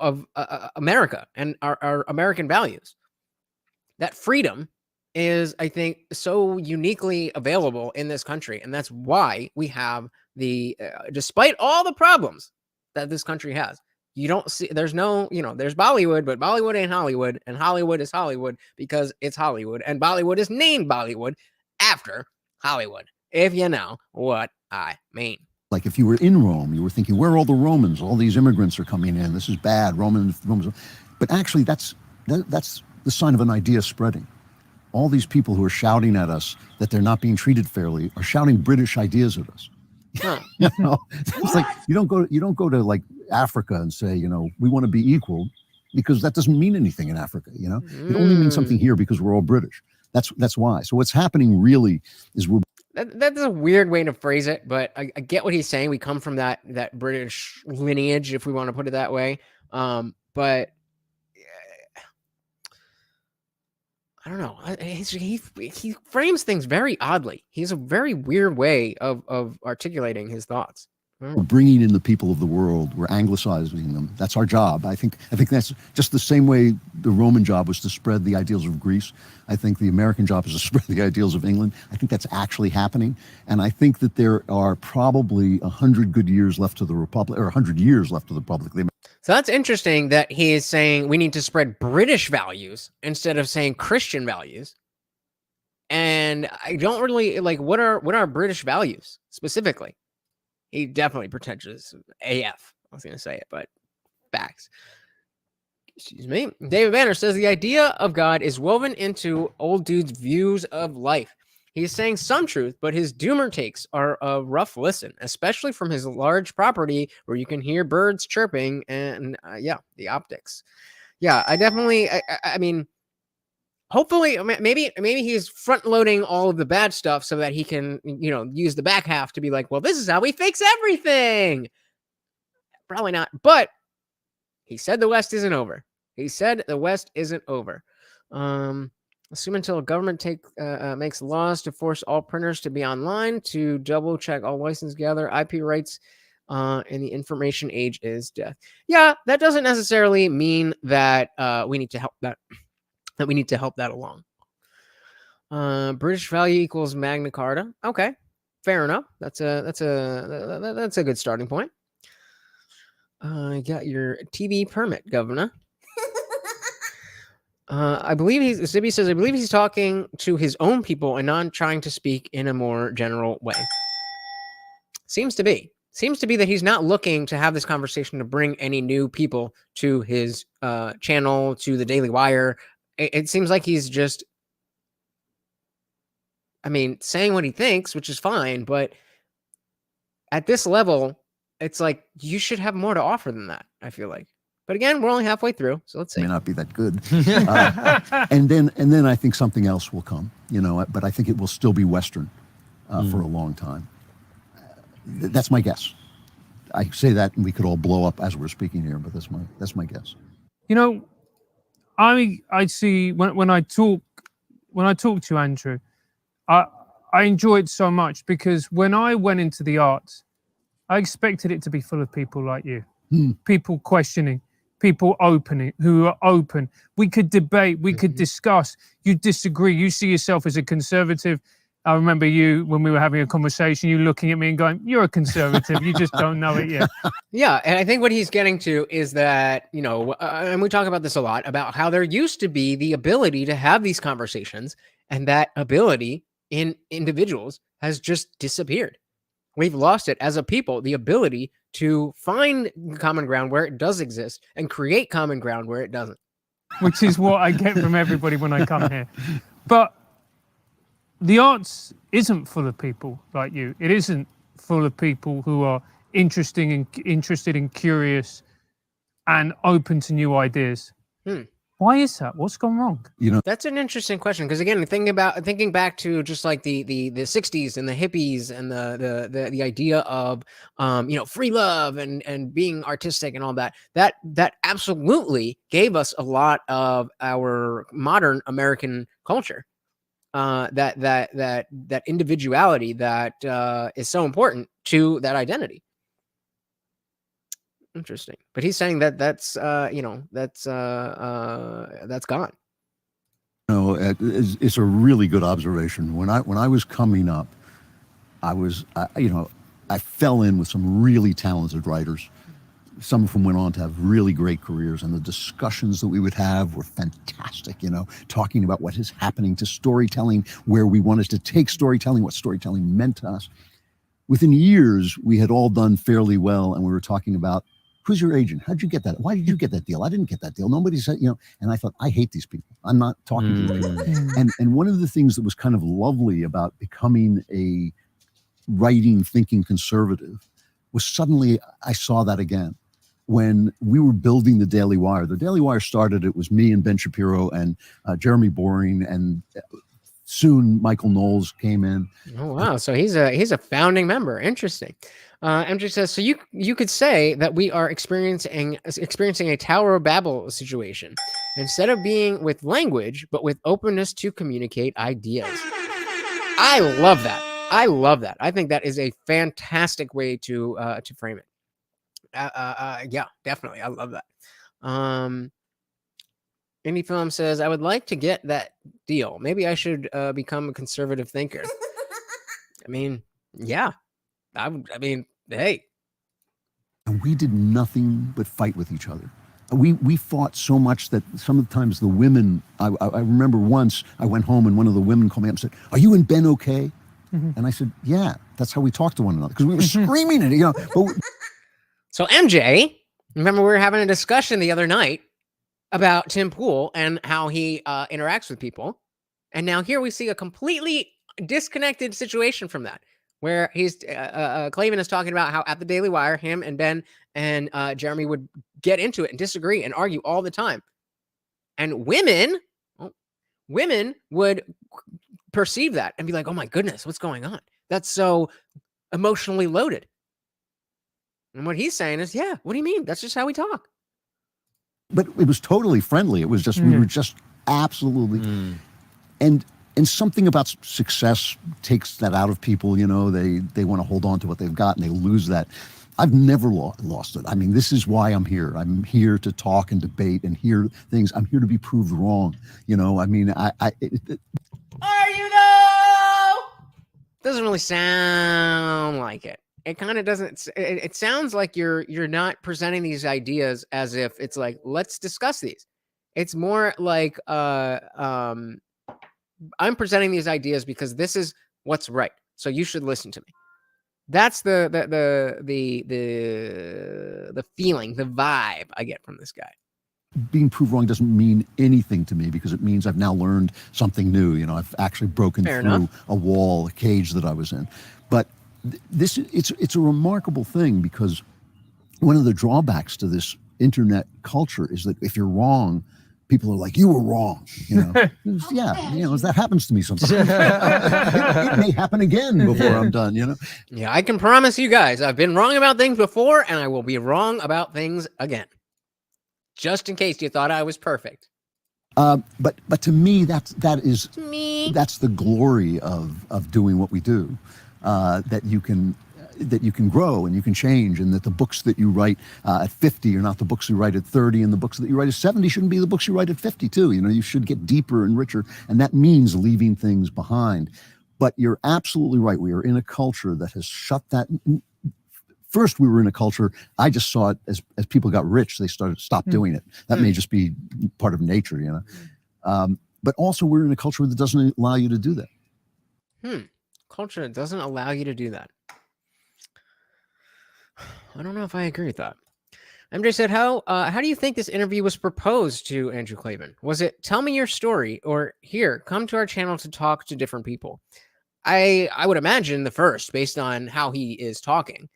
America and our American values. That freedom is, I think, so uniquely available in this country. And that's why we have despite all the problems that this country has, You don't see, there's no, there's Bollywood, but Bollywood ain't Hollywood, and Hollywood is Hollywood because it's Hollywood, and Bollywood is named Bollywood after Hollywood, if you know what I mean. Like if you were in Rome, you were thinking, where are all the Romans? All these immigrants are coming in. This is bad. Romans. But actually, that's the sign of an idea spreading. All these people who are shouting at us that they're not being treated fairly are shouting British ideas at us. Huh. It's like you don't go to like Africa and say, we want to be equal, because that doesn't mean anything in Africa. It only means something here because we're all British. That's why. So what's happening really is that's a weird way to phrase it, but I get what he's saying. We come from that British lineage, if we want to put it that way. But I don't know. He frames things very oddly. He has a very weird way of articulating his thoughts. we're bringing in the people of the world. We're anglicizing them. That's our job. I think that's just the same way the Roman job was to spread the ideals of Greece. I think the American job is to spread the ideals of England. I think that's actually happening. And I think that there are probably 100 good years left to the Republic, or 100 years left to the Republic. So that's interesting that he is saying we need to spread British values instead of saying Christian values. And I don't really like what are British values specifically. He definitely pretentious AF. I was going to say it, but facts. Excuse me. David Banner says the idea of God is woven into old dude's views of life. He's saying some truth, but his doomer takes are a rough listen, especially from his large property where you can hear birds chirping and the optics. Yeah, I definitely, I mean, hopefully, maybe he's front loading all of the bad stuff so that he can, use the back half to be like, well, this is how we fix everything. Probably not, but he said the West isn't over. Assume until government makes laws to force all printers to be online to double check all license gather IP rights in the information age is death. Yeah, that doesn't necessarily mean that we need to help that. That we need to help that along. British value equals Magna Carta. Okay, fair enough. That's a good starting point. You got your TV permit, Governor. I believe Zibby says, I believe he's talking to his own people and not trying to speak in a more general way. Seems to be that he's not looking to have this conversation to bring any new people to his channel, to the Daily Wire. It seems like he's just, saying what he thinks, which is fine, but at this level, it's like you should have more to offer than that, I feel like. But again, we're only halfway through, so let's see. It may not be that good. And then I think something else will come, but I think it will still be Western for a long time. That's my guess. I say that and we could all blow up as we're speaking here, but that's my guess. I see when I talk to Andrew, I enjoy it so much because when I went into the arts, I expected it to be full of people like you, people questioning, people who are open. We could debate, we could discuss. You disagree. You see yourself as a conservative. I remember you when we were having a conversation, you looking at me and going, "You're a conservative. You just don't know it yet." Yeah, and I think what he's getting to is that, and we talk about this a lot, about how there used to be the ability to have these conversations, and that ability in individuals has just disappeared. We've lost it as a people, the ability to find common ground where it does exist and create common ground where it doesn't. Which is what I get from everybody when I come here. But the arts isn't full of people like you. It isn't full of people who are interested and curious and open to new ideas. Why is that? What's gone wrong? That's an interesting question, because again, thinking back to just like the 60s and the hippies and the idea of free love and being artistic and all that absolutely gave us a lot of our modern American culture. That individuality that is so important to that identity. Interesting, but he's saying that's gone. It's a really good observation. When I was coming up, I fell in with some really talented writers, some of them went on to have really great careers, and the discussions that we would have were fantastic, talking about what is happening to storytelling, where we wanted to take storytelling, what storytelling meant to us. Within years, we had all done fairly well, and we were talking about, who's your agent? How'd you get that? Why did you get that deal? I didn't get that deal. Nobody said, and I thought, I hate these people. I'm not talking to these people. And one of the things that was kind of lovely about becoming a writing, thinking conservative was suddenly I saw that again. When we were building the Daily Wire started, it was me and Ben Shapiro and Jeremy Boring, and soon Michael Knowles came in. Oh, wow. So he's a founding member. Interesting. MJ says, so you could say that we are experiencing a Tower of Babel situation. Instead of being with language, but with openness to communicate ideas. I love that. I think that is a fantastic way to frame it. Yeah, definitely. I love that. Indie Film says, I would like to get that deal. Maybe I should become a conservative thinker. I mean, yeah. Hey. And we did nothing but fight with each other. We fought so much that sometimes the women, I remember once I went home and one of the women called me up and said, are you and Ben okay? And I said, yeah, that's how we talk to one another. Because we were screaming at it, So MJ, remember we were having a discussion the other night about Tim Pool and how he interacts with people. And now here we see a completely disconnected situation from that, where he's Klavan is talking about how at the Daily Wire, him and Ben and Jeremy would get into it and disagree and argue all the time. And women would perceive that and be like, oh my goodness, what's going on? That's so emotionally loaded. And what he's saying is, yeah, what do you mean? That's just how we talk. But it was totally friendly. It was just, we were just absolutely, and something about success takes that out of people, they want to hold on to what they've got and they lose that. I've never lost it. I mean, this is why I'm here. I'm here to talk and debate and hear things. I'm here to be proved wrong. I mean, Are you though? Doesn't really sound like it. It kind of doesn't. It sounds like you're not presenting these ideas as if it's like, let's discuss these. It's more like I'm presenting these ideas because this is what's right. So you should listen to me. That's the feeling, the vibe I get from this guy. Being proved wrong doesn't mean anything to me because it means I've now learned something new. I've actually broken through a wall, a cage that I was in. But it's a remarkable thing because one of the drawbacks to this internet culture is that if you're wrong, people are like, you were wrong. That happens to me sometimes. it may happen again before I'm done, Yeah, I can promise you guys, I've been wrong about things before and I will be wrong about things again. Just in case you thought I was perfect. But to me, that's the glory of doing what we do. That you can grow and you can change, and that the books that you write at 50 are not the books you write at 30, and the books that you write at 70 shouldn't be the books you write at 50 too. You should get deeper and richer, and that means leaving things behind. But you're absolutely right. We are in a culture that has shut that. First, we were in a culture, I just saw it as people got rich, they stopped doing it. That may just be part of nature, But also we're in a culture that doesn't allow you to do that. Culture doesn't allow you to do that. I don't know if I agree with that. MJ said, how do you think this interview was proposed to Andrew Klavan? Was it tell me your story, or here, come to our channel to talk to different people? I would imagine the first, based on how he is talking.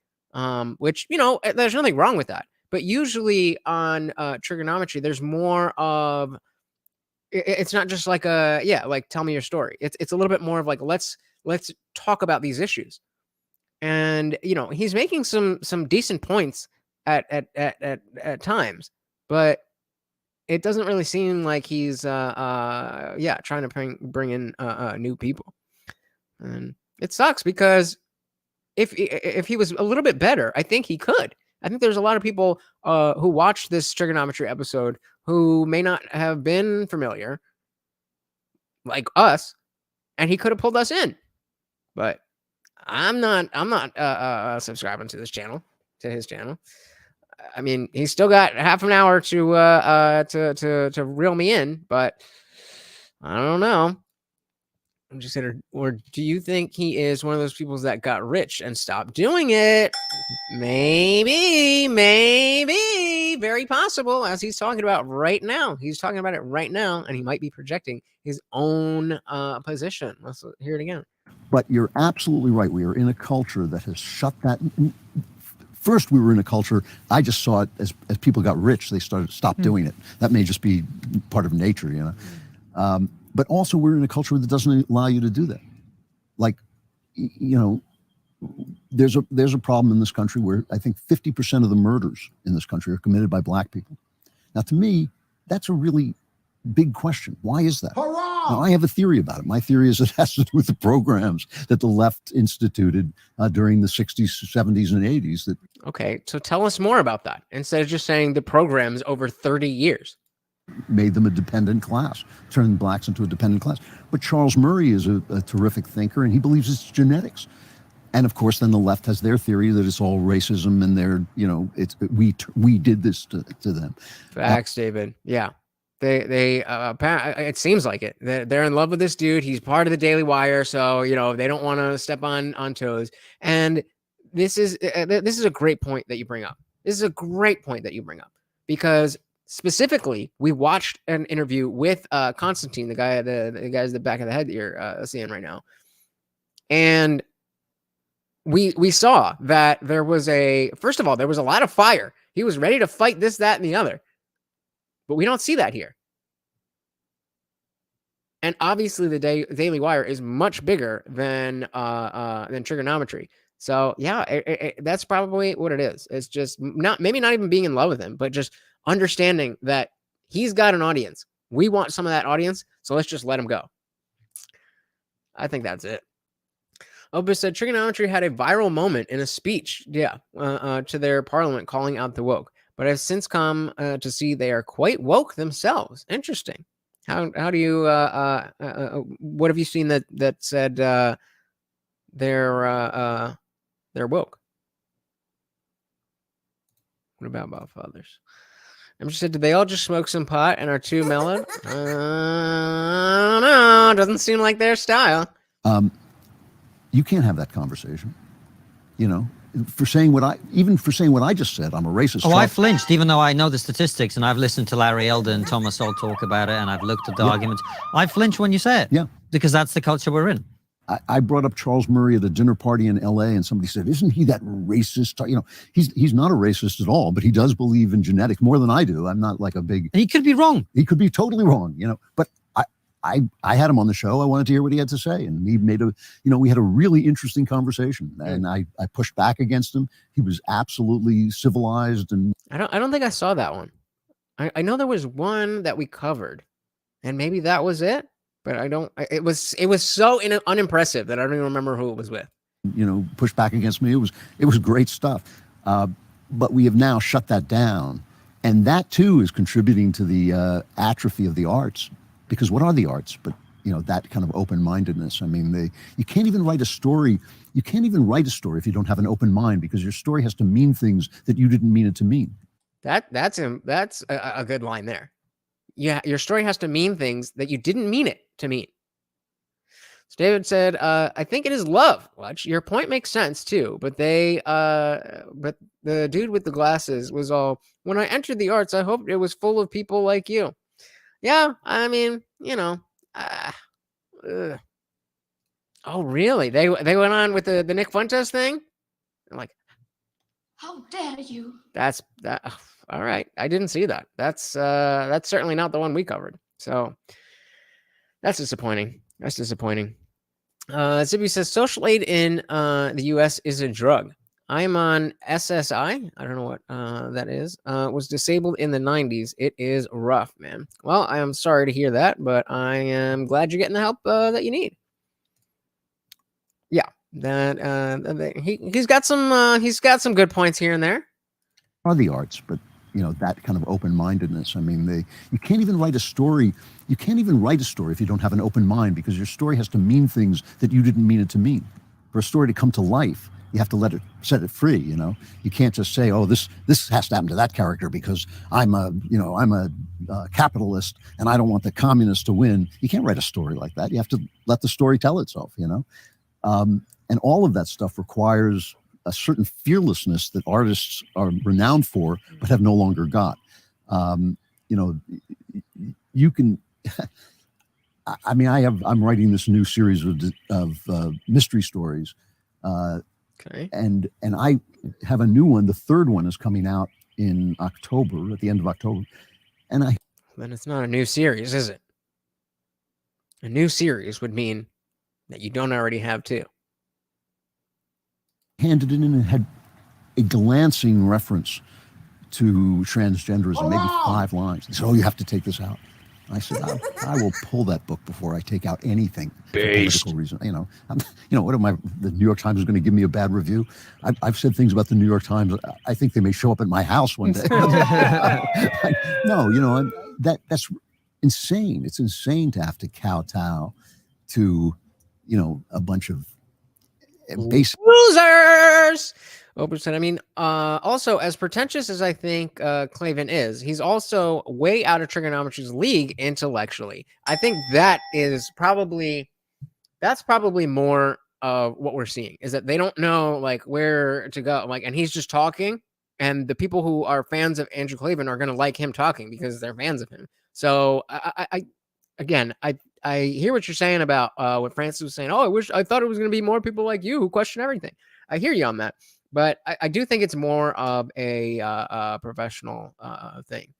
Which, there's nothing wrong with that. But usually on Triggernometry, there's more of, it's not just like like tell me your story. It's a little bit more of like, let's talk about these issues. And, he's making some decent points at times, but it doesn't really seem like he's, trying to bring in new people. And it sucks because if he was a little bit better, I think he could. I think there's a lot of people who watched this Triggernometry episode who may not have been familiar, like us, and he could have pulled us in. But I'm not subscribing to his channel. I mean, he's still got half an hour to reel me in, but I don't know. I'm just saying, or do you think he is one of those people that got rich and stopped doing it? Maybe, very possible, as he's talking about right now. He's talking about it right now, and he might be projecting his own position. Let's hear it again. But you're absolutely right. We are in a culture that has shut that. First, we were in a culture, I just saw it as people got rich, they stopped doing it. That may just be part of nature, you know. But also we're in a culture that doesn't allow you to do that. Like, you know, there's a problem in this country where I think 50% of the murders in this country are committed by black people. Now, to me, that's a really big question. Why is that? Hurrah! Now, I have a theory about it. My theory is it has to do with the programs that the left instituted during the 60s, 70s, and 80s. That Okay, so tell us more about that, instead of just saying the programs over 30 years. Made them a dependent class, turned blacks into a dependent class. But Charles Murray is a terrific thinker, and he believes it's genetics. And of course, then the left has their theory that it's all racism, and they're, you know, we did this to them. Facts, David. Yeah, they it seems like it. They're in love with this dude. He's part of the Daily Wire, so you know they don't want to step on toes. And this is a great point that you bring up. This is a great point that you bring up, because specifically, we watched an interview with Constantine, the guy's the back of the head that you're seeing right now, and we saw that there was first of all, there was a lot of fire. He was ready to fight this, that, and the other, but we don't see that here. And obviously, the Daily Wire is much bigger than Triggernometry. So yeah, that's probably what it is. It's just maybe not even being in love with him, but just understanding that he's got an audience. We want some of that audience, so let's just let him go. I think that's it. Opus said Triggernometry had a viral moment in a speech, to their parliament calling out the woke, but have since come to see they are quite woke themselves. Interesting. How do you what have you seen that said they're woke? What about others? I'm just said, did they all just smoke some pot and are too mellowed? I don't know. Doesn't seem like their style. You can't have that conversation, you know, for saying what I just said. I'm a racist. Oh, I flinched, even though I know the statistics, and I've listened to Larry Elder and Thomas Sowell talk about it, and I've looked at the arguments. I flinch when you say it. Yeah. Because that's the culture we're in. I brought up Charles Murray at a dinner party in LA, and somebody said, isn't he that racist? You know, he's not a racist at all, but he does believe in genetics more than I do. I'm not like a big... And he could be wrong. He could be totally wrong, you know, but I had him on the show. I wanted to hear what he had to say. And he we had a really interesting conversation, and I pushed back against him. He was absolutely civilized. And I don't think I saw that one. I know there was one that we covered, and maybe that was it, but it was so unimpressive that I don't even remember who it was with. You know, pushed back against me. It was great stuff. But we have now shut that down. And that too is contributing to the atrophy of the arts. Because what are the arts but, you know, that kind of open-mindedness? I mean, you can't even write a story. You can't even write a story if you don't have an open mind, because your story has to mean things that you didn't mean it to mean. That's a good line there. Yeah, your story has to mean things that you didn't mean it to mean. So David said, I think it is love. Watch, your point makes sense too, but but the dude with the glasses was all, when I entered the arts, I hoped it was full of people like you. Yeah, I mean, you know. Oh, really? They went on with the Nick Fuentes thing? I'm like, How dare you? That's that. All right, I didn't see that. That's certainly not the one we covered. So that's disappointing. Zippy says social aid in the U.S. is a drug. I'm on SSI. I don't know what that is. Was disabled in the 90s. It is rough, man. Well, I am sorry to hear that, but I am glad you're getting the help that you need. Yeah, that he's got some good points here and there. Are the arts, but you know, that kind of open-mindedness. I mean, you can't even write a story. You can't even write a story if you don't have an open mind, because your story has to mean things that you didn't mean it to mean. For a story to come to life, You have to set it free. You can't just say, oh, this has to happen to that character because I'm a capitalist and I don't want the communists to win. You can't write a story like that. You have to let the story tell itself. And all of that stuff requires a certain fearlessness that artists are renowned for, but have no longer got. You can. I'm writing this new series of mystery stories. Okay. And I have a new one. The third one is coming out in October, at the end of October. And Then it's not a new series, is it? A new series would mean that you don't already have two. handed it in and had a glancing reference to transgenderism, maybe 5 lines. He said, oh, you have to take this out. I said, I will pull that book before I take out anything for political reason. What am I? The New York Times is going to give me a bad review. I've said things about the New York Times. I think they may show up at my house one day. No, that's insane. It's insane to have to kowtow to, a bunch of basic losers. Oprah said, also, as pretentious as I think Klavan is, he's also way out of Triggernometry's league intellectually. I think that's probably more of what we're seeing, is that they don't know where to go. And he's just talking, and the people who are fans of Andrew Klavan are going to like him talking because they're fans of him. So I hear what you're saying about what Francis was saying. Oh, I thought it was going to be more people like you who question everything. I hear you on that. But I do think it's more of a professional thing.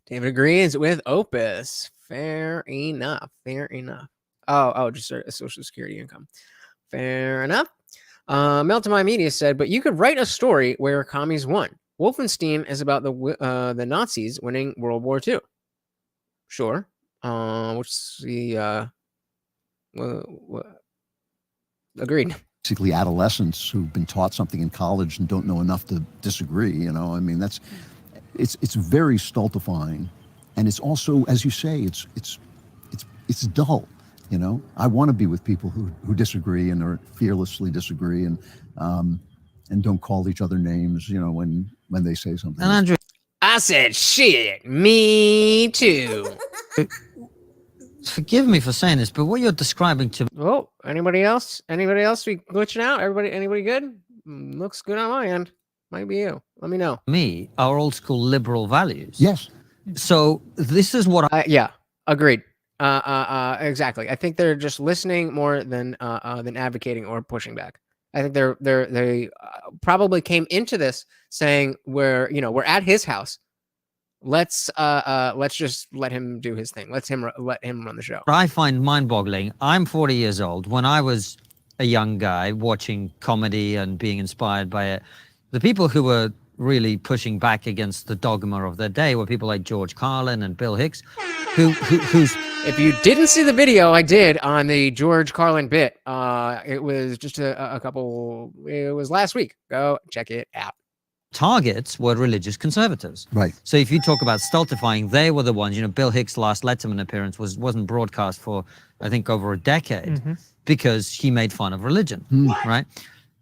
David agrees with Opus. Fair enough. Oh, just a Social Security income. Fair enough. Meltemi Media said, but you could write a story where commies won. Wolfenstein is about the Nazis winning World War II. Sure. What's the agreed. Basically adolescents who've been taught something in college and don't know enough to disagree. It's very stultifying, and it's also, as you say, it's dull. I want to be with people who disagree and are fearlessly disagree and don't call each other names. When they say something. And Andrew, I said shit. Me too. forgive me for saying this, but what you're describing to Oh, anybody else? Anybody else? We glitching out? Anybody good? Looks good on my end. Might be you. Let me know. me are old school liberal values. Yes. So this is what Yeah, agreed. Exactly. I think they're just listening more than advocating or pushing back. I think they probably came into this saying we're at his house. Let's just let him do his thing. Let him run the show. I find mind-boggling. I'm 40 years old. When I was a young guy watching comedy and being inspired by it, the people who were really pushing back against the dogma of their day were people like George Carlin and Bill Hicks, who's If you didn't see the video I did on the George Carlin bit, it was just a couple. It was last week. Go check it out. targets were religious conservatives. Right. So if you talk about stultifying, they were the ones, Bill Hicks' last Letterman appearance wasn't broadcast for, I think, over a decade because he made fun of religion, right?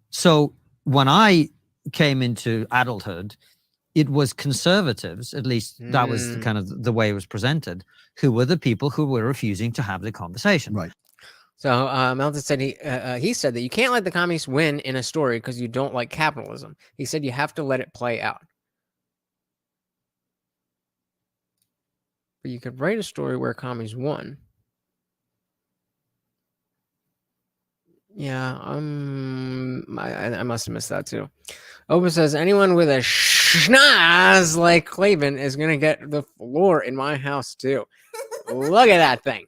So when I came into adulthood, it was conservatives, at least that was kind of the way it was presented, who were the people who were refusing to have the conversation. Right. So Melton said he said that you can't let the communists win in a story because you don't like capitalism. He said you have to let it play out. But you could write a story where commies won. Yeah, I must have missed that too. Opa says anyone with a schnoz like Klavan is gonna get the floor in my house too. Look at that thing.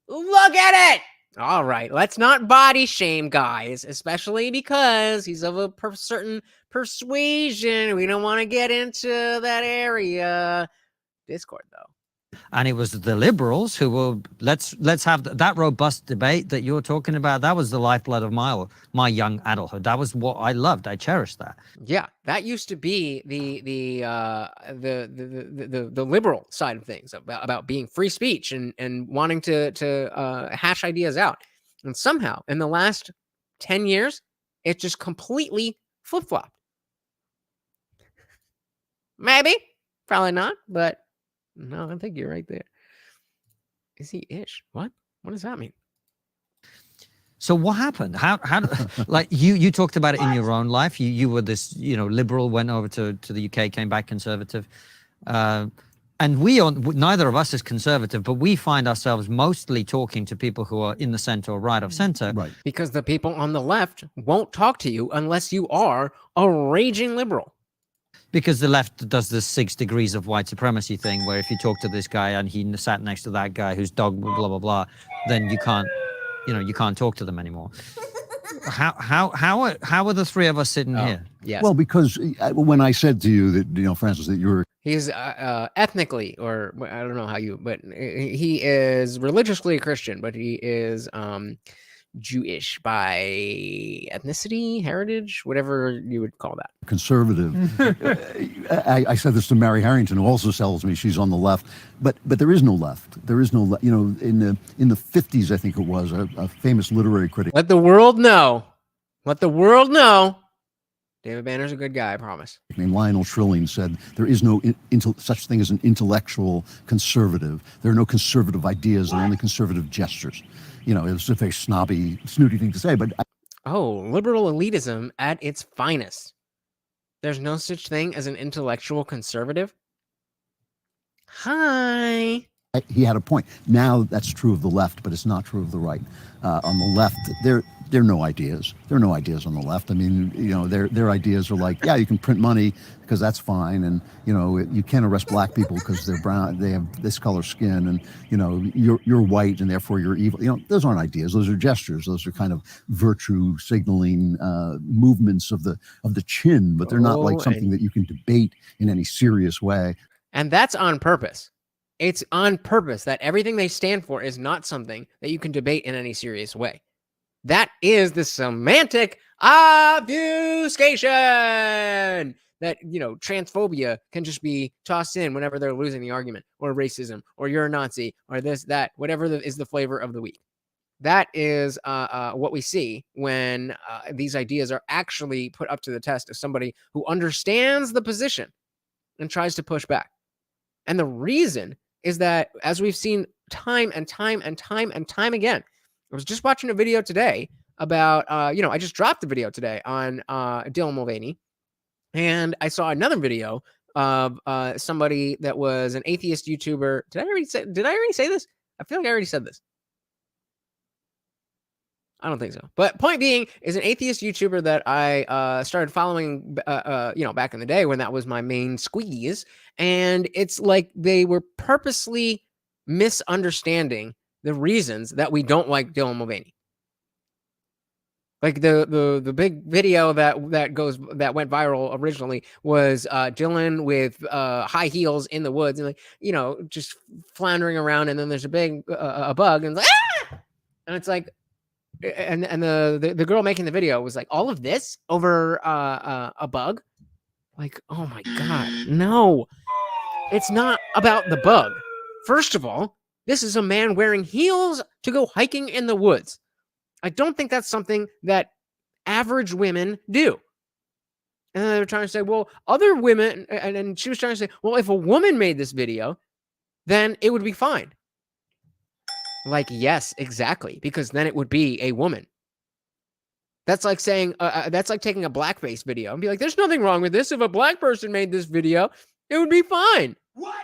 Look at it. All right, let's not body shame guys, especially because he's of a certain persuasion. We don't want to get into that area. Discord though. And it was the liberals who were, let's have that robust debate that you're talking about. That was the lifeblood of my young adulthood. That was what I loved. I cherished that. Yeah, that used to be the liberal side of things about being free speech and wanting to hash ideas out. And somehow in the last 10 years, It just completely flip-flopped. Maybe, probably not, but no, I think you're right there. Is he ish? What does that mean? So what happened? How like you talked about it in your own life. You were this, liberal, went over to the UK, came back conservative. And neither of us is conservative, but we find ourselves mostly talking to people who are in the center or right of center. Right. Because the people on the left won't talk to you unless you are a raging liberal. Because the left does this 6 degrees of white supremacy thing, where if you talk to this guy and he sat next to that guy whose dog blah blah blah, then you can't talk to them anymore. How are the three of us sitting here? Yes. Well, because when I said to you that, Francis, that you were He's ethnically, or I don't know how but he is religiously a Christian, but he is Jewish by ethnicity, heritage, whatever you would call that. conservative. I said this to Mary Harrington, who also tells me she's on the left, but there is no left. There is no in the 50s, I think it was, a famous literary critic. Let the world know. Let the world know. David Banner's a good guy, I promise. Named Lionel Trilling said there is no such thing as an intellectual conservative. There are no conservative ideas. There are only conservative gestures. It's a very snobby, snooty thing to say, but Liberal elitism at its finest. There's no such thing as an intellectual conservative. Hi. he had a point. Now that's true of the left, but it's not true of the right. On the left, there are no ideas. There are no ideas on the left. I mean, their ideas are like, yeah, you can print money because that's fine, and you can't arrest black people because they're brown, they have this color skin, and you're white and therefore you're evil. Those aren't ideas. Those are gestures. Those are kind of virtue signaling movements of the chin, but they're not like something that you can debate in any serious way. And that's on purpose. It's on purpose that everything they stand for is not something that you can debate in any serious way. That is the semantic obfuscation that, transphobia can just be tossed in whenever they're losing the argument, or racism, or you're a Nazi, or this, that, whatever is the flavor of the week. That is what we see when these ideas are actually put up to the test of somebody who understands the position and tries to push back. And the reason is that, as we've seen time and time and time and time again, I was just watching a video today about, I just dropped the video today on Dylan Mulvaney, and I saw another video of somebody that was an atheist YouTuber. Did I already say this? I feel like I already said this. I don't think so. But point being, is an atheist YouTuber that I started following, back in the day when that was my main squeeze. And it's like they were purposely misunderstanding the reasons that we don't like Dylan Mulvaney. Like the big video that went viral originally was Dylan with high heels in the woods and just floundering around, and then there's a big a bug, and it's like, ah! And it's like, and the girl making the video was like, all of this over a bug? Like, oh my God, no. It's not about the bug. First of all, this is a man wearing heels to go hiking in the woods. I don't think that's something that average women do. And then they were trying to say, well, other women, and she was trying to say, well, if a woman made this video, then it would be fine. Like, yes, exactly, because then it would be a woman. That's like saying, that's like taking a blackface video and be like, there's nothing wrong with this. If a black person made this video, it would be fine. What?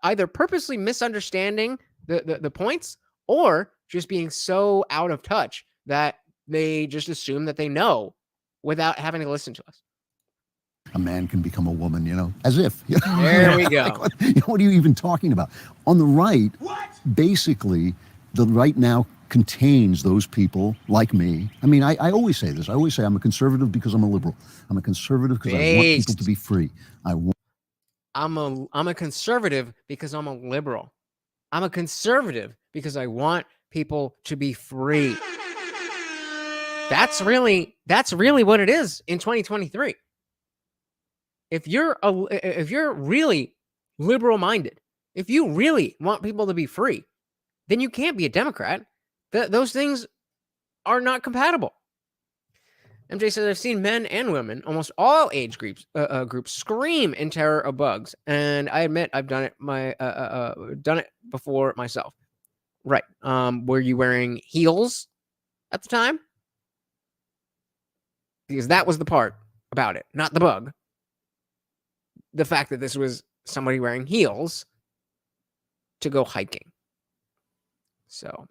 Either purposely misunderstanding the points, or just being so out of touch that they just assume that they know without having to listen to us. A man can become a woman, as if. There we go. Like, what are you even talking about? On the right, basically, the right now contains those people like me. I mean, I always say this. I always say I'm a conservative because I'm a liberal. I'm a conservative because I want people to be free. I'm a conservative because I'm a liberal. I'm a conservative because I want people to be free. That's really what it is in 2023. If you're really liberal minded, if you really want people to be free, then you can't be a Democrat. Those things are not compatible. MJ says, I've seen men and women, almost all age groups, scream in terror of bugs, and I admit I've done it done it before myself. Right? Were you wearing heels at the time? Because that was the part about it, not the bug. The fact that this was somebody wearing heels to go hiking. So,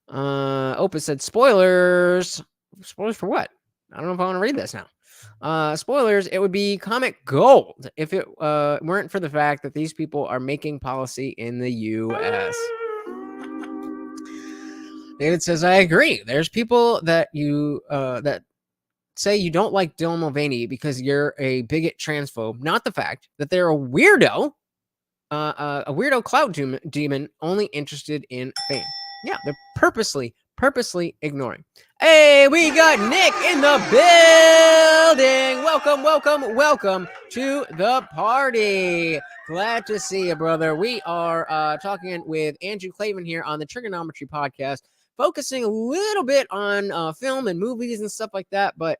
Opus said, spoilers. Spoilers for what? I don't know if I want to read this now. Spoilers, it would be comic gold if it weren't for the fact that these people are making policy in the U.S. David says, I agree. There's people that that say you don't like Dylan Mulvaney because you're a bigot transphobe, not the fact that they're a weirdo clout demon only interested in fame. Yeah, they're purposely ignoring. Hey, we got Nick in the building. Welcome to the party. Glad to see you, brother. We are talking with Andrew Klavan here on the Triggernometry Podcast, focusing a little bit on film and movies and stuff like that, but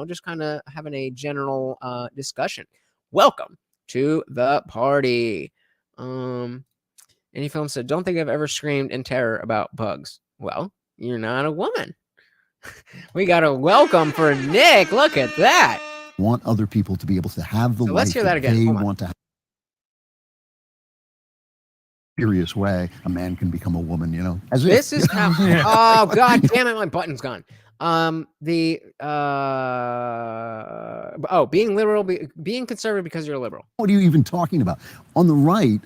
just kind of having a general discussion. Welcome to the party. Any film said, don't think I've ever screamed in terror about bugs. Well, you're not a woman. We got a welcome for Nick. Look at that. Want other people to be able to have the life let's hear that again. they want to have. Serious way, a man can become a woman, as this is how. Oh god damn it, my button's gone. Being liberal, being conservative because you're a liberal. What are you even talking about? On the right,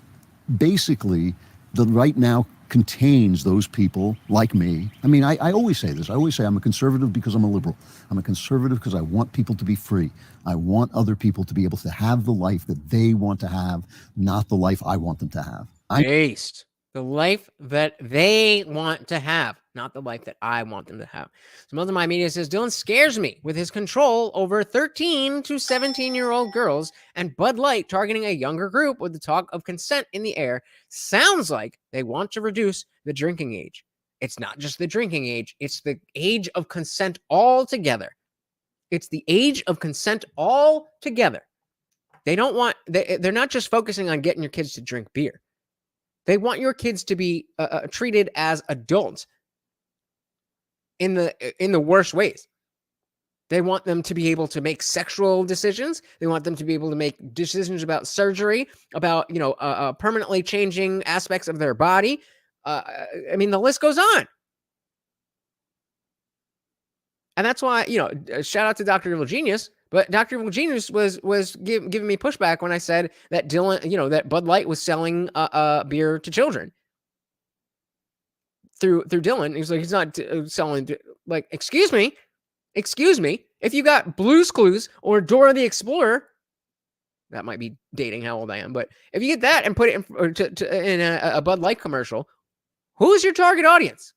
basically, the right now contains those people like me. I mean, I always say this. I always say I'm a conservative because I'm a liberal. I'm a conservative because I want people to be free. I want other people to be able to have the life that they want to have, not the life I want them to have. Based. The life that they want to have, not the life that I want them to have. Some other my media says, Dylan scares me with his control over 13 to 17-year-old girls, and Bud Light targeting a younger group with the talk of consent in the air. Sounds like they want to reduce the drinking age. It's not just the drinking age, it's the age of consent altogether. It's the age of consent altogether. They don't want, they're not just focusing on getting your kids to drink beer. They want your kids to be treated as adults in the worst ways. They want them to be able to make sexual decisions. They want them to be able to make decisions about surgery, about permanently changing aspects of their body. I mean, the list goes on. And that's why, shout out to Dr. Evil Genius. But Dr. Evil Genius was giving me pushback when I said that Dylan, that Bud Light was selling beer to children through Dylan. He's like, he's not selling. Like, excuse me. If you got Blue's Clues or Dora the Explorer, that might be dating how old I am. But if you get that and put it in a Bud Light commercial, who's your target audience?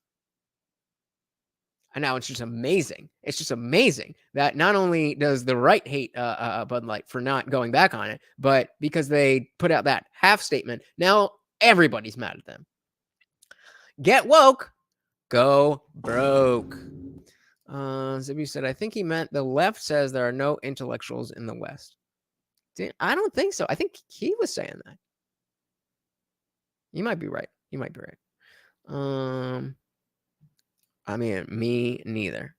And now it's just amazing. It's just amazing that not only does the right hate Bud Light for not going back on it, but because they put out that half statement, now everybody's mad at them. Get woke, go broke. Zibby said, I think he meant the left says there are no intellectuals in the West. I don't think so. I think he was saying that. You might be right. I mean, me neither.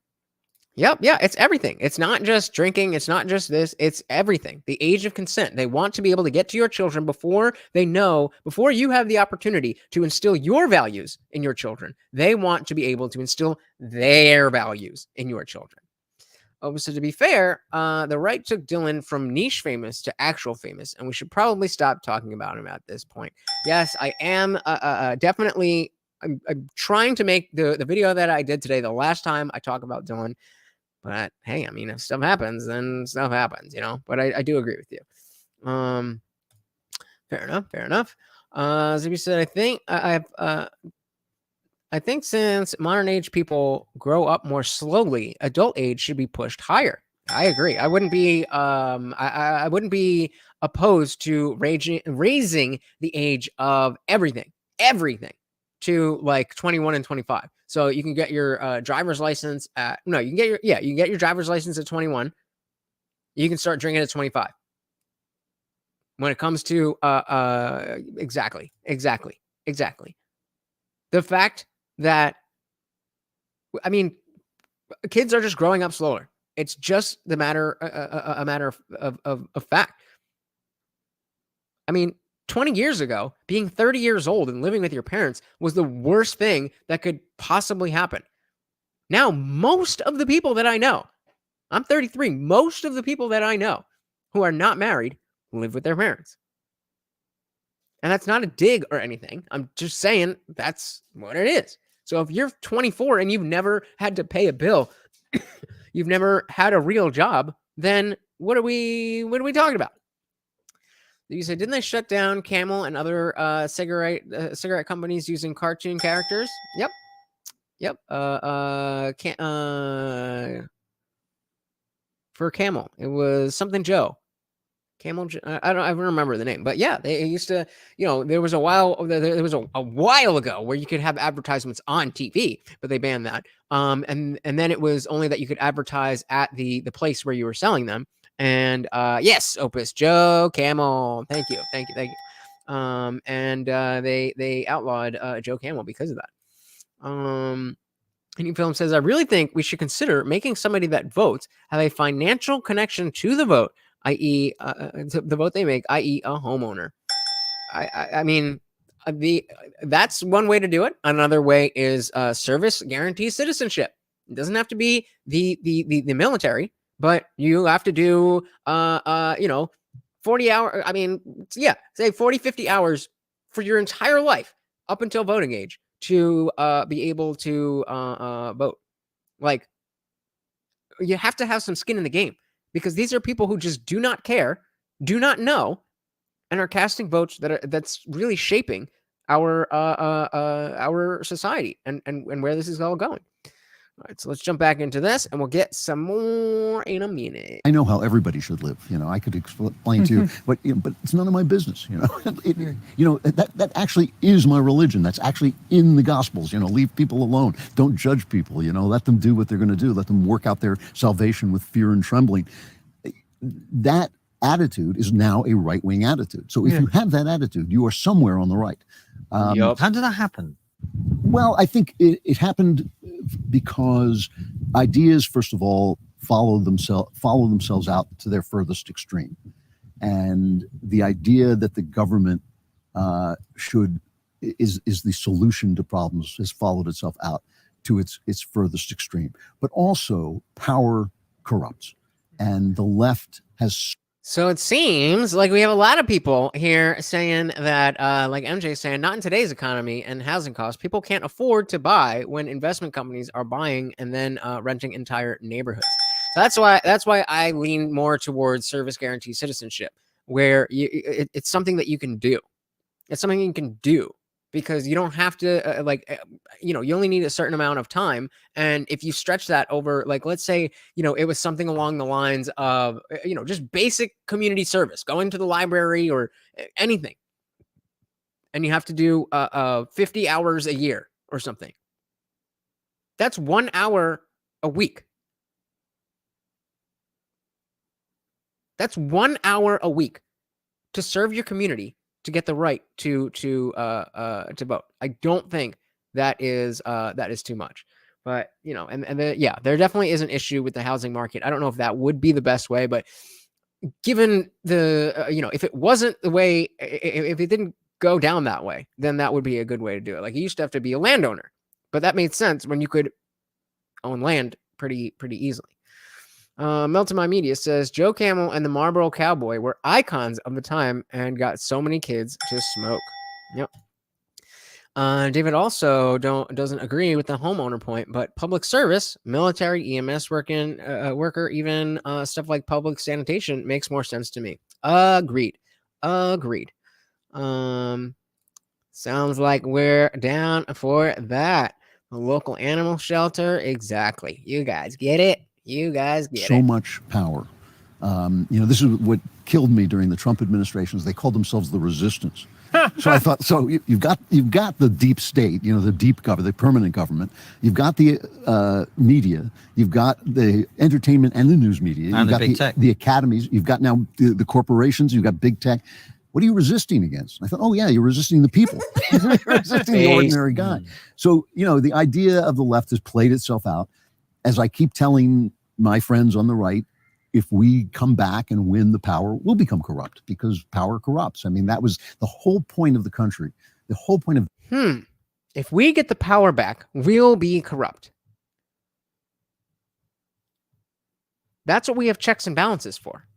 Yep. Yeah. It's everything. It's not just drinking. It's not just this. It's everything. The age of consent. They want to be able to get to your children before you have the opportunity to instill your values in your children. They want to be able to instill their values in your children. Oh, so to be fair, the right took Dylan from niche famous to actual famous, and we should probably stop talking about him at this point. Yes, I am definitely... I'm trying to make the video that I did today the last time I talk about Dylan, but hey, I mean, if stuff happens, then stuff happens, but I do agree with you. Fair enough. Zibi said, I think since modern age people grow up more slowly, adult age should be pushed higher. I agree. I wouldn't be I wouldn't be opposed to raising the age of everything to like 21 and 25. So you can get your driver's license at you can get your driver's license at 21. You can start drinking at 25. When it comes to exactly. The fact that kids are just growing up slower. It's just a matter of fact. 20 years ago, being 30 years old and living with your parents was the worst thing that could possibly happen. Now, most of the people that I know, I'm 33, most of the people that I know who are not married live with their parents. And that's not a dig or anything. I'm just saying that's what it is. So if you're 24 and you've never had to pay a bill, you've never had a real job, then what are we talking about? You said, didn't they shut down Camel and other cigarette companies using cartoon characters? Yep. For Camel, it was something Joe. Camel, I don't remember the name, but yeah, they used to, there was a while ago where you could have advertisements on TV, but they banned that. And then it was only that you could advertise at the place where you were selling them. And yes, Opus Joe Camel, thank you. And they outlawed Joe Camel because of that. Any Film says, I really think we should consider making somebody that votes have a financial connection to the vote, i.e., the vote they make, i.e., a homeowner. That's one way to do it. Another way is service guarantees citizenship. It doesn't have to be the military, but you have to do 40 hours. Say 40, 50 hours for your entire life up until voting age to be able to vote. Like, you have to have some skin in the game, because these are people who just do not care, do not know, and are casting votes that's really shaping our society and where this is all going. All right, so let's jump back into this, and we'll get some more in a minute. I know how everybody should live. I could explain to you, but it's none of my business. That actually is my religion. That's actually in the Gospels. Leave people alone. Don't judge people. Let them do what they're going to do. Let them work out their salvation with fear and trembling. That attitude is now a right-wing attitude. So if you have that attitude, you are somewhere on the right. How did that happen? Well, I think it happened because ideas, first of all, follow themselves out to their furthest extreme. And the idea that the government is the solution to problems has followed itself out to its furthest extreme. But also, power corrupts. And the left has... So it seems like we have a lot of people here saying that, like MJ saying, not in today's economy and housing costs, people can't afford to buy when investment companies are buying and then renting entire neighborhoods. So that's why I lean more towards service guarantee citizenship, where it's something that you can do. It's something you can do because you don't have to you only need a certain amount of time. And if you stretch that over, like, let's say, it was something along the lines of, just basic community service, going to the library or anything. And you have to do 50 hours a year or something. That's 1 hour a week. That's 1 hour a week to serve your community, to get the right to vote. I don't think that is too much, but there definitely is an issue with the housing market. I don't know if that would be the best way, but given the if it wasn't the way, if it didn't go down that way, then that would be a good way to do it. Like, you used to have to be a landowner, but that made sense when you could own land pretty easily. Melton My Media says Joe Camel and the Marlboro Cowboy were icons of the time and got so many kids to smoke. Yep. David also doesn't agree with the homeowner point, but public service, military, EMS worker, even stuff like public sanitation makes more sense to me. Agreed. Sounds like we're down for that. The local animal shelter, exactly. You guys get it. So much power. This is what killed me during the Trump administrations. They called themselves the resistance. So I thought, so you've got the deep state, the deep government, the permanent government. You've got the media. You've got the entertainment and the news media. And you've the got big tech. the academies. You've got now the corporations. You've got big tech. What are you resisting against? I thought, oh yeah, you're resisting the people. You're resisting the ordinary guy. So, the idea of the left has played itself out. As I keep telling my friends on the right, if we come back and win the power, we'll become corrupt because power corrupts. I mean, that was the whole point of the country. The whole point of... If we get the power back, we'll be corrupt. That's what we have checks and balances for.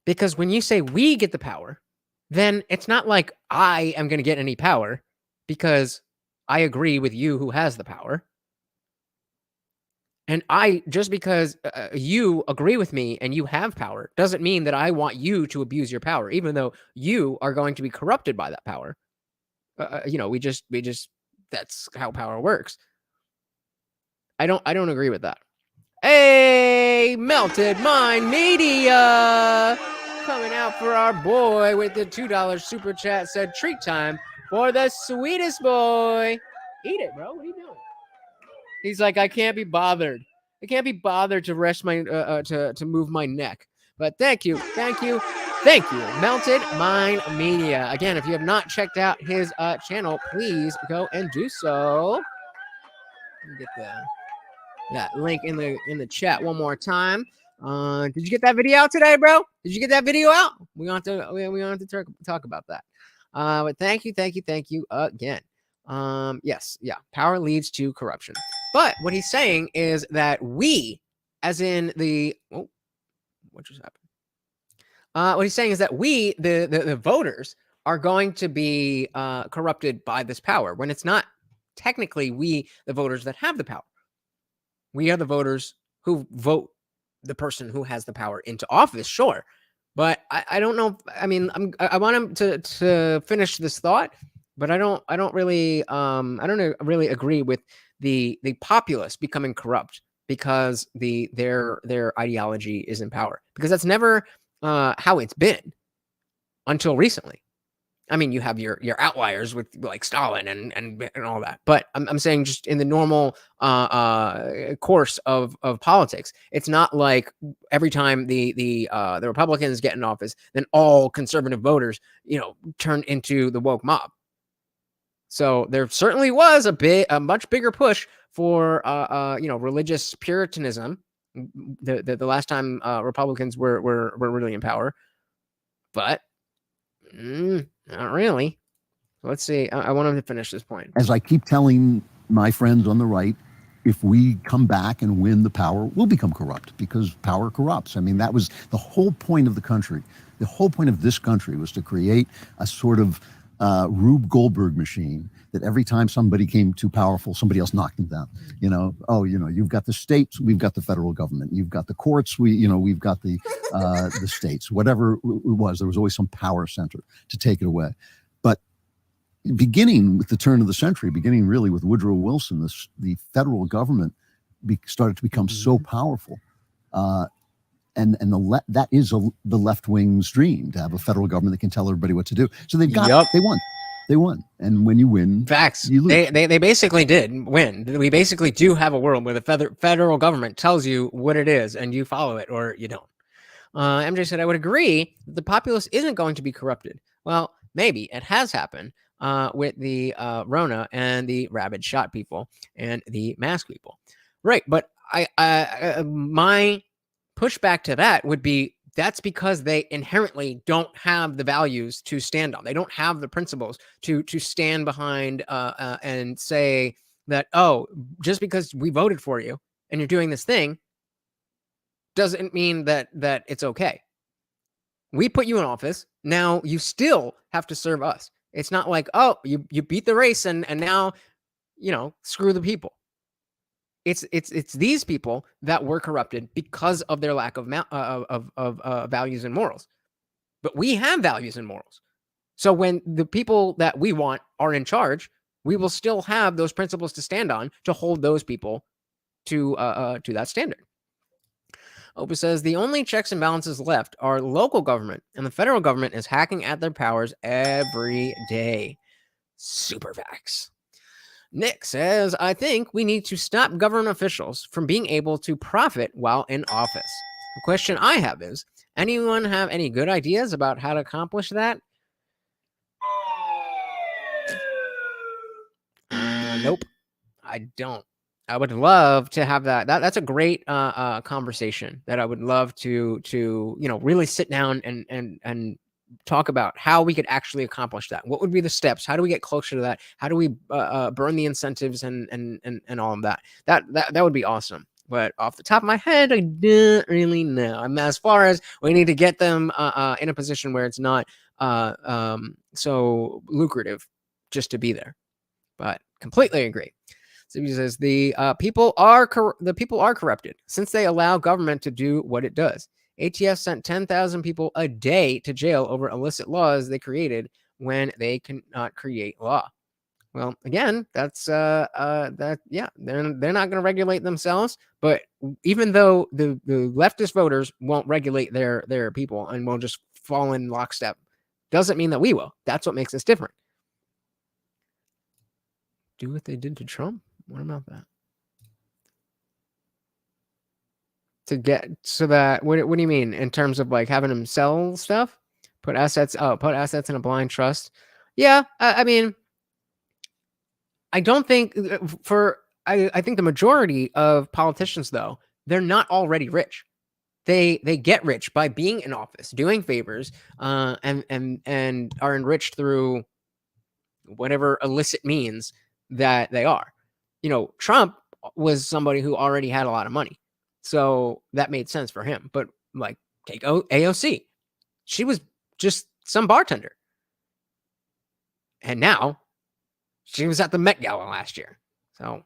Because when you say we get the power, then it's not like I am going to get any power because I agree with you who has the power. And just because you agree with me and you have power doesn't mean that I want you to abuse your power, even though you are going to be corrupted by that power. We just that's how power works. I don't agree with that. Hey, Melted Mind Media coming out for our boy with the $2 super chat, said treat time for the sweetest boy. Eat it, bro. What are you doing? He's like, I can't be bothered. I can't be bothered to rest my to move my neck. But thank you, Melted Mind Media. Again, if you have not checked out his channel, please go and do so. Let me get that link in the chat one more time. Did you get that video out today, bro? Did you get that video out? We want to talk about that. But thank you again. Yes, power leads to corruption. But what he's saying is that we, as in what just happened? What he's saying is that we, the voters, are going to be corrupted by this power when it's not technically we, the voters, that have the power. We are the voters who vote the person who has the power into office, sure. But I don't know. I mean, I want him to finish this thought, but I don't really agree with the populace becoming corrupt because their ideology is in power, because that's never how it's been until recently. I mean, you have your outliers with like Stalin and all that, but I'm saying just in the normal course of politics, it's not like every time the Republicans get in office, then all conservative voters, turn into the woke mob. So there certainly was a much bigger push for religious Puritanism the last time Republicans were really in power, but not really. Let's see. I want him to finish this point. As I keep telling my friends on the right, if we come back and win the power, we'll become corrupt because power corrupts. I mean, that was the whole point of the country. The whole point of this country was to create a sort of Rube Goldberg machine that every time somebody came too powerful, somebody else knocked them down. You've got the states, we've got the federal government, you've got the courts, we've got the states. Whatever it was, there was always some power center to take it away. But beginning with the turn of the century, beginning really with Woodrow Wilson, the federal government started to become so powerful. And that is the left wing's dream, to have a federal government that can tell everybody what to do. So they won. And when you win, facts, you lose. They basically did win. We basically do have a world where the federal government tells you what it is and you follow it or you don't. MJ said, I would agree that the populace isn't going to be corrupted. Well, maybe it has happened with the Rona and the rabid shot people and the mask people. Right. But my pushback to that would be, that's because they inherently don't have the values to stand on. They don't have the principles to stand behind and say that, oh, just because we voted for you and you're doing this thing doesn't mean that it's okay. We put you in office. Now you still have to serve us. It's not like, oh, you beat the race and now, screw the people. It's these people that were corrupted because of their lack of values and morals. But we have values and morals. So when the people that we want are in charge, we will still have those principles to stand on to hold those people to that standard. Opus says the only checks and balances left are local government, and the federal government is hacking at their powers every day. Super facts. Nick says, I think we need to stop government officials from being able to profit while in office. The question I have is, anyone have any good ideas about how to accomplish that? Nope, I don't. I would love to have that. That's a great conversation that I would love to really sit down and talk about how we could actually accomplish that. What would be the steps? How do we get closer to that? How do we burn the incentives and all of that? That would be awesome. But off the top of my head, I don't really know. I mean, as far as we need to get them in a position where it's not so lucrative just to be there. But completely agree. So he says the people are corrupted since they allow government to do what it does. ATF sent 10,000 people a day to jail over illicit laws they created when they cannot create law. Well, again, that's they're not going to regulate themselves. But even though the leftist voters won't regulate their people and will just fall in lockstep, doesn't mean that we will. That's what makes us different. Do what they did to Trump? What about that? To get so that what do you mean in terms of like having him sell stuff? Put assets in a blind trust. Yeah, I mean, I don't think I think the majority of politicians, though, they're not already rich. They get rich by being in office, doing favors, and are enriched through whatever illicit means that they are. Trump was somebody who already had a lot of money, so that made sense for him. But like, take AOC, she was just some bartender, and now she was at the Met Gala last year. So,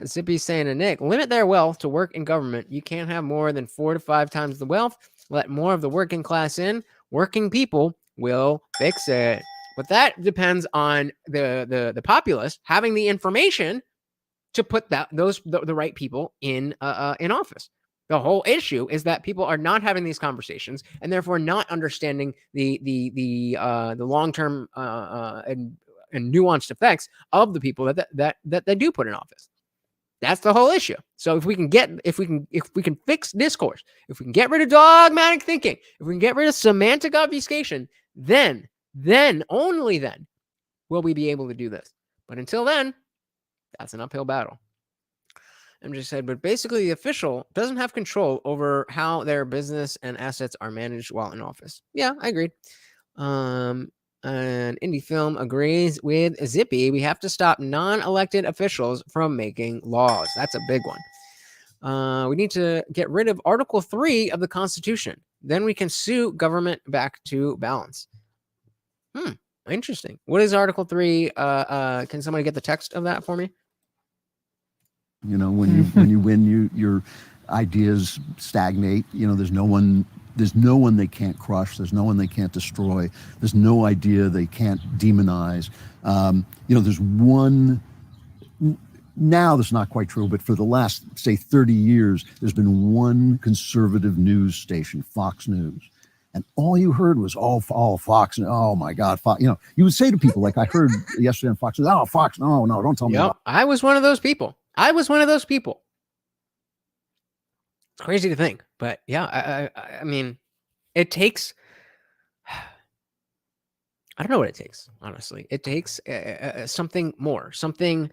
Zippy's saying to Nick, limit their wealth to work in government. You can't have more than 4 to 5 times the wealth. Let more of the working class in. Working people will fix it. But that depends on the populace having the information to put the right people in office. The whole issue is that people are not having these conversations and therefore not understanding the long-term and nuanced effects of the people that they do put in office. That's the whole issue. So if we can fix discourse, if we can get rid of dogmatic thinking, if we can get rid of semantic obfuscation, then only then will we be able to do this. But until then, that's an uphill battle. MJ said, but basically the official doesn't have control over how their business and assets are managed while in office. Yeah, I agreed. And Indie Film agrees with Zippy. We have to stop non-elected officials from making laws. That's a big one. We need to get rid of Article 3 of the Constitution. Then we can sue government back to balance. Interesting. What is Article 3? Can somebody get the text of that for me? When you win, your ideas stagnate. There's no one they can't crush. There's no one they can't destroy. There's no idea they can't demonize. There's one. Now that's not quite true, but for the last, say, 30 years, there's been one conservative news station, Fox News. And all you heard was, Fox, and oh my God, Fox. You would say to people, like I heard yesterday on Fox, oh, Fox, no, don't tell me. I was one of those people. It's crazy to think, but yeah, I mean, it takes, I don't know what it takes, honestly. It takes something more, something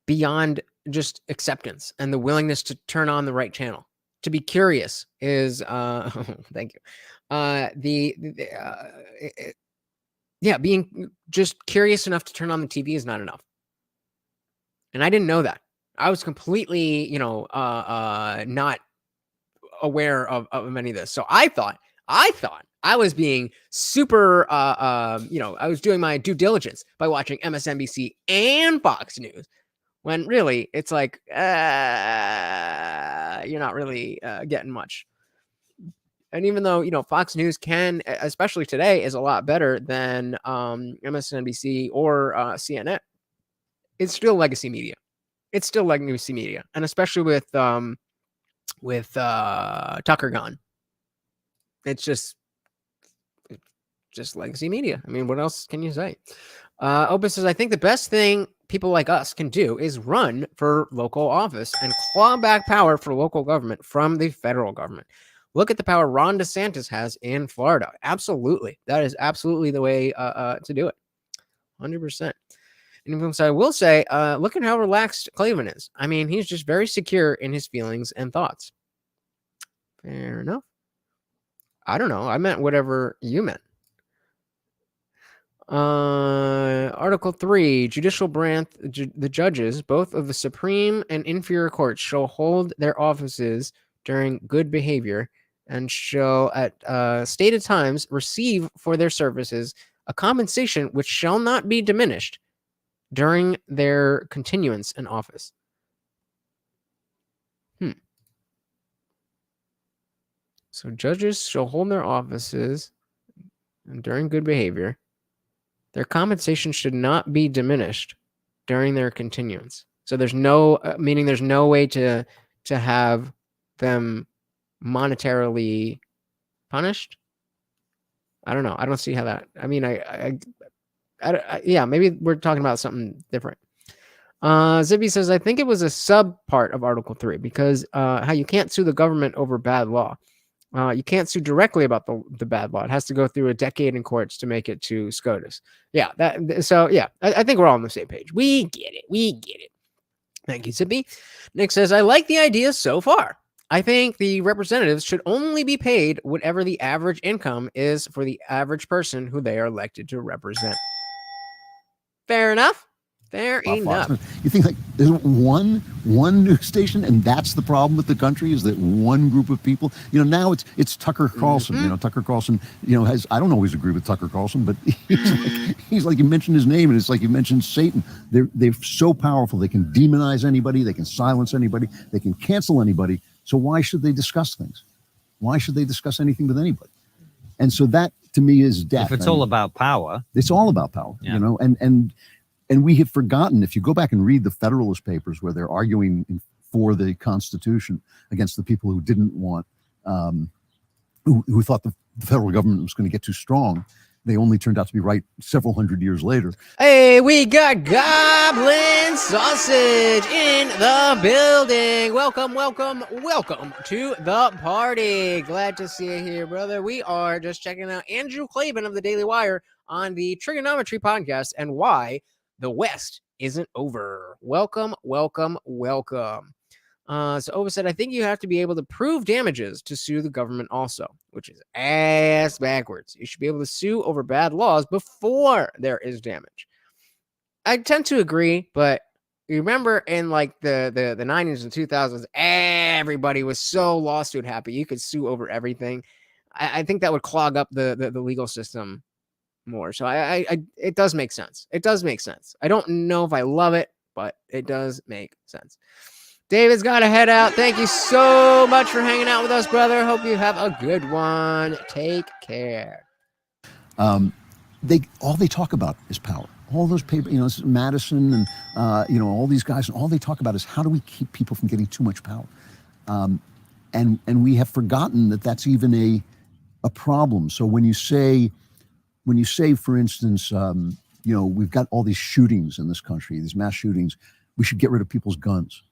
beyond just acceptance and the willingness to turn on the right channel. To be curious is, thank you. Being just curious enough to turn on the TV is not enough. And I didn't know that. I was completely, not aware of any of this. So I thought I was being super, I was doing my due diligence by watching MSNBC and Fox News. When really, it's like, you're not really getting much. And even though, Fox News can, especially today, is a lot better than MSNBC or CNN, it's still legacy media. And especially with Tucker gone. It's just legacy media. I mean, what else can you say? Opus says, I think the best thing people like us can do is run for local office and claw back power for local government from the federal government. Look at the power Ron DeSantis has in Florida. Absolutely. That is absolutely the way to do it. 100%. And so I will say, look at how relaxed Klavan is. I mean, he's just very secure in his feelings and thoughts. Fair enough. I don't know. I meant whatever you meant. Article 3, judicial branch, the judges, both of the Supreme and inferior courts, shall hold their offices during good behavior and shall at stated times receive for their services a compensation which shall not be diminished during their continuance in office. So judges shall hold their offices during good behavior. Their compensation should not be diminished during their continuance. So there's no, meaning there's no way to have them monetarily punished. I don't know. I don't see how that, I mean, I yeah, maybe we're talking about something different. Zippy says, I think it was a sub part of Article 3 because how you can't sue the government over bad law. You can't sue directly about the bad law. It has to go through a decade in courts to make it to SCOTUS. Yeah. So yeah, I think we're all on the same page. We get it. Thank you, Zippy. Nick says, I like the idea so far. I think the representatives should only be paid whatever the average income is for the average person who they are elected to represent. Fair enough. Fair enough. You think like there's one news station, and that's the problem with the country is that one group of people. You know, now it's Tucker Carlson. Mm-hmm. You know, Tucker Carlson. You know, has I don't always agree with Tucker Carlson, but he's like you mentioned his name, and it's like you mentioned Satan. They're so powerful. They can demonize anybody. They can silence anybody. They can cancel anybody. So why should they discuss things? Why should they discuss anything with anybody? And so that to me is death. If it's all about power, it's all about power. Yeah. You know, and we have forgotten, if you go back and read the Federalist Papers where they're arguing for the Constitution against the people who didn't want, who thought the federal government was going to get too strong, they only turned out to be right several hundred years later. Hey, we got Goblin Sausage in the building. Welcome to the party. Glad to see you here, brother. We are just checking out Andrew Klavan of the Daily Wire on the Triggernometry Podcast and why the West isn't over. Welcome. So Ova said, I think you have to be able to prove damages to sue the government also, which is ass backwards. You should be able to sue over bad laws before there is damage. I tend to agree, but you remember in like the 90s and 2000s, everybody was so lawsuit happy. You could sue over everything. I think that would clog up the legal system more. So it does make sense. It does make sense. I don't know if I love it, but it does make sense. David's got to head out. Thank you so much for hanging out with us, brother. Hope you have a good one. Take care. All they talk about is power. All those papers, you know, Madison and you know, all these guys, and all they talk about is how do we keep people from getting too much power? And we have forgotten that that's even a problem. So when you say, for instance, you know, we've got all these shootings in this country, these mass shootings, we should get rid of people's guns.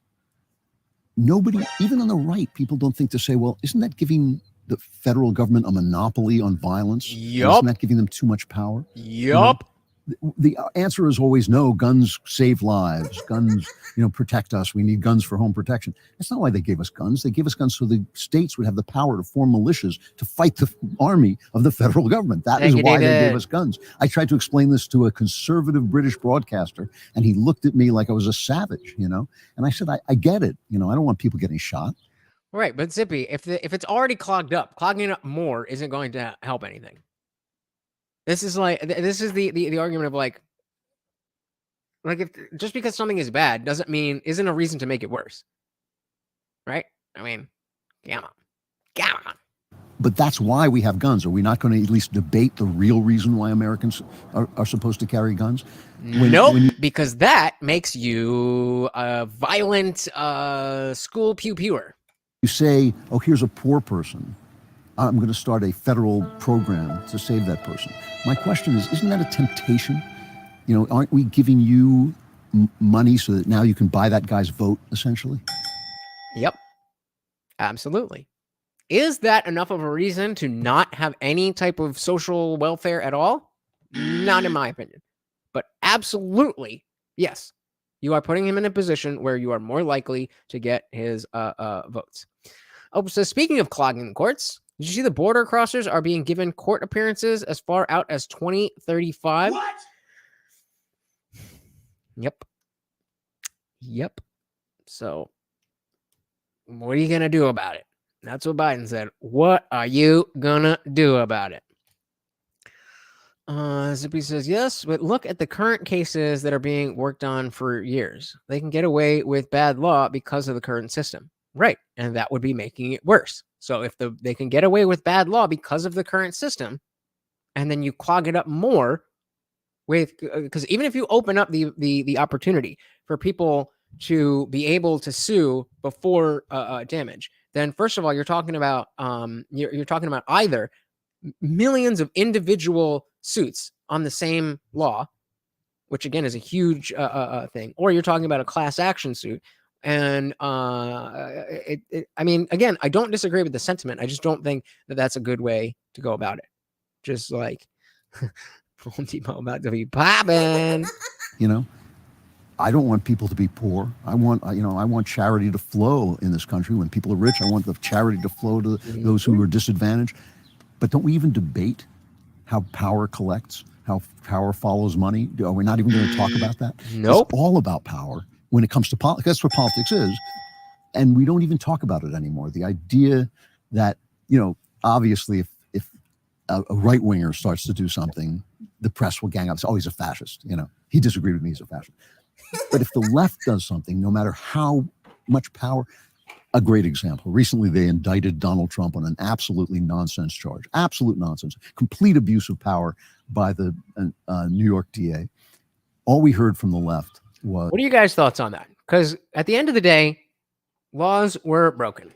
Nobody, even on the right, people don't think to say, well, isn't that giving the federal government a monopoly on violence? Yup. Isn't that giving them too much power? Yup. You know, the answer is always no. Guns save lives. Guns, you know, protect us. We need guns for home protection. That's not why they gave us guns. They gave us guns so the states would have the power to form militias to fight the army of the federal government. That is why they gave us guns. I tried to explain this to a conservative British broadcaster, and he looked at me like I was a savage, you know. And I said, I get it. You know, I don't want people getting shot. Right, but Zippy, if it's already clogged up, clogging it up more isn't going to help anything. This is the argument of like if just because something is bad isn't a reason to make it worse. Right? I mean, come on. But that's why we have guns. Are we not going to at least debate the real reason why Americans are supposed to carry guns? Because that makes you a violent school pew-pewer. You say, oh, here's a poor person. I'm going to start a federal program to save that person. My question is, isn't that a temptation? You know, aren't we giving you money so that now you can buy that guy's vote, essentially? Yep. Absolutely. Is that enough of a reason to not have any type of social welfare at all? Not in my opinion. But absolutely, yes. You are putting him in a position where you are more likely to get his votes. Oh, so speaking of clogging the courts, did you see the border crossers are being given court appearances as far out as 2035? What? Yep. So, what are you going to do about it? That's what Biden said. What are you going to do about it? Zippy says, yes, but look at the current cases that are being worked on for years. They can get away with bad law because of the current system. Right. And that would be making it worse. So if they can get away with bad law because of the current system, and then you clog it up more with, because even if you open up the opportunity for people to be able to sue before damage, then first of all, you're talking about you're talking about either millions of individual suits on the same law, which again is a huge thing, or you're talking about a class action suit. And I mean, again, I don't disagree with the sentiment. I just don't think that that's a good way to go about it. Just like Home Depot about to be popping. You know, I don't want people to be poor. I want charity to flow in this country. When people are rich, I want the charity to flow to those who are disadvantaged. But don't we even debate how power collects, how power follows money? Are we not even going to talk about that? Nope. It's all about power when it comes to politics. That's what politics is. And we don't even talk about it anymore. The idea that, you know, obviously if a right-winger starts to do something, the press will gang up. Oh, he's a fascist. You know, he disagreed with me. He's a fascist. But if the left does something, no matter how much power, a great example. Recently, they indicted Donald Trump on an absolutely nonsense charge. Absolute nonsense. Complete abuse of power by the New York DA. All we heard from the left was... What are you guys' thoughts on that? Because at the end of the day, laws were broken.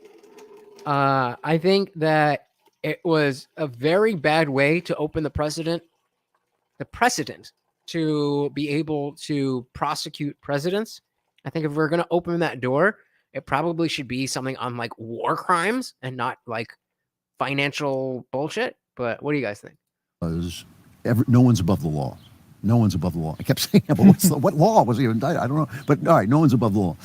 I think that it was a very bad way to open the precedent to be able to prosecute presidents. I think if we're going to open that door, it probably should be something on like war crimes and not like financial bullshit. But what do you guys think? No one's above the law. No one's above the law. I kept saying, but what law was he indicted? I don't know. But all right, no one's above the law.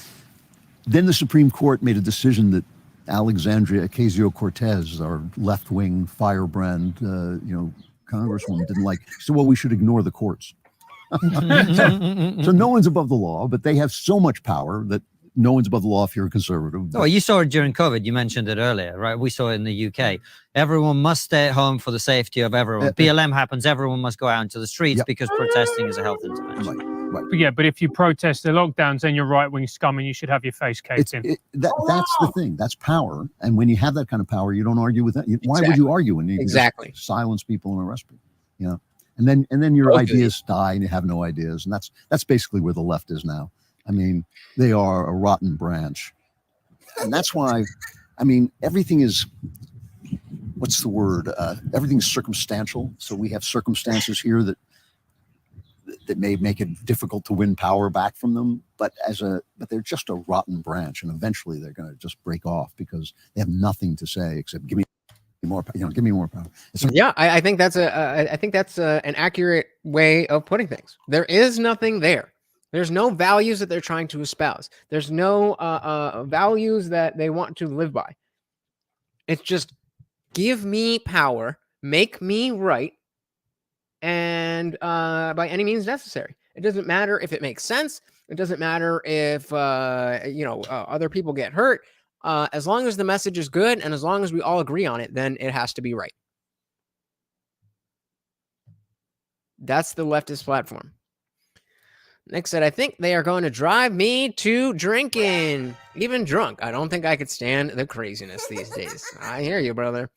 Then the Supreme Court made a decision that Alexandria Ocasio-Cortez, our left-wing firebrand, congresswoman, didn't like. So, well, we should ignore the courts. So no one's above the law, but they have so much power that no one's above the law if you're a conservative. Oh, you saw it during COVID. You mentioned it earlier, right? We saw it in the UK. Everyone must stay at home for the safety of everyone. BLM happens, everyone must go out into the streets because protesting is a health intervention. Right. But yeah, but if you protest the lockdowns, then you're right-wing scum and you should have your face caved in. That's the thing. That's power. And when you have that kind of power, you don't argue with that. Why would you argue when you just silence people and arrest people? You know, and then your ideas die and you have no ideas. And that's basically where the left is now. I mean, they are a rotten branch. And that's why, I mean, everything is, what's the word? Everything's circumstantial. So we have circumstances here that may make it difficult to win power back from them, but they're just a rotten branch, and eventually they're going to just break off because they have nothing to say except give me more power. I think that's an accurate way of putting things. There is nothing there. There's no values that they're trying to espouse. There's no values that they want to live by. It's just give me power, make me right, and by any means necessary. It doesn't matter if it makes sense. It doesn't matter if other people get hurt. As long as the message is good and as long as we all agree on it, then it has to be right. That's the leftist platform. Nick said, I think they are going to drive me to drinking. Even drunk, I don't think I could stand the craziness these days. I hear you, brother.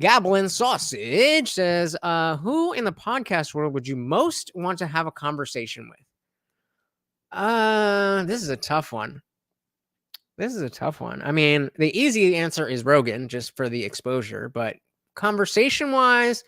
Goblin Sausage says, who in the podcast world would you most want to have a conversation with? This is a tough one. This is a tough one. I mean, the easy answer is Rogan, just for the exposure. But conversation-wise,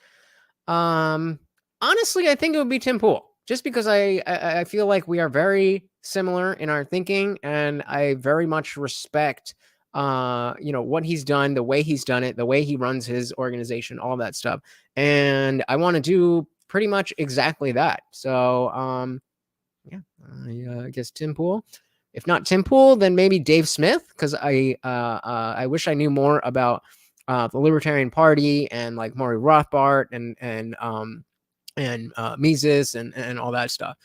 honestly, I think it would be Tim Pool, just because I feel like we are very similar in our thinking, and I very much respect, what he's done, the way he's done it, the way he runs his organization, all that stuff, and I want to do pretty much exactly that. So, yeah, I guess Tim Pool. If not Tim Pool, then maybe Dave Smith, because I wish I knew more about the Libertarian Party and like Maury Rothbard and Mises and all that stuff.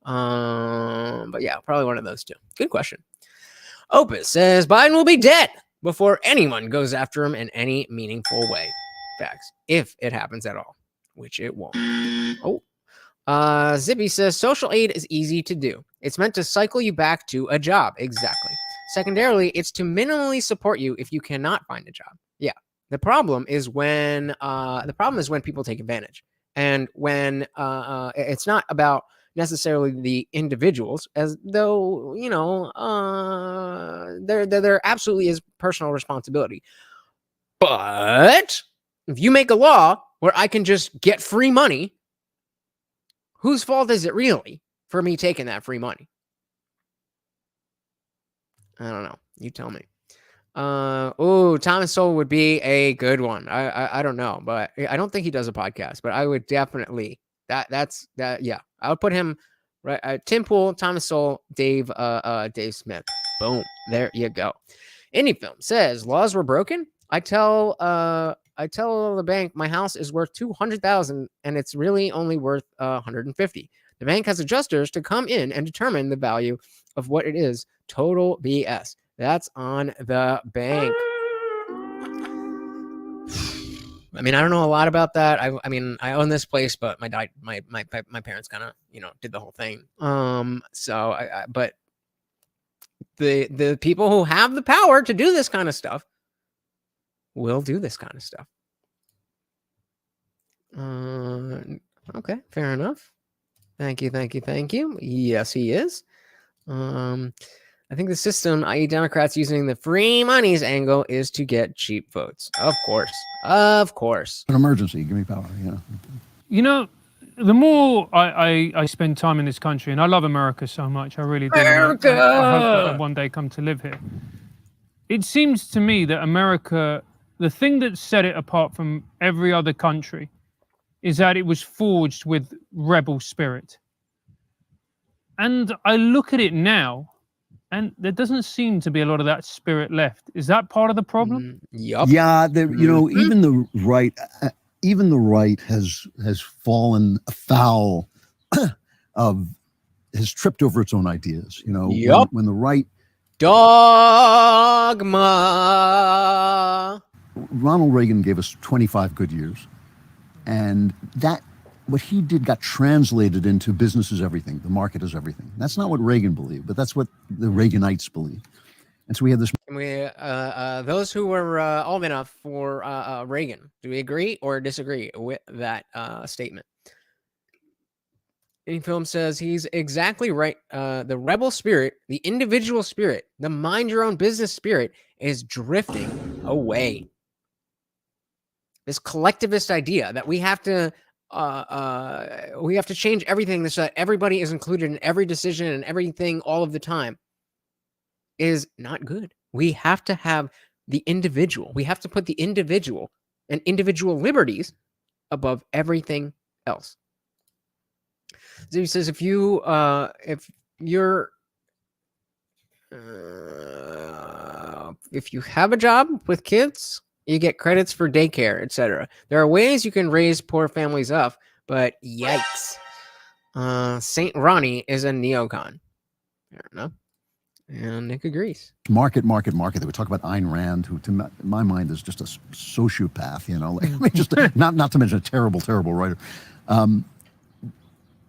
But yeah, probably one of those two. Good question. Opus says Biden will be dead before anyone goes after him in any meaningful way. Facts. If it happens at all, which it won't. Oh. Zippy says social aid is easy to do. It's meant to cycle you back to a job. Exactly. Secondarily, it's to minimally support you if you cannot find a job. Yeah. The problem is when people take advantage, and when it's not about necessarily the individuals, as though there absolutely is personal responsibility. But if you make a law where I can just get free money, whose fault is it really for me taking that free money? I don't know. You tell me. Thomas Sowell would be a good one. I don't know, but I don't think he does a podcast, but I would definitely that's that. Yeah, I would put him right. Tim Pool, Thomas Sowell, Dave Smith. Boom. There you go. Indie Film says laws were broken. I tell the bank my house is worth $200,000 and it's really only worth $150,000. The bank has adjusters to come in and determine the value of what it is. Total BS. That's on the bank. I mean, I don't know a lot about that. I mean, I own this place, but my parents kind of did the whole thing. But the people who have the power to do this kind of stuff will do this kind of stuff. Okay, fair enough. Thank you. Yes, he is. I think the system, i.e. Democrats using the free monies angle, is to get cheap votes. Of course. An emergency, give me power. The more I spend time in this country, and I love America so much, I really do. America! I hope that I one day come to live here. It seems to me that America, the thing that set it apart from every other country, is that it was forged with rebel spirit. And I look at it now, and there doesn't seem to be a lot of that spirit left. Is that part of the problem? Yup. Yeah, even the right has fallen afoul has tripped over its own ideas. Yup. When the right dogma. Ronald Reagan gave us 25 good years, and that what he did got translated into business is everything, the market is everything. That's not what Reagan believed, but that's what the Reaganites believe. And so we have this. Those who were old enough for Reagan, do we agree or disagree with that statement? Any Film says he's exactly right. The rebel spirit, the individual spirit, the mind your own business spirit is drifting away. This collectivist idea that we have to change everything so that everybody is included in every decision and everything all of the time is not good. We have to have the individual. We have to put the individual and individual liberties above everything else. So he says, if you have a job with kids, you get credits for daycare, etc. There are ways you can raise poor families up, but yikes. Saint Ronnie is a neocon. Fair enough. And Nick agrees. Market. They would talk about Ayn Rand, who to my mind is just a sociopath, just not to mention a terrible writer.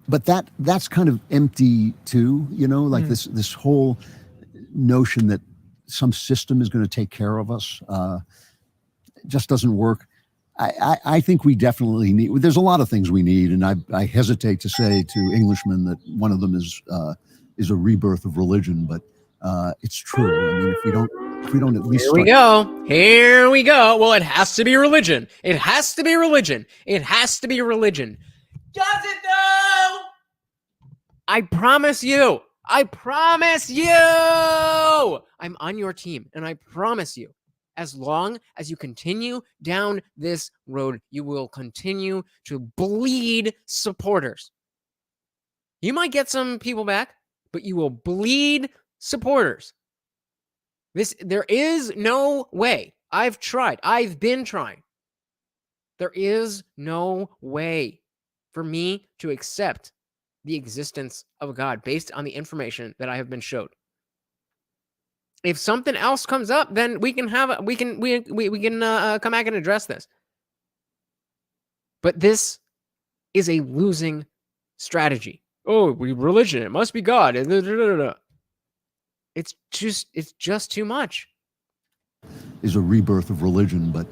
But that's kind of empty too, this whole notion that some system is going to take care of us just doesn't work. I think we definitely need. There's a lot of things we need, and I hesitate to say to Englishmen that one of them is a rebirth of religion, but It's true. I mean, if we don't at least Here we go. Well, it has to be religion. It has to be religion. It has to be religion. Does it though? I promise you. I promise you. I'm on your team, and I promise you, as long as you continue down this road, you will continue to bleed supporters. You might get some people back, but you will bleed supporters. There is no way. I've tried. I've been trying. There is no way for me to accept the existence of a God based on the information that I have been showed. If something else comes up, then we can come back and address this. But this is a losing strategy. Oh, religion, it must be God. It's just too much. Is a rebirth of religion, but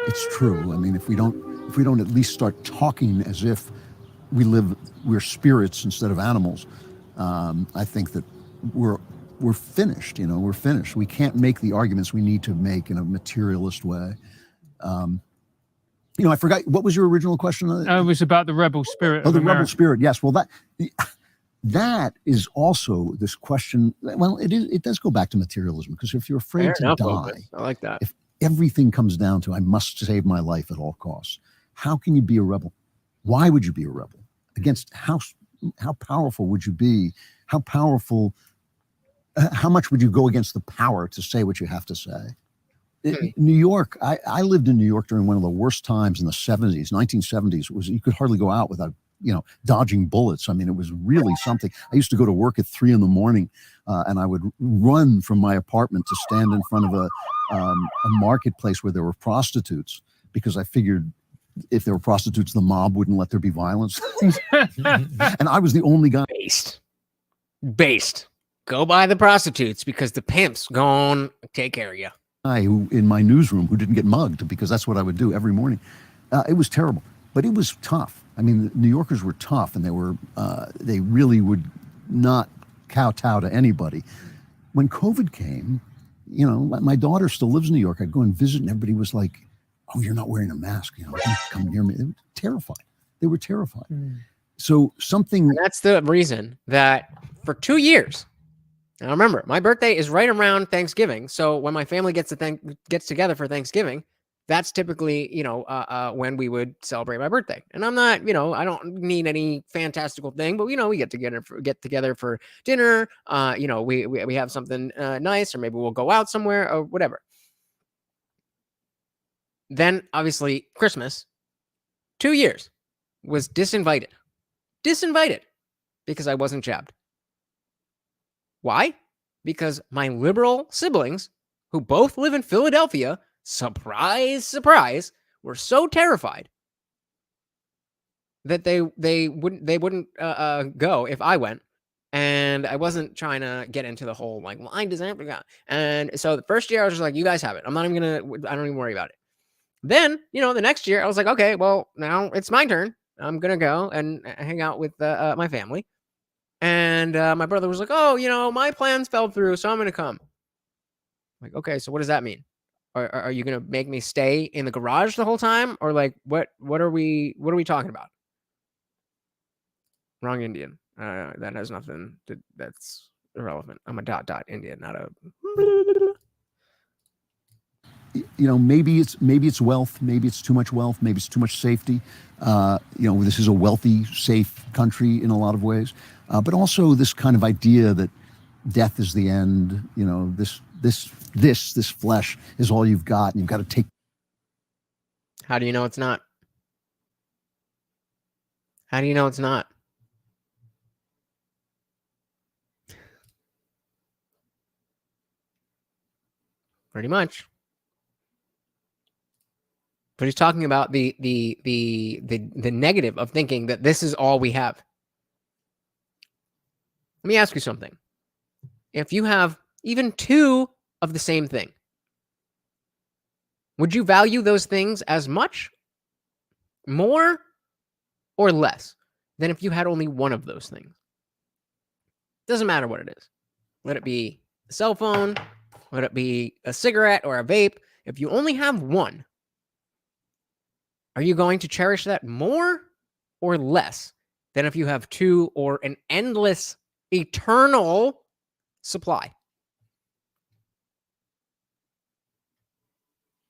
it's true. I mean, if we don't at least start talking as if we're spirits instead of animals, I think that we're finished. We're finished. We can't make the arguments we need to make in a materialist way. I forgot, what was your original question? It was about the rebel spirit. Oh, the rebel spirit. Yes. Well, that is also this question. Well, it does go back to materialism, because if you're afraid to die, I like that. If everything comes down to I must save my life at all costs, how can you be a rebel? Why would you be a rebel? Against how powerful would you be? How powerful? How much would you go against the power to say what you have to say? New York, I lived in New York during one of the worst times in the 70s, 1970s. You could hardly go out without, dodging bullets. I mean, it was really something. I used to go to work at 3 a.m, and I would run from my apartment to stand in front of a marketplace where there were prostitutes, because I figured if there were prostitutes, the mob wouldn't let there be violence. And I was the only guy. Based. Go buy the prostitutes, because the pimps gonna take care of you. Who in my newsroom who didn't get mugged, because that's what I would do every morning. It was terrible, but it was tough. I mean, New Yorkers were tough, and they really would not kowtow to anybody. When COVID came, my daughter still lives in New York. I'd go and visit, and everybody was like, "Oh, you're not wearing a mask. Don't come near me." They were terrified. They were terrified. So and that's the reason that for 2 years. Now remember, my birthday is right around Thanksgiving. So when my family gets together for Thanksgiving, that's typically, when we would celebrate my birthday. And I'm not, I don't need any fantastical thing, but we get together for dinner. We have something nice, or maybe we'll go out somewhere or whatever. Then obviously Christmas, 2 years, was disinvited because I wasn't jabbed. Why? Because my liberal siblings, who both live in Philadelphia, surprise, surprise, were so terrified that they wouldn't go if I went. And I wasn't trying to get into the whole why does that go? And so the first year I was just like, you guys have it. I don't even worry about it. Then, the next year I was like, okay, well, now it's my turn. I'm going to go and hang out with my family. And my brother was like, oh, my plans fell through, so I'm going to come. I'm like, okay, so what does that mean? Are you going to make me stay in the garage the whole time? Or what are we talking about? Wrong Indian. That has nothing that's irrelevant. I'm a ... Indian, not a... Maybe it's wealth, maybe it's too much wealth, maybe it's too much safety. This is a wealthy, safe country in a lot of ways, but also this kind of idea that death is the end. This flesh is all you've got, and you've got to take. How do you know it's not? How do you know it's not? Pretty much. But he's talking about the negative of thinking that this is all we have. Let me ask you something. If you have even 2 of the same thing, would you value those things as much, more, or less than if you had only one of those things? Doesn't matter what it is. Let it be a cell phone, whether it be a cigarette or a vape, if you only have one, are you going to cherish that more or less than if you have two or an endless, eternal supply?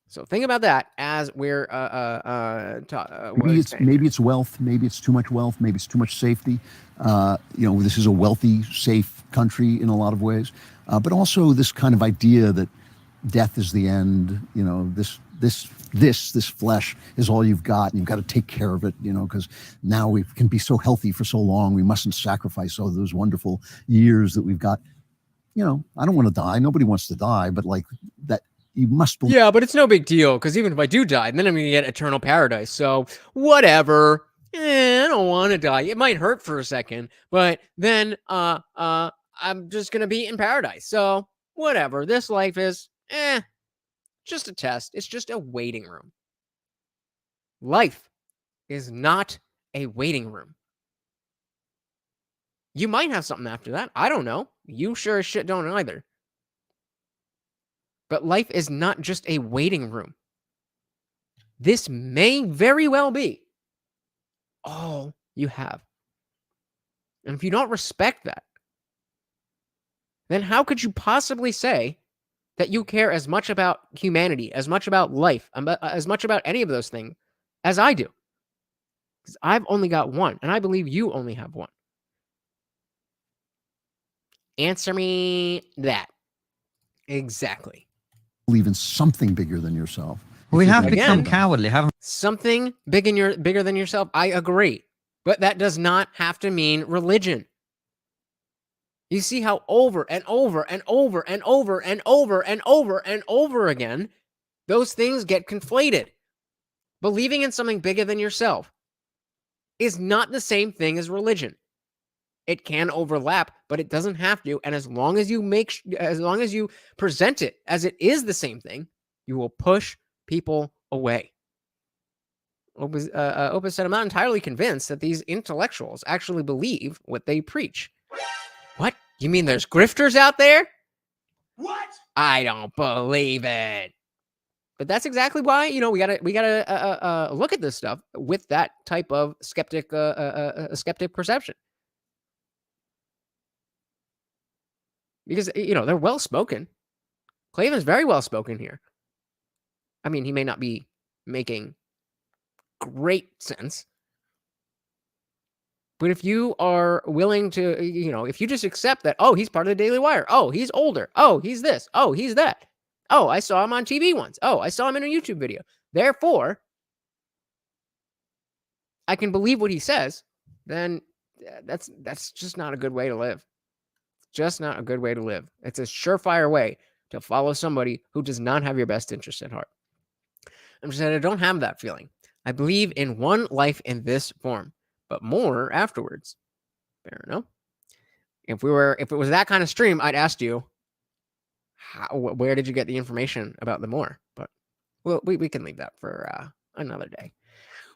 So think about that as we're maybe it's wealth, maybe it's too much wealth, maybe it's too much safety. This is a wealthy, safe country in a lot of ways, but also this kind of idea that death is the end. This flesh is all you've got, and you've got to take care of it. Because now we can be so healthy for so long, we mustn't sacrifice all those wonderful years that we've got. I don't want to die. Nobody wants to die, but like that. You must believe. Yeah, but it's no big deal, because even if I do die, then I'm going to get eternal paradise. So whatever. I don't want to die. It might hurt for a second, but then I'm just going to be in paradise. So whatever. This life is just a test. It's just a waiting room. Life is not a waiting room. You might have something after that. I don't know. You sure as shit don't either. But life is not just a waiting room. This may very well be all you have. And if you don't respect that, then how could you possibly say that you care as much about humanity, as much about life, as much about any of those things as I do? Because I've only got one, and I believe you only have one. Answer me that. Exactly. Believe in something bigger than yourself. We have become cowardly, haven't we? Something bigger than yourself. I agree. But that does not have to mean religion. You see how over and over and over and over and over and over and over again, those things get conflated. Believing in something bigger than yourself is not the same thing as religion. It can overlap, but it doesn't have to. And as long as you present it as it is the same thing, you will push people away. Opus said, I'm not entirely convinced that these intellectuals actually believe what they preach. What? You mean there's grifters out there? What? I don't believe it. But that's exactly why, we gotta look at this stuff with that type of skeptic perception. Because, they're well-spoken. Klavan's very well-spoken here. I mean, he may not be making great sense. But if you are willing to, if you just accept that, oh, he's part of the Daily Wire. Oh, he's older. Oh, he's this. Oh, he's that. Oh, I saw him on TV once. Oh, I saw him in a YouTube video. Therefore, I can believe what he says. Then that's just not a good way to live. Just not a good way to live. It's a surefire way to follow somebody who does not have your best interest at heart. I'm just saying I don't have that feeling. I believe in one life in this form, but more afterwards. Fair enough. If it was that kind of stream, I'd ask you, where did you get the information about the more? But we can leave that for another day.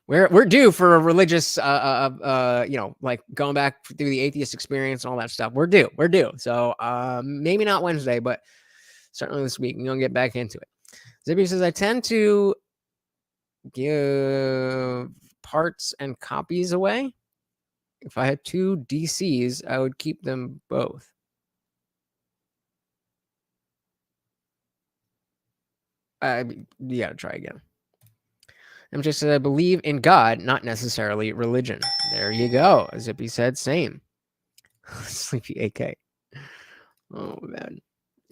We're due for a religious, like going back through the atheist experience and all that stuff. We're due. So maybe not Wednesday, but certainly this week. We're going to get back into it. Zippy says, I tend to give parts and copies away. If I had two DCs, I would keep them both. You got to try again. MJ said, I believe in God, not necessarily religion. There you go. Zippy said, same. Sleepy AK. Oh, man.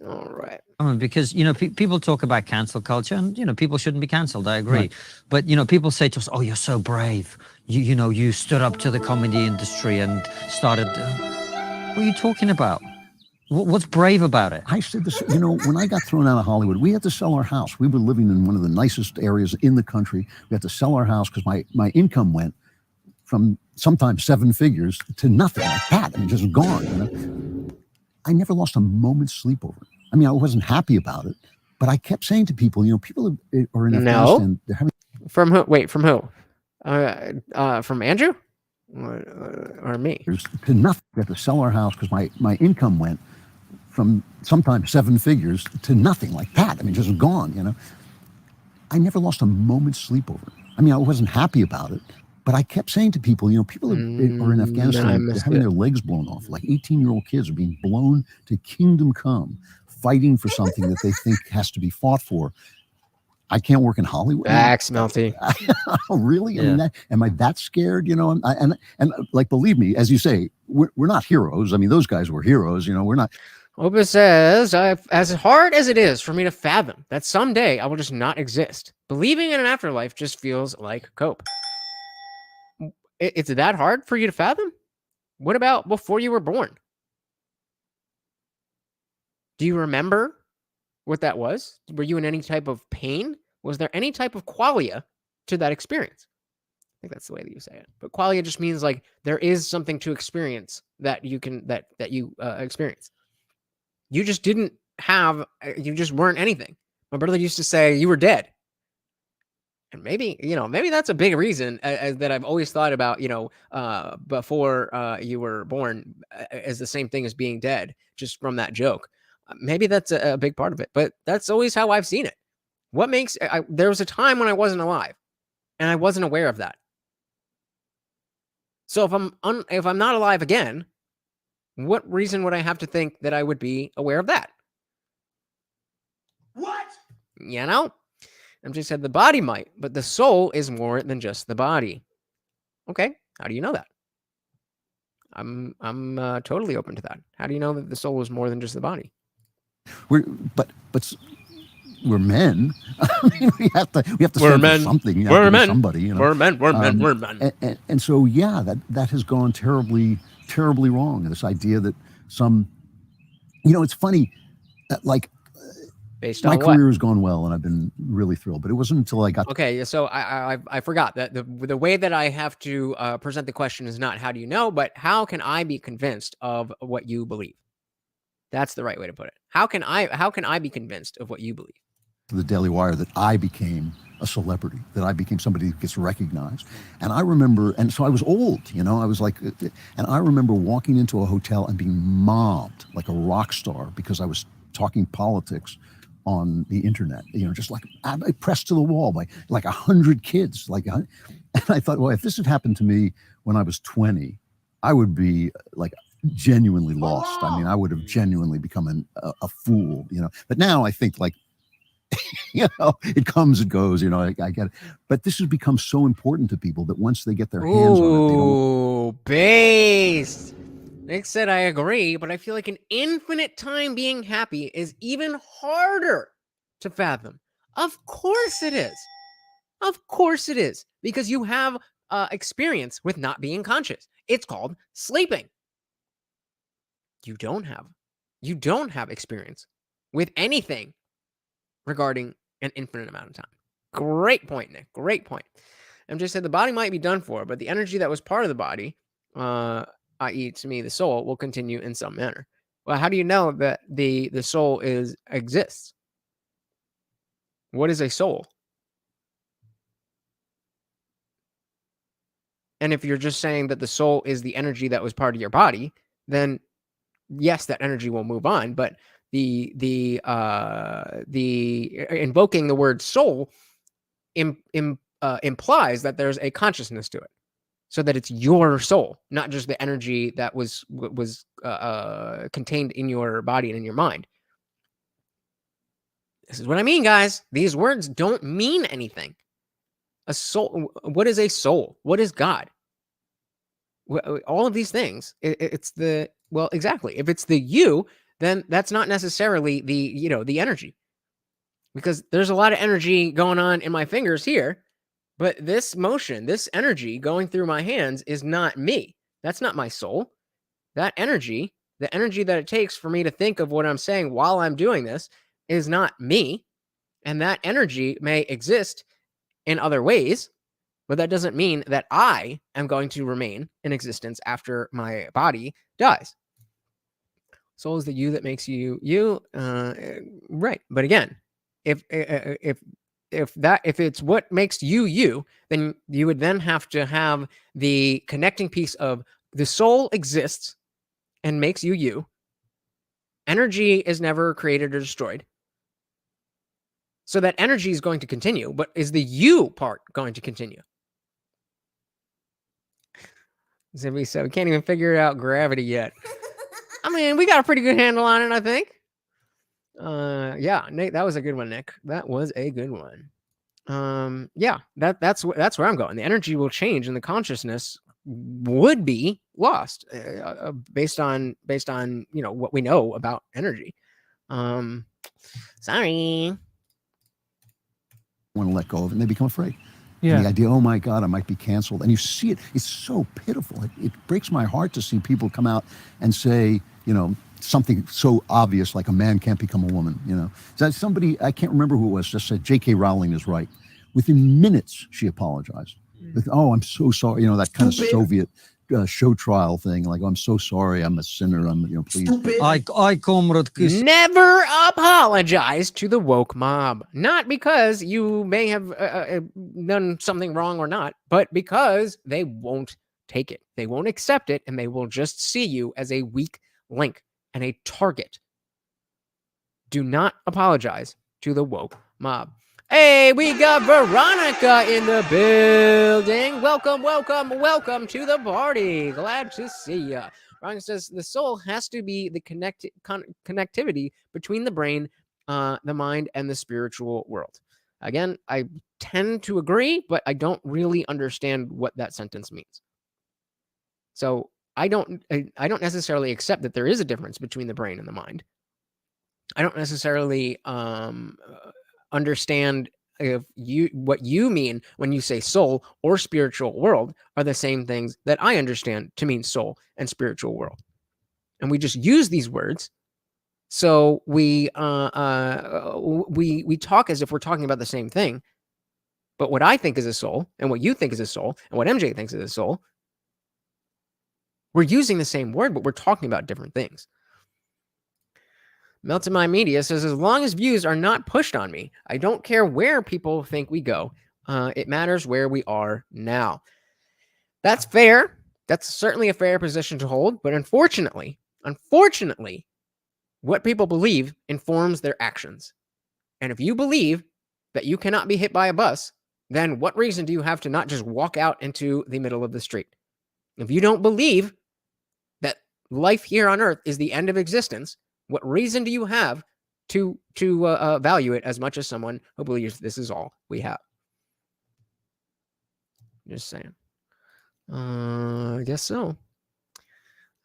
All right. Because, people talk about cancel culture and, people shouldn't be canceled. I agree. Right. But, people say to us, oh, you're so brave. You stood up to the comedy industry and started. What are you talking about? What's brave about it? I said this, when I got thrown out of Hollywood, we had to sell our house. We were living in one of the nicest areas in the country. We had to sell our house because my income went from sometimes 7 figures to nothing like that. I mean, just gone. I never lost a moment's sleep over it. I mean, I wasn't happy about it, but I kept saying to people, people are in Afghanistan. They're having... From who? Wait, from who? From Andrew? Or me? To nothing. We had to sell our house because my income went from sometimes 7 figures to nothing like that. I mean, just gone, you know. I never lost a moment's sleep over it. I mean, I wasn't happy about it, but I kept saying to people, you know, people are in Afghanistan, they're having their legs blown off. Like 18-year-old kids are being blown to kingdom come, fighting for something that they think has to be fought for. I can't work in Hollywood. Facts, Melty. Oh, really? Yeah. I mean, am I that scared? You know, and like, believe me, as you say, we're not heroes. I mean, those guys were heroes. You know, we're not. Opus says, as hard as it is for me to fathom that someday I will just not exist, believing in an afterlife just feels like cope. It's that hard for you to fathom? What about before you were born? Do you remember what that was? Were you in any type of pain? Was there any type of qualia to that experience? I think that's the way that you say it. But qualia just means like there is something to experience that you can that you experience. You just didn't have. You just weren't anything. My brother used to say you were dead. And maybe, you know, maybe that's a big reason that I've always thought about, you know, before you were born as the same thing as being dead, just from that joke. Maybe that's a big part of it, but that's always how I've seen it. What makes, there was a time when I wasn't alive and I wasn't aware of that. So if I'm not alive again, what reason would I have to think that I would be aware of that? What? You know? MJ said the body might, but the soul is more than just the body. Okay, how do you know that? I'm totally open to that. How do you know that the soul is more than just the body? But we're men. I mean, we have to We're stand men. for something. You know, We're to be men. somebody. You know? We're men. And so, yeah, that has gone terribly wrong. This idea that some, you know, it's funny, like, Based my on what? career has gone well, and I've been really thrilled. But it wasn't until I got Okay, so I forgot that the way that I have to present the question is not how do you know, but how can I be convinced of what you believe? That's the right way to put it. How can I be convinced of what you believe? to the Daily Wire that I became a celebrity, that I became somebody who gets recognized. And I remember, and so I was old, you know, I was like, and I remember walking into a hotel and being mobbed like a rock star because I was talking politics on the internet, you know, just like I pressed to the wall by like 100 kids. And I thought, well, if this had happened to me when I was 20, I would be like genuinely lost. I mean, I would have genuinely become a fool, you know. But now I think like, you know, it comes and goes, you know, I get it. But this has become so important to people that once they get their hands on it, they don't. Ooh, based. Nick said, I agree, but I feel like an infinite time being happy is even harder to fathom. Of course it is. Of course it is. Because you have experience with not being conscious. It's called sleeping. You don't have experience with anything regarding an infinite amount of time. Great point, Nick. Great point. MJ said the body might be done for, but the energy that was part of the body, i.e., to me, the soul, will continue in some manner. Well, how do you know that the soul exists? What is a soul? And if you're just saying that the soul is the energy that was part of your body, then yes, that energy will move on. But the invoking the word soul implies that there's a consciousness to it, so that it's your soul, not just the energy that was contained in your body and in your mind. This is what I mean, guys. These words don't mean anything. A soul. What is a soul? What is God? All of these things. Well, exactly. If it's the you, then that's not necessarily the energy, because there's a lot of energy going on in my fingers here, but this motion, this energy going through my hands is not me. That's not my soul. That energy, the energy that it takes for me to think of what I'm saying while I'm doing this, is not me. And that energy may exist in other ways, but that doesn't mean that I am going to remain in existence after my body dies. Soul is the you that makes you you, right? But again, if it's what makes you you, then you would then have to have the connecting piece of the soul exists and makes you you, Energy is never created or destroyed. So that energy is going to continue, but is the you part going to continue? Zippy said, we can't even figure out gravity yet. I mean, we got a pretty good handle on it, I think. Yeah, Nate, that was a good one, Nick. That was a good one. Yeah, that's where I'm going. The energy will change and the consciousness would be lost based on what we know about energy. Sorry. Want to let go of it, and they become afraid. Yeah. And the idea, oh my God, I might be canceled. And you see it, it's so pitiful. It breaks my heart to see people come out and say, something so obvious like a man can't become a woman, That somebody, I can't remember who it was, just said, J.K. Rowling is right. Within minutes, she apologized. Oh, I'm so sorry. That kind of Soviet show trial thing. Like, oh, I'm so sorry. I'm a sinner. Please. I comrade. Never apologize to the woke mob. Not because you may have done something wrong or not, but because they won't take it. They won't accept it, and they will just see you as a weak link and a target. Do not apologize to the woke mob. Hey, we got Veronica in the building. Welcome to the party. Glad to see ya. Veronica says the soul has to be the connectivity between the brain, the mind, and the spiritual world. Again, I tend to agree, but I don't really understand what that sentence means. So I don't necessarily accept that there is a difference between the brain and the mind. I don't necessarily understand if what you mean when you say soul or spiritual world are the same things that I understand to mean soul and spiritual world. And we just use these words. So we talk as if we're talking about the same thing. But what I think is a soul and what you think is a soul and what MJ thinks is a soul, we're using the same word, but we're talking about different things. Melted My Media says, as long as views are not pushed on me, I don't care where people think we go. It matters where we are now. That's fair. That's certainly a fair position to hold. But unfortunately, what people believe informs their actions. And if you believe that you cannot be hit by a bus, then what reason do you have to not just walk out into the middle of the street? If you don't believe that life here on Earth is the end of existence, what reason do you have to value it as much as someone who believes this is all we have? Just saying. I guess so.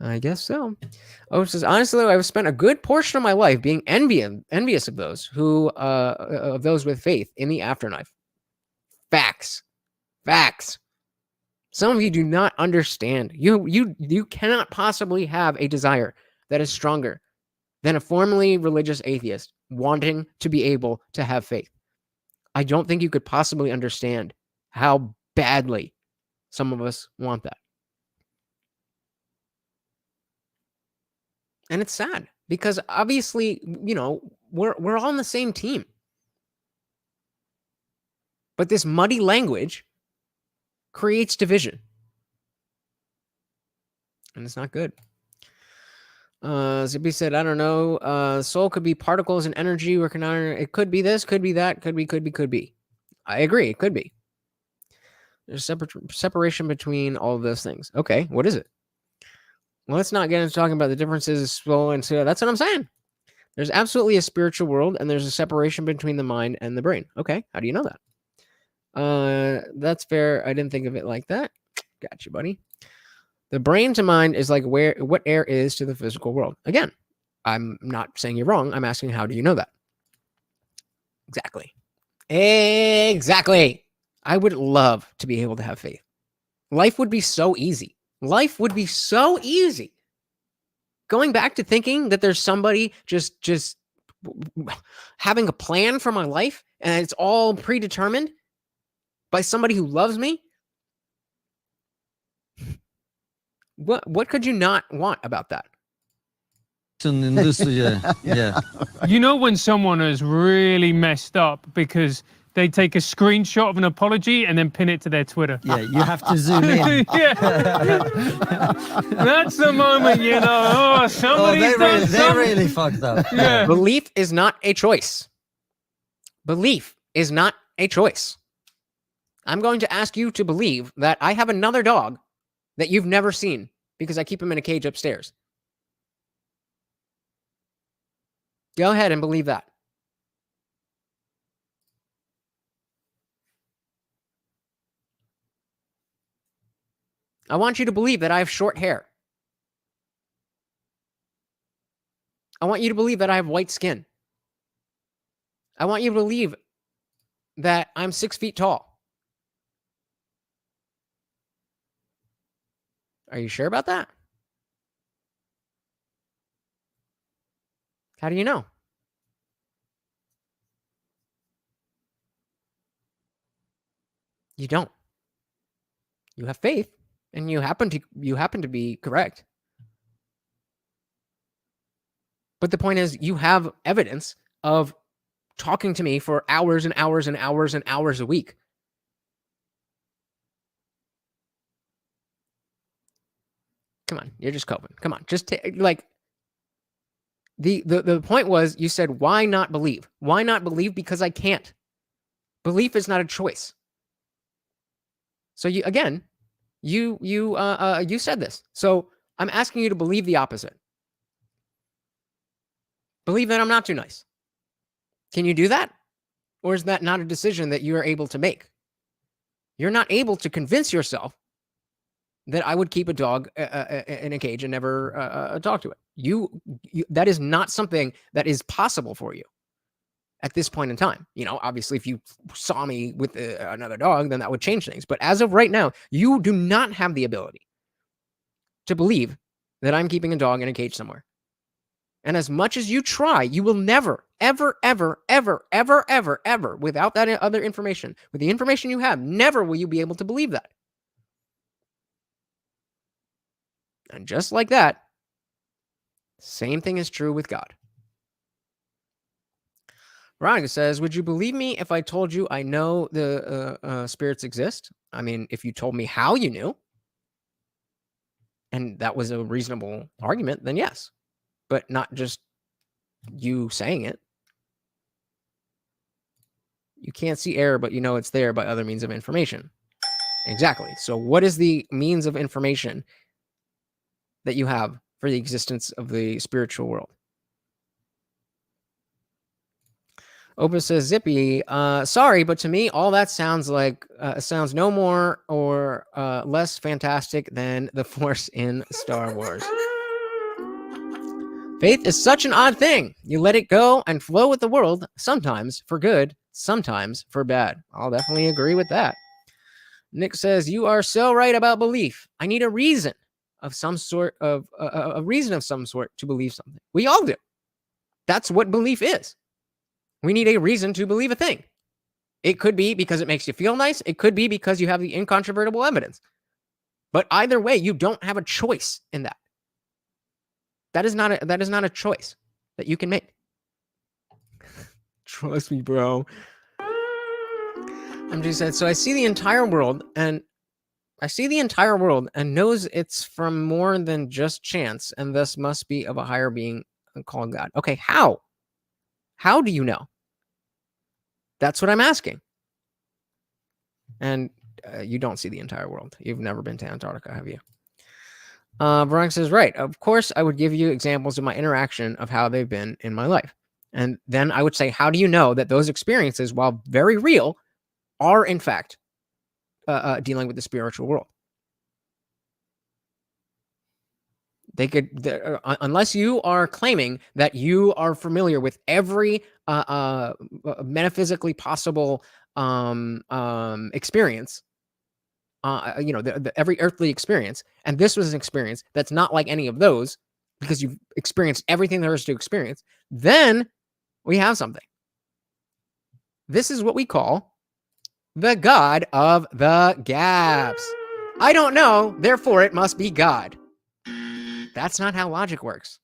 Oh, it says, honestly, I've spent a good portion of my life being envious of those of those with faith in the afterlife. Facts. Some of you do not understand. You cannot possibly have a desire that is stronger than a formerly religious atheist wanting to be able to have faith. I don't think you could possibly understand how badly some of us want that. And it's sad because obviously, we're all on the same team. But this muddy language creates division. And it's not good. Zippy said, I don't know. Soul could be particles and energy. It could be this, could be that, could be. I agree. It could be. There's separation between all of those things. Okay, what is it? Well, let's not get into talking about the differences of soul and so that's what I'm saying. There's absolutely a spiritual world, and there's a separation between the mind and the brain. Okay, how do you know that? That's fair. I didn't think of it like that. Gotcha, buddy. The brain to mind is like what air is to the physical world. Again, I'm not saying you're wrong. I'm asking, how do you know that? Exactly. I would love to be able to have faith. Life would be so easy. Going back to thinking that there's somebody just having a plan for my life and it's all predetermined by somebody who loves me. What could you not want about that? Yeah. You know when someone is really messed up because they take a screenshot of an apology and then pin it to their Twitter. Yeah, you have to zoom in. Yeah. That's the moment, you know. Oh, somebody's done they something. really fucked up. Yeah. Belief is not a choice. Belief is not a choice. I'm going to ask you to believe that I have another dog that you've never seen because I keep him in a cage upstairs. Go ahead and believe that. I want you to believe that I have short hair. I want you to believe that I have white skin. I want you to believe that I'm 6 feet tall. Are you sure about that? How do you know? You don't. You have faith, and you happen to be correct. But the point is, you have evidence of talking to me for hours and hours and hours and hours a week. Come on, you're just coping. Come on, just like the point was, you said, why not believe? Why not believe? Because I can't. Belief is not a choice. So you said this. So I'm asking you to believe the opposite. Believe that I'm not too nice. Can you do that? Or is that not a decision that you are able to make? You're not able to convince yourself that I would keep a dog in a cage and never talk to it. You that is not something that is possible for you at this point in time. You know, obviously, if you saw me with another dog, then that would change things. But as of right now, you do not have the ability to believe that I'm keeping a dog in a cage somewhere. And as much as you try, you will never, ever, ever, ever, ever, ever, ever, without that other information, with the information you have, never will you be able to believe that. And just like that, same thing is true with God. Veronica says, would you believe me if I told you I know the spirits exist? I mean, if you told me how you knew, and that was a reasonable argument, then yes. But not just you saying it. You can't see error, but you know it's there by other means of information. Exactly. So what is the means of information that you have for the existence of the spiritual world? Opus says, Zippy, sorry, but to me, all that sounds like sounds no more or less fantastic than the Force in Star Wars. Faith is such an odd thing. You let it go and flow with the world, sometimes for good, sometimes for bad. I'll definitely agree with that. Nick says, you are so right about belief. I need a reason of some sort of a reason of some sort to believe something. We all do. That's what belief is. We need a reason to believe a thing. It could be because it makes you feel nice. It could be because you have the incontrovertible evidence. But either way, you don't have a choice in that. That is not a choice that you can make. Trust me, bro. MJ said, so I see the entire world and knows it's from more than just chance and thus must be of a higher being called God. Okay, how? How do you know? That's what I'm asking. And you don't see the entire world. You've never been to Antarctica, have you? Veronica says, right. Of course, I would give you examples of my interaction of how they've been in my life. And then I would say, how do you know that those experiences, while very real, are in fact dealing with the spiritual world? They could, unless you are claiming that you are familiar with every metaphysically possible experience, every earthly experience, and this was an experience that's not like any of those because you've experienced everything there is to experience, then we have something. This is what we call the God of the gaps. I don't know, therefore it must be God. That's not how logic works.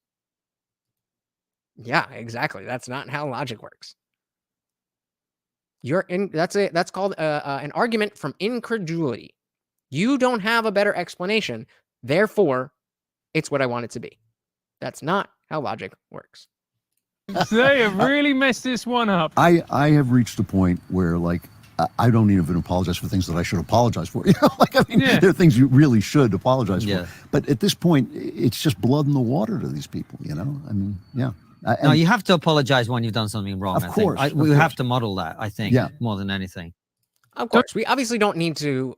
Yeah, exactly. That's not how logic works. That's called an argument from incredulity. You don't have a better explanation, therefore, it's what I want it to be. That's not how logic works. They have really messed this one up. I have reached a point where, like, I don't even apologize for things that I should apologize for. You know, like, I mean, there are things you really should apologize for. But at this point, it's just blood in the water to these people, you know? I mean, no, you have to apologize when you've done something wrong. Of course. We have to model that, I think, more than anything. Of course, we obviously don't need to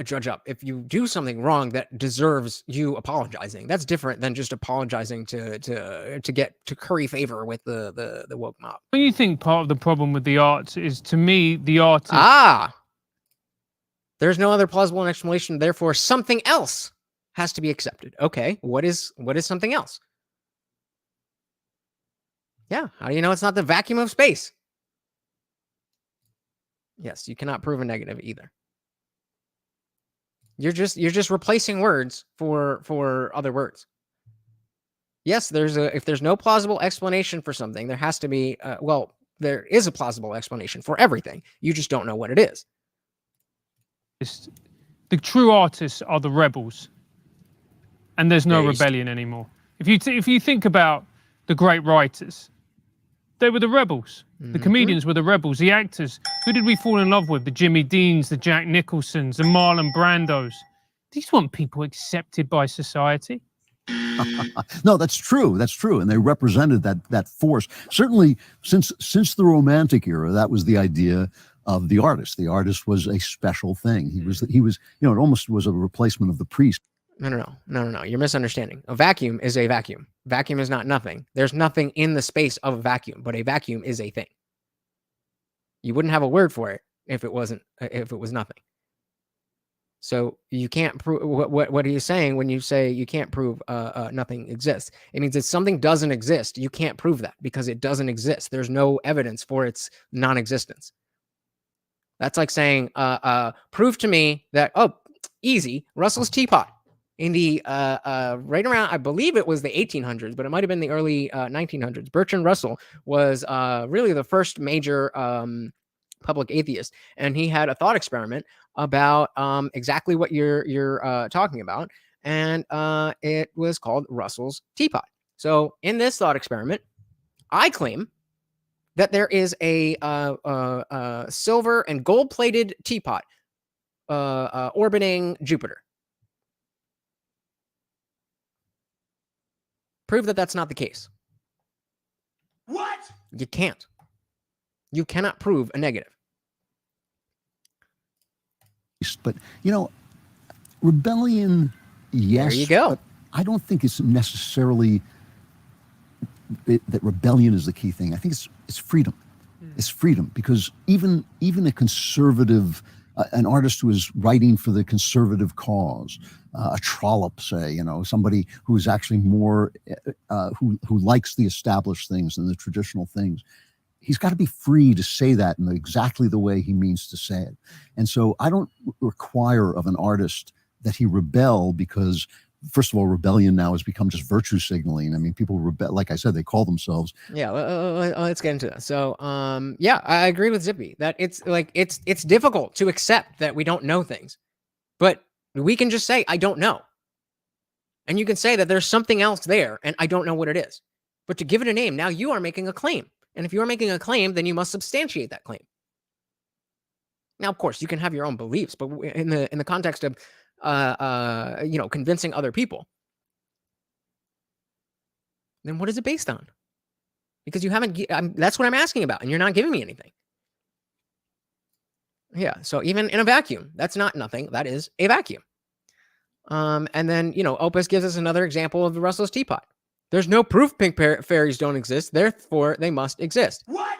judge up. If you do something wrong that deserves you apologizing, that's different than just apologizing to curry favor with the woke mob. When you think part of the problem with the arts is, to me, the art is... There's no other plausible explanation, therefore something else has to be accepted. Okay, what is something else? Yeah, how do you know it's not the vacuum of space? Yes, you cannot prove a negative either. You're just replacing words for other words. Yes, if there's no plausible explanation for something, there has to be there is a plausible explanation for everything. You just don't know what it is. The true artists are the rebels, and there's no rebellion anymore. If you think about the great writers, they were the rebels. The comedians were the rebels. The actors, who did we fall in love with? The Jimmy Deans, the Jack Nicholsons, the Marlon Brandos. These weren't people accepted by society. No, that's true. That's true. And they represented that force. Certainly, since the Romantic era, that was the idea of the artist. The artist was a special thing. He was, it almost was a replacement of the priest. No. You're misunderstanding. A vacuum is a vacuum. Vacuum is not nothing. There's nothing in the space of a vacuum, but a vacuum is a thing. You wouldn't have a word for it if it was nothing. So you can't prove what are you saying when you say you can't prove nothing exists? It means that something doesn't exist. You can't prove that because it doesn't exist. There's no evidence for its non-existence. That's like saying, prove to me that, easy, Russell's teapot. In the right around, I believe it was the 1800s, but it might have been the early 1900s. Bertrand Russell was really the first major public atheist, and he had a thought experiment about exactly what you're talking about, and it was called Russell's teapot. So in this thought experiment, I claim that there is a silver and gold-plated teapot orbiting Jupiter. Prove that that's not the case. What? You can't. You cannot prove a negative. But, rebellion, yes. There you go. But I don't think it's necessarily that rebellion is the key thing. I think it's freedom. It's freedom, because even a conservative, an artist who is writing for the conservative cause, a Trollope, say, somebody who is actually more, who likes the established things and the traditional things, he's got to be free to say that in exactly the way he means to say it. And so I don't require of an artist that he rebel, because first of all, rebellion now has become just virtue signaling. I mean, people rebel, like I said, they call themselves. Yeah, let's get into that. So, I agree with Zippy that it's difficult to accept that we don't know things, but we can just say, I don't know. And you can say that there's something else there and I don't know what it is. But to give it a name, now you are making a claim. And if you are making a claim, then you must substantiate that claim. Now, of course, you can have your own beliefs, but in the context of convincing other people, then what is it based on? Because you haven't, that's what I'm asking about, and you're not giving me anything. Yeah, so even in a vacuum, that's not nothing, that is a vacuum. And then, Opus gives us another example of the Russell's teapot. There's no proof pink fairies don't exist, therefore they must exist. What?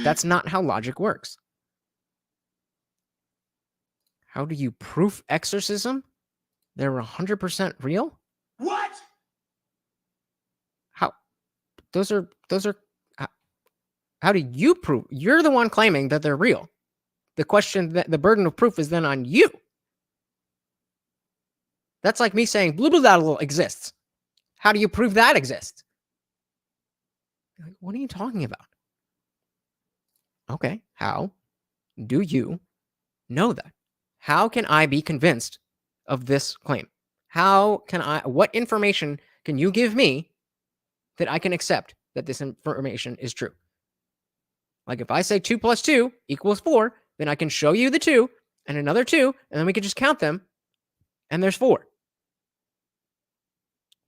That's not how logic works. How do you proof exorcism? They're 100% real? What? How? Those are, how do you prove? You're the one claiming that they're real. The question, that the burden of proof is then on you. That's like me saying blah, blah, blah, blah exists. How do you prove that exists? Like, what are you talking about? Okay, how do you know that? How can I be convinced of this claim? What information can you give me that I can accept that this information is true? Like if I say 2 plus 2 equals 4, then I can show you the 2 and another 2, and then we can just count them, and there's 4.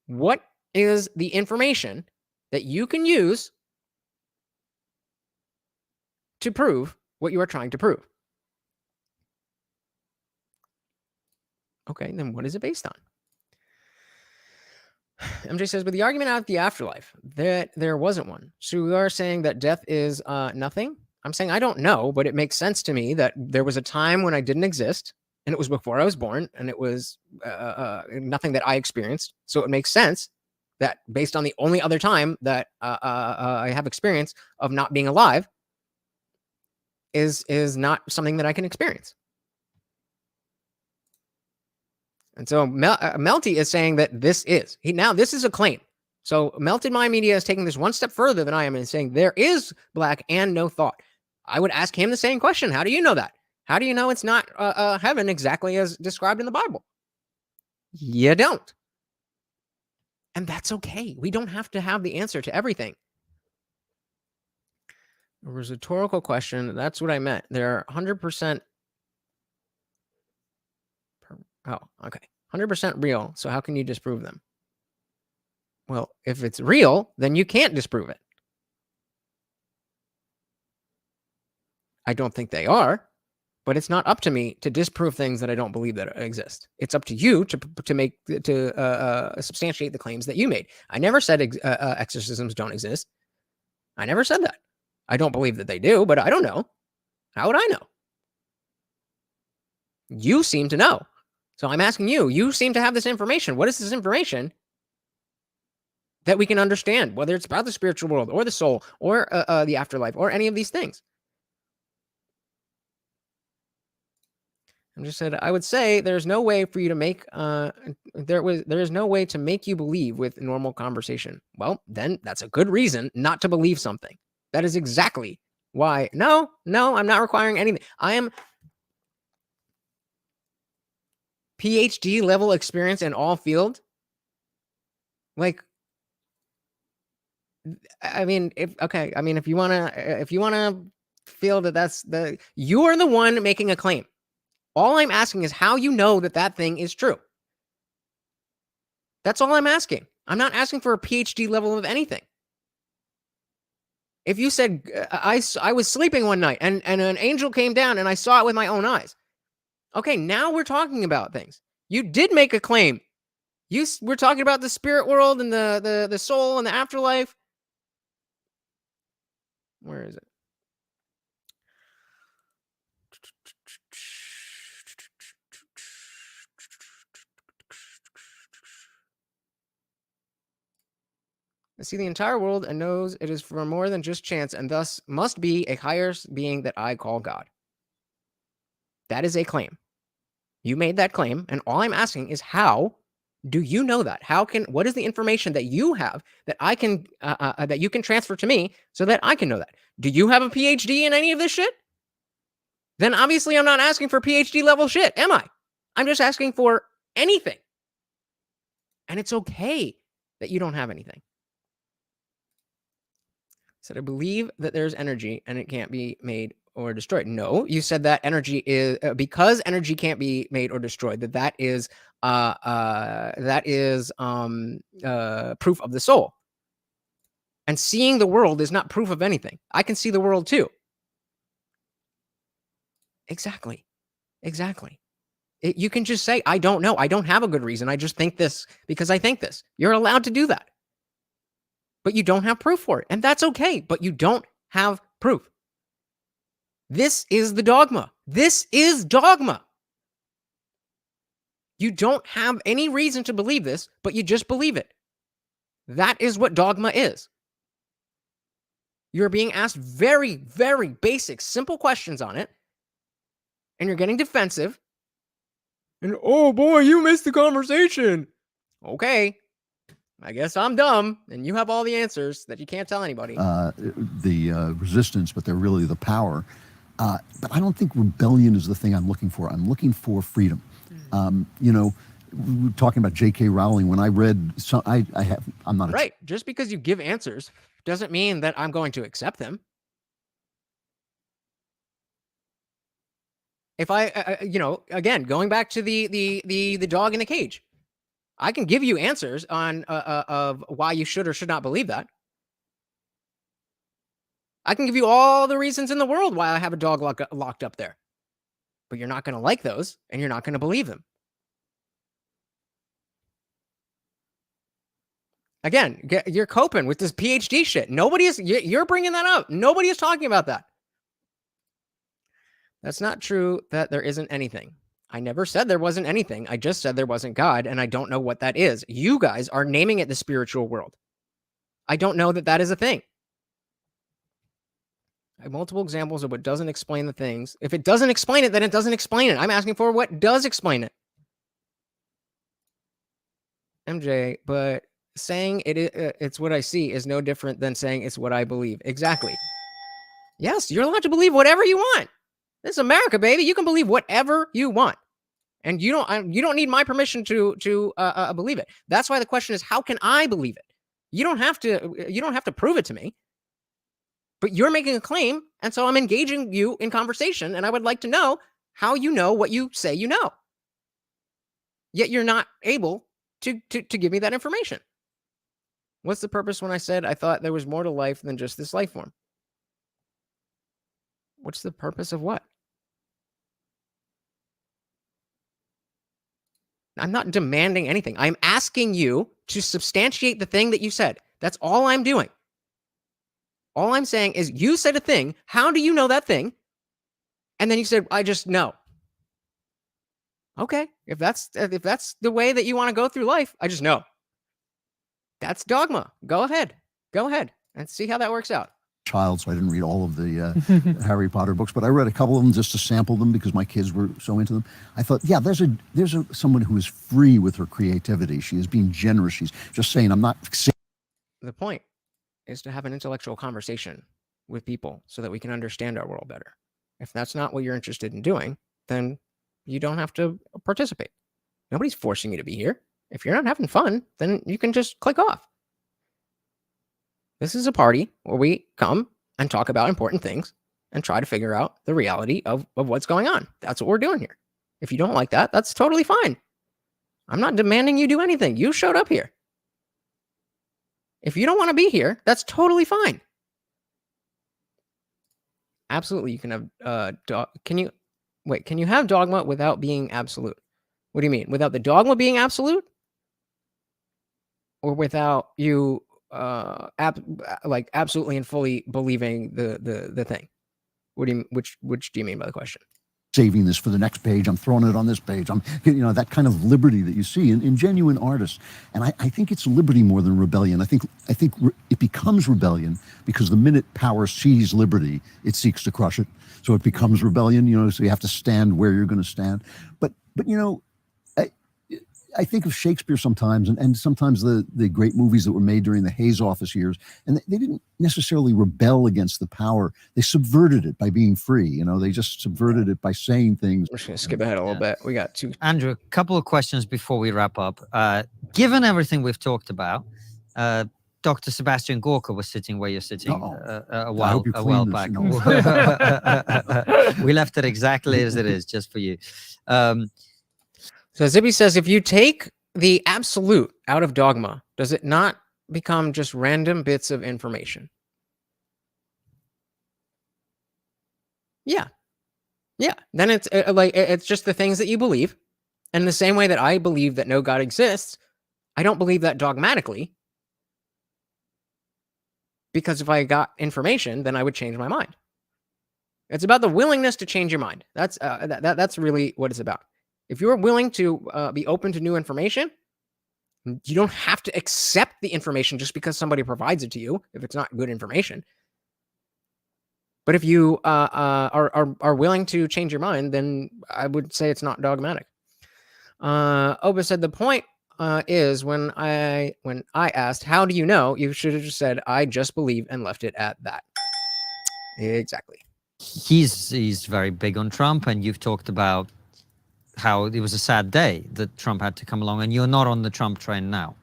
What is the information that you can use to prove what you are trying to prove? Okay, then what is it based on? MJ says, with the argument out of the afterlife, that there wasn't one. So we are saying that death is nothing. I'm saying I don't know, but it makes sense to me that there was a time when I didn't exist, and it was before I was born, and it was nothing that I experienced. So it makes sense that based on the only other time that I have experience of not being alive is not something that I can experience. And so Melty is saying that this is. This is a claim. So Melted Mind Media is taking this one step further than I am and saying there is black and no thought. I would ask him the same question. How do you know that? How do you know it's not heaven exactly as described in the Bible? You don't. And that's okay. We don't have to have the answer to everything. It was a rhetorical question. That's what I meant. They're 100%. Oh, okay. 100% real. So how can you disprove them? Well, if it's real, then you can't disprove it. I don't think they are, but it's not up to me to disprove things that I don't believe that exist. It's up to you to substantiate the claims that you made. I never said exorcisms don't exist. I never said that. I don't believe that they do, but I don't know. How would I know? You seem to know. So I'm asking you, you seem to have this information. What is this information that we can understand, whether it's about the spiritual world or the soul or the afterlife or any of these things? I just said, I would say there's no way for you to make, there is no way to make you believe with normal conversation. Well, then that's a good reason not to believe something. That is exactly why. No, I'm not requiring anything. I am PhD level experience in all field. Like, I mean, if you want to feel that you're the one making a claim. All I'm asking is how you know that thing is true. That's all I'm asking. I'm not asking for a PhD level of anything. If you said, I was sleeping one night and an angel came down and I saw it with my own eyes. Okay, now we're talking about things. You did make a claim. We're talking about the spirit world and the soul and the afterlife. Where is it? I see the entire world and knows it is for more than just chance and thus must be a higher being that I call God. That is a claim. You made that claim, and all I'm asking is how do you know that? What is the information that you have that I can that you can transfer to me so that I can know that? Do you have a PhD in any of this shit? Then obviously I'm not asking for PhD level shit, am I? I'm just asking for anything. And it's okay that you don't have anything. Said, I believe that there's energy and it can't be made or destroyed. No, you said that energy is because energy can't be made or destroyed. That is proof of the soul. And seeing the world is not proof of anything. I can see the world too. Exactly. You can just say, I don't know. I don't have a good reason. I just think this because I think this. You're allowed to do that. But you don't have proof for it. And that's okay. But you don't have proof. This is the dogma. This is dogma. You don't have any reason to believe this, but you just believe it. That is what dogma is. You're being asked very, very basic, simple questions on it, and you're getting defensive. And, oh boy, you missed the conversation. Okay. I guess I'm dumb, and you have all the answers that you can't tell anybody. The resistance, but they're really the power. But I don't think rebellion is the thing I'm looking for. I'm looking for freedom. We were talking about J.K. Rowling. When I read, I'm not right. Just because you give answers doesn't mean that I'm going to accept them. If I, again, going back to the dog in the cage, I can give you answers on of why you should or should not believe that. I can give you all the reasons in the world why I have a dog locked up there, but you're not going to like those, and you're not going to believe them. Again, you're coping with this PhD shit. You're bringing that up. Nobody is talking about that. That's not true that there isn't anything. I never said there wasn't anything. I just said there wasn't God, and I don't know what that is. You guys are naming it the spiritual world. I don't know that that is a thing. I have multiple examples of what doesn't explain the things. If it doesn't explain it, then it doesn't explain it. I'm asking for what does explain it. MJ, but saying it's what I see is no different than saying it's what I believe. Exactly. Yes, you're allowed to believe whatever you want. This is America, baby. You can believe whatever you want, and you don't need my permission to believe it. That's why the question is, how can I believe it? You don't have to prove it to me, but you're making a claim, and so I'm engaging you in conversation, and I would like to know how you know what you say you know. Yet you're not able to give me that information. What's the purpose when I said I thought there was more to life than just this life form? What's the purpose of what? I'm not demanding anything. I'm asking you to substantiate the thing that you said. That's all I'm doing. All I'm saying is you said a thing. How do you know that thing? And then you said, I just know. Okay, if that's the way that you want to go through life, I just know. That's dogma. Go ahead and see how that works out. Child, so I didn't read all of the Harry Potter books, but I read a couple of them just to sample them because my kids were so into them. I thought, yeah, there's someone who is free with her creativity. She is being generous. She's just saying, I'm not. The point is to have an intellectual conversation with people so that we can understand our world better. If that's not what you're interested in doing, then you don't have to participate. Nobody's forcing you to be here. If you're not having fun, then you can just click off. This is a party where we come and talk about important things and try to figure out the reality of what's going on. That's what we're doing here. If you don't like that, that's totally fine. I'm not demanding you do anything. You showed up here. If you don't want to be here, that's totally fine. Absolutely, you can have can you have dogma without being absolute? What do you mean? Without the dogma being absolute? Or without you absolutely and fully believing the thing? Which do you mean by the question? Saving this for the next page. I'm throwing it on this page. I'm, that kind of liberty that you see in genuine artists. And I think it's liberty more than rebellion. I think it becomes rebellion because the minute power sees liberty, it seeks to crush it. So it becomes rebellion, so you have to stand where you're going to stand. But I think of Shakespeare sometimes, and sometimes the great movies that were made during the Hayes Office years, and they didn't necessarily rebel against the power. They subverted it by being free. They just subverted it by saying things. We're just going to skip ahead a little bit. We got two. Andrew, a couple of questions before we wrap up. Given everything we've talked about, Dr. Sebastian Gorka was sitting where you're sitting a while back. We left it exactly as it is, just for you. So Zippy says, if you take the absolute out of dogma, does it not become just random bits of information? Yeah. Then it's it's just the things that you believe. And in the same way that I believe that no God exists, I don't believe that dogmatically. Because if I got information, then I would change my mind. It's about the willingness to change your mind. That's really what it's about. If you're willing to be open to new information, you don't have to accept the information just because somebody provides it to you, if it's not good information. But if you are willing to change your mind, then I would say it's not dogmatic. Oba said the point is when I asked, how do you know? You should have just said, I just believe, and left it at that. Exactly. He's very big on Trump, and you've talked about how it was a sad day that Trump had to come along, and you're not on the Trump train now.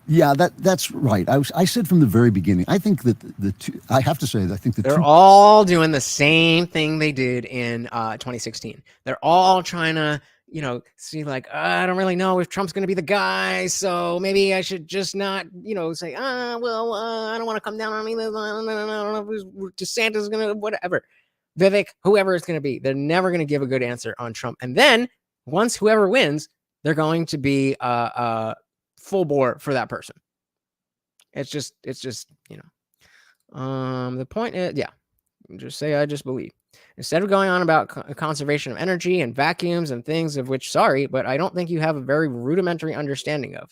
Yeah, that's right. I said from the very beginning, I think that the two, I have to say that I think they're all doing the same thing they did in 2016. They're all trying to, see like, I don't really know if Trump's going to be the guy, so maybe I should just not, say, I don't want to come down on either. I don't know if DeSantis is going to, whatever. Vivek, whoever it's going to be, they're never going to give a good answer on Trump. And then once whoever wins, they're going to be full bore for that person. It's just, the point is, just say, I just believe. Instead of going on about conservation of energy and vacuums and things of which, sorry, but I don't think you have a very rudimentary understanding of.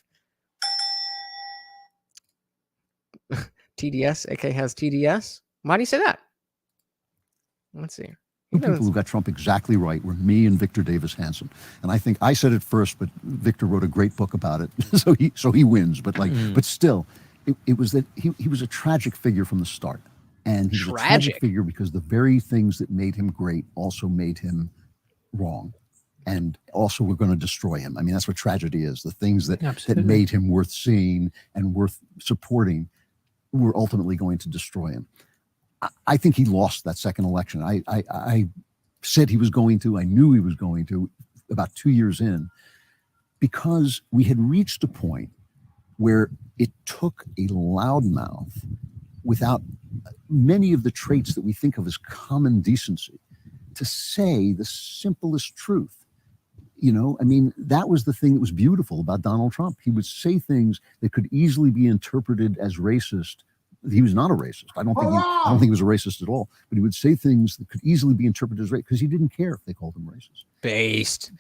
TDS, AK has TDS. Why do you say that? Let's see. Two people who got Trump exactly right were me and Victor Davis Hanson. And I think I said it first, but Victor wrote a great book about it. so he wins. But but still, it was that he was a tragic figure from the start. And he was a tragic figure because the very things that made him great also made him wrong. And also were going to destroy him. I mean, that's what tragedy is. The things that made him worth seeing and worth supporting were ultimately going to destroy him. I think he lost that second election. I said he was going to. I knew he was going to about 2 years in, because we had reached a point where it took a loudmouth without many of the traits that we think of as common decency to say the simplest truth. I mean, that was the thing that was beautiful about Donald Trump. He would say things that could easily be interpreted as racist. He was not a racist. I don't think he was a racist at all. But he would say things that could easily be interpreted as racist because he didn't care if they called him racist. Based.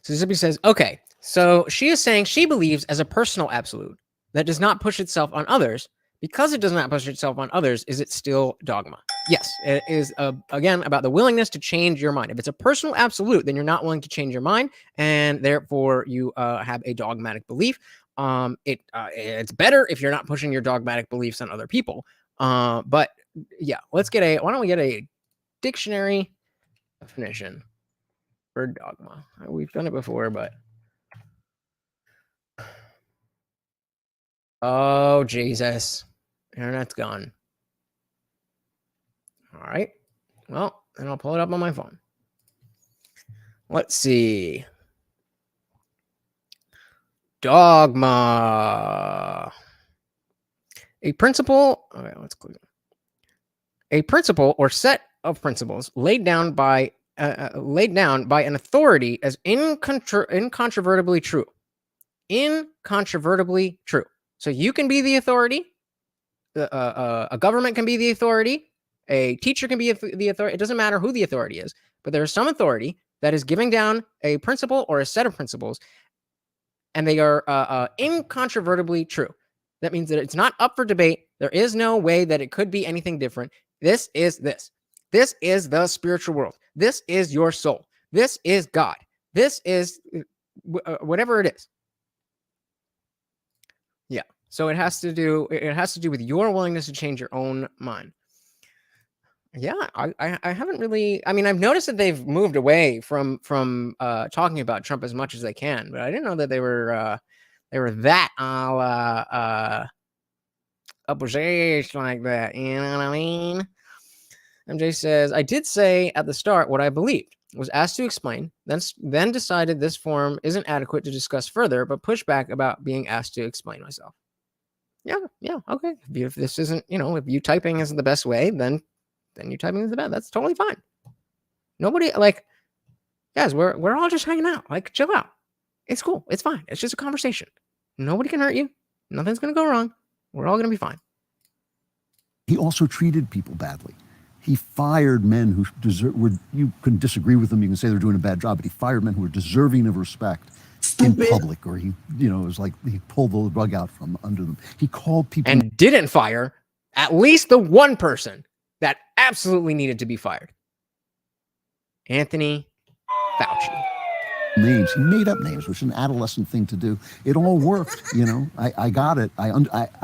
So Zippy says, okay, so she is saying she believes as a personal absolute that does not push itself on others. Because it does not push itself on others, is it still dogma? Yes, it is, again, about the willingness to change your mind. If it's a personal absolute, then you're not willing to change your mind, and therefore you have a dogmatic belief. It's better if you're not pushing your dogmatic beliefs on other people. But yeah, why don't we get a dictionary definition for dogma? We've done it before, but oh Jesus, internet's gone. All right, well, then I'll pull it up on my phone. Let's see. Dogma. A principle. Okay, let's click. A principle or set of principles laid down by an authority as incontrovertibly true. Incontrovertibly true. So you can be the authority. A government can be the authority. A teacher can be the authority. It doesn't matter who the authority is, but there is some authority that is giving down a principle or a set of principles, and they are incontrovertibly true. That means that it's not up for debate. There is no way that it could be anything different. This is this. This is the spiritual world. This is your soul. This is God. This is whatever it is. Yeah. So it has to do with your willingness to change your own mind. Yeah, I haven't really. I mean, I've noticed that they've moved away from talking about Trump as much as they can, but I didn't know that they were that opposition like that. You know what I mean? MJ says, I did say at the start what I believed, was asked to explain, then decided this forum isn't adequate to discuss further, but pushed back about being asked to explain myself. Yeah, okay. If this isn't, if you typing isn't the best way, then you typing is the best. That's totally fine. Nobody, guys, we're all just hanging out. Chill out. It's cool. It's fine. It's just a conversation. Nobody can hurt you. Nothing's going to go wrong. We're all going to be fine. He also treated people badly. He fired men who you can disagree with them. You can say they're doing a bad job, but he fired men who were deserving of respect in public, or it was like he pulled the rug out from under them. He called people and didn't fire at least the one person that absolutely needed to be fired. Anthony Fauci. names. He made up names, which is an adolescent thing to do. It all worked, you know. I got it. I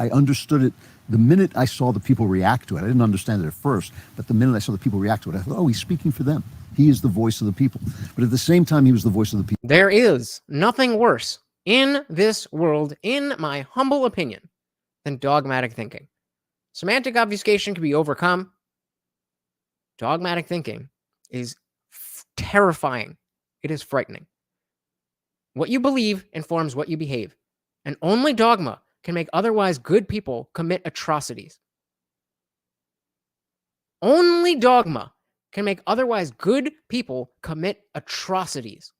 understood it the minute I saw the people react to it. I didn't understand it at first, but the minute I saw the people react to it, I thought, oh, he's speaking for them. He is the voice of the people. But at the same time, he was the voice of the people. There is nothing worse in this world, in my humble opinion, than dogmatic thinking. Semantic obfuscation can be overcome. Dogmatic thinking is terrifying. It is frightening. What you believe informs what you behave, and only dogma can make otherwise good people commit atrocities. Only dogma can make otherwise good people commit atrocities.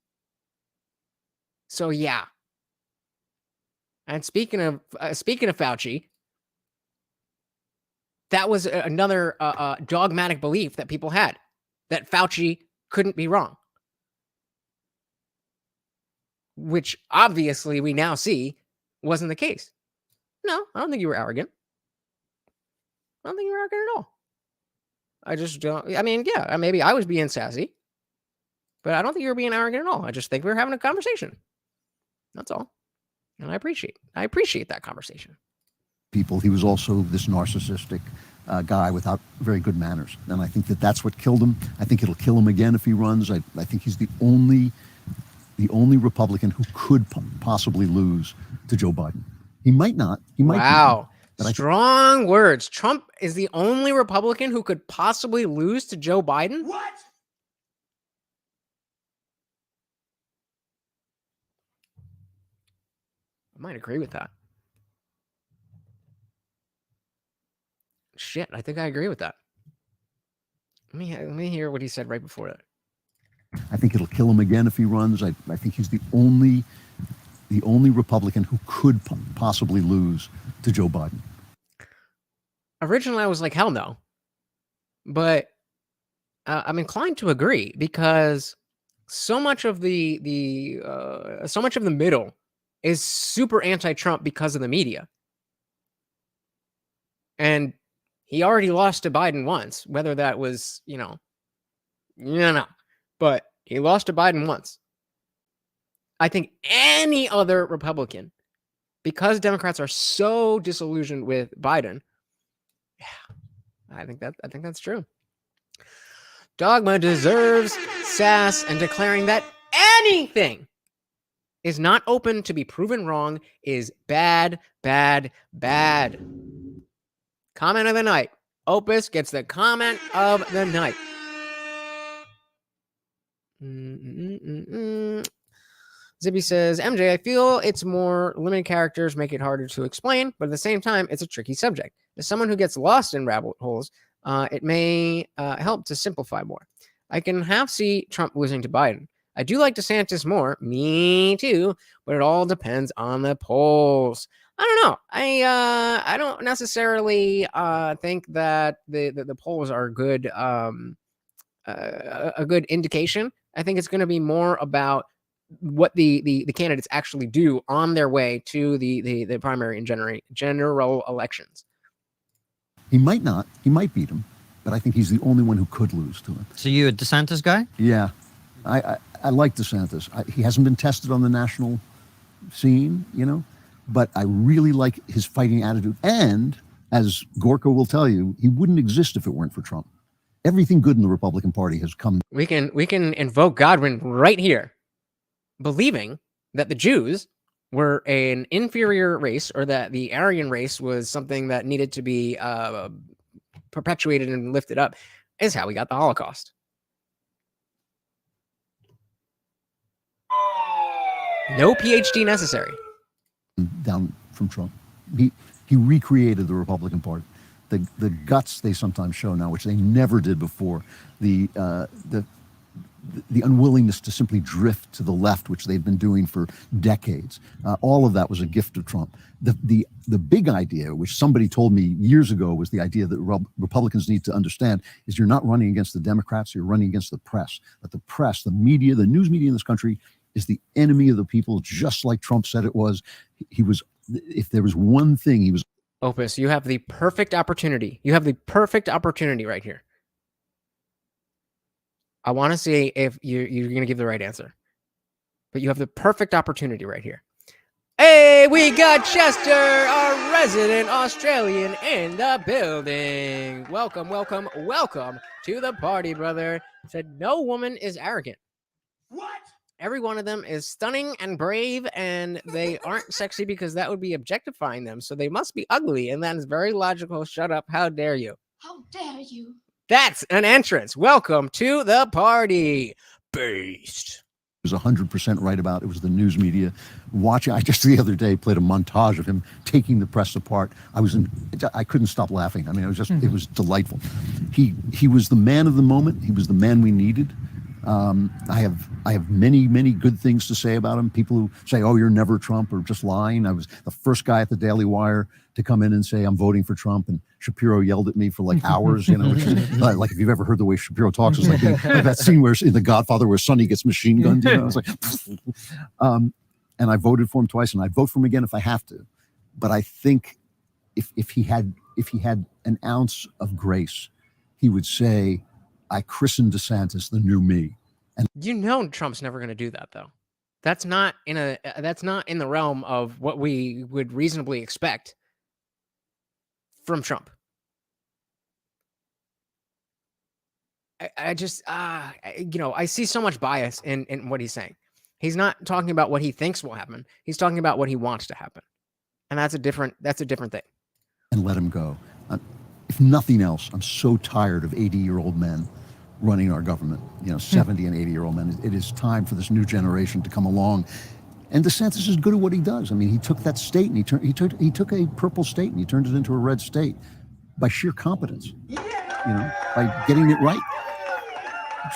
So yeah. And speaking of Fauci, that was another dogmatic belief that people had, that Fauci couldn't be wrong, which obviously we now see wasn't the case. No, I don't think you were arrogant. I don't think you were arrogant at all. I just don't. I mean, yeah, maybe I was being sassy, but I don't think you were being arrogant at all. I just think we were having a conversation. That's all. And I appreciate that conversation. People. He was also this narcissistic guy without very good manners. And I think that that's what killed him. I think it'll kill him again if he runs. I think he's the only Republican who could possibly lose to Joe Biden. He might not. He might. Wow. Strong words. Trump is the only Republican who could possibly lose to Joe Biden? What? I might agree with that. Shit, I think I agree with that. Let me hear what he said right before that. I think it'll kill him again if he runs. I think he's the only Republican who could possibly lose to Joe Biden. Originally, I was like, hell no. But I'm inclined to agree, because so much of the middle is super anti-Trump because of the media. And he already lost to Biden once, whether that was, no. But he lost to Biden once. I think any other Republican, because Democrats are so disillusioned with Biden, yeah, I think that's true. Dogma deserves sass, and declaring that anything is not open to be proven wrong is bad, bad, bad. Comment of the night. Opus gets the comment of the night. Zippy says, MJ, I feel it's more limited characters make it harder to explain, but at the same time, it's a tricky subject. As someone who gets lost in rabbit holes, it may help to simplify more. I can half see Trump losing to Biden. I do like DeSantis more. Me too. But it all depends on the polls. I don't know. I don't necessarily think that the polls are good, a good indication. I think it's going to be more about what the candidates actually do on their way to the primary and general elections. He might not. He might beat him, but I think he's the only one who could lose to him. So you a DeSantis guy? Yeah, I like DeSantis. He hasn't been tested on the national scene, but I really like his fighting attitude. And as Gorka will tell you, he wouldn't exist if it weren't for Trump. Everything good in the Republican Party has come. We can invoke Godwin right here, believing that the Jews were an inferior race, or that the Aryan race was something that needed to be perpetuated and lifted up, is how we got the Holocaust. No PhD necessary. Down from Trump. He recreated the Republican Party. The guts they sometimes show now, which they never did before. The unwillingness to simply drift to the left, which they've been doing for decades. All of that was a gift of Trump. The big idea, which somebody told me years ago, was the idea that Republicans need to understand is you're not running against the Democrats, you're running against the press. That the press, the media, the news media in this country is the enemy of the people, just like Trump said it was. He was, if there was one thing, he was. Opus, you have the perfect opportunity. You have the perfect opportunity right here. I want to see if you're going to give the right answer. But you have the perfect opportunity right here. Hey, we got Chester, our resident Australian, in the building. Welcome, welcome, welcome to the party, brother. Said no woman is arrogant. What? Every one of them is stunning and brave, and they aren't sexy because that would be objectifying them. So they must be ugly, and that is very logical. Shut up. How dare you? How dare you? That's an entrance. Welcome to the party. Beast. Was 100% right about. It was the news media watching. I just the other day played a montage of him taking the press apart. I couldn't stop laughing. I mean, it was delightful. He was the man of the moment. He was the man we needed. I have many good things to say about him. People who say, "Oh, you're never Trump," or just lying. I was the first guy at the Daily Wire to come in and say I'm voting for Trump, and Shapiro yelled at me for like hours. You know, which is, like if you've ever heard the way Shapiro talks, it's like that scene where in The Godfather where Sonny gets machine gunned. You know, it's like, and I voted for him twice, and I'd vote for him again if I have to. But I think if he had an ounce of grace, he would say, I christened DeSantis the new me. And you know Trump's never going to do that, though. That's not in the realm of what we would reasonably expect from Trump. I just I see so much bias in what he's saying. He's not talking about what he thinks will happen. He's talking about what he wants to happen. And that's a different thing. And let him go. If nothing else, I'm so tired of 80-year-old men running our government, 70 and 80-year-old men. It is time for this new generation to come along. And DeSantis is good at what he does. I mean, he took that state and he took a purple state and he turned it into a red state by sheer competence, by getting it right.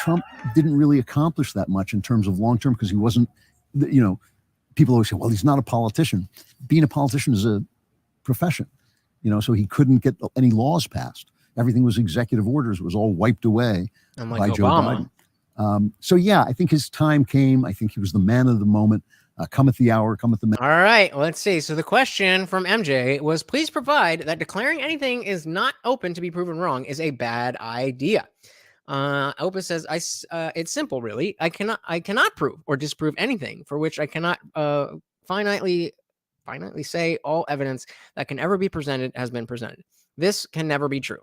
Trump didn't really accomplish that much in terms of long-term because he wasn't, people always say, well, he's not a politician. Being a politician is a profession, so he couldn't get any laws passed. Everything was executive orders. It was all wiped away by Joe Biden. I think his time came. I think he was the man of the moment. Cometh the hour, cometh the man. All right, let's see. So the question from MJ was, please provide that declaring anything is not open to be proven wrong is a bad idea. Opus says, it's simple, really. I cannot prove or disprove anything for which I cannot finitely say all evidence that can ever be presented has been presented. This can never be true.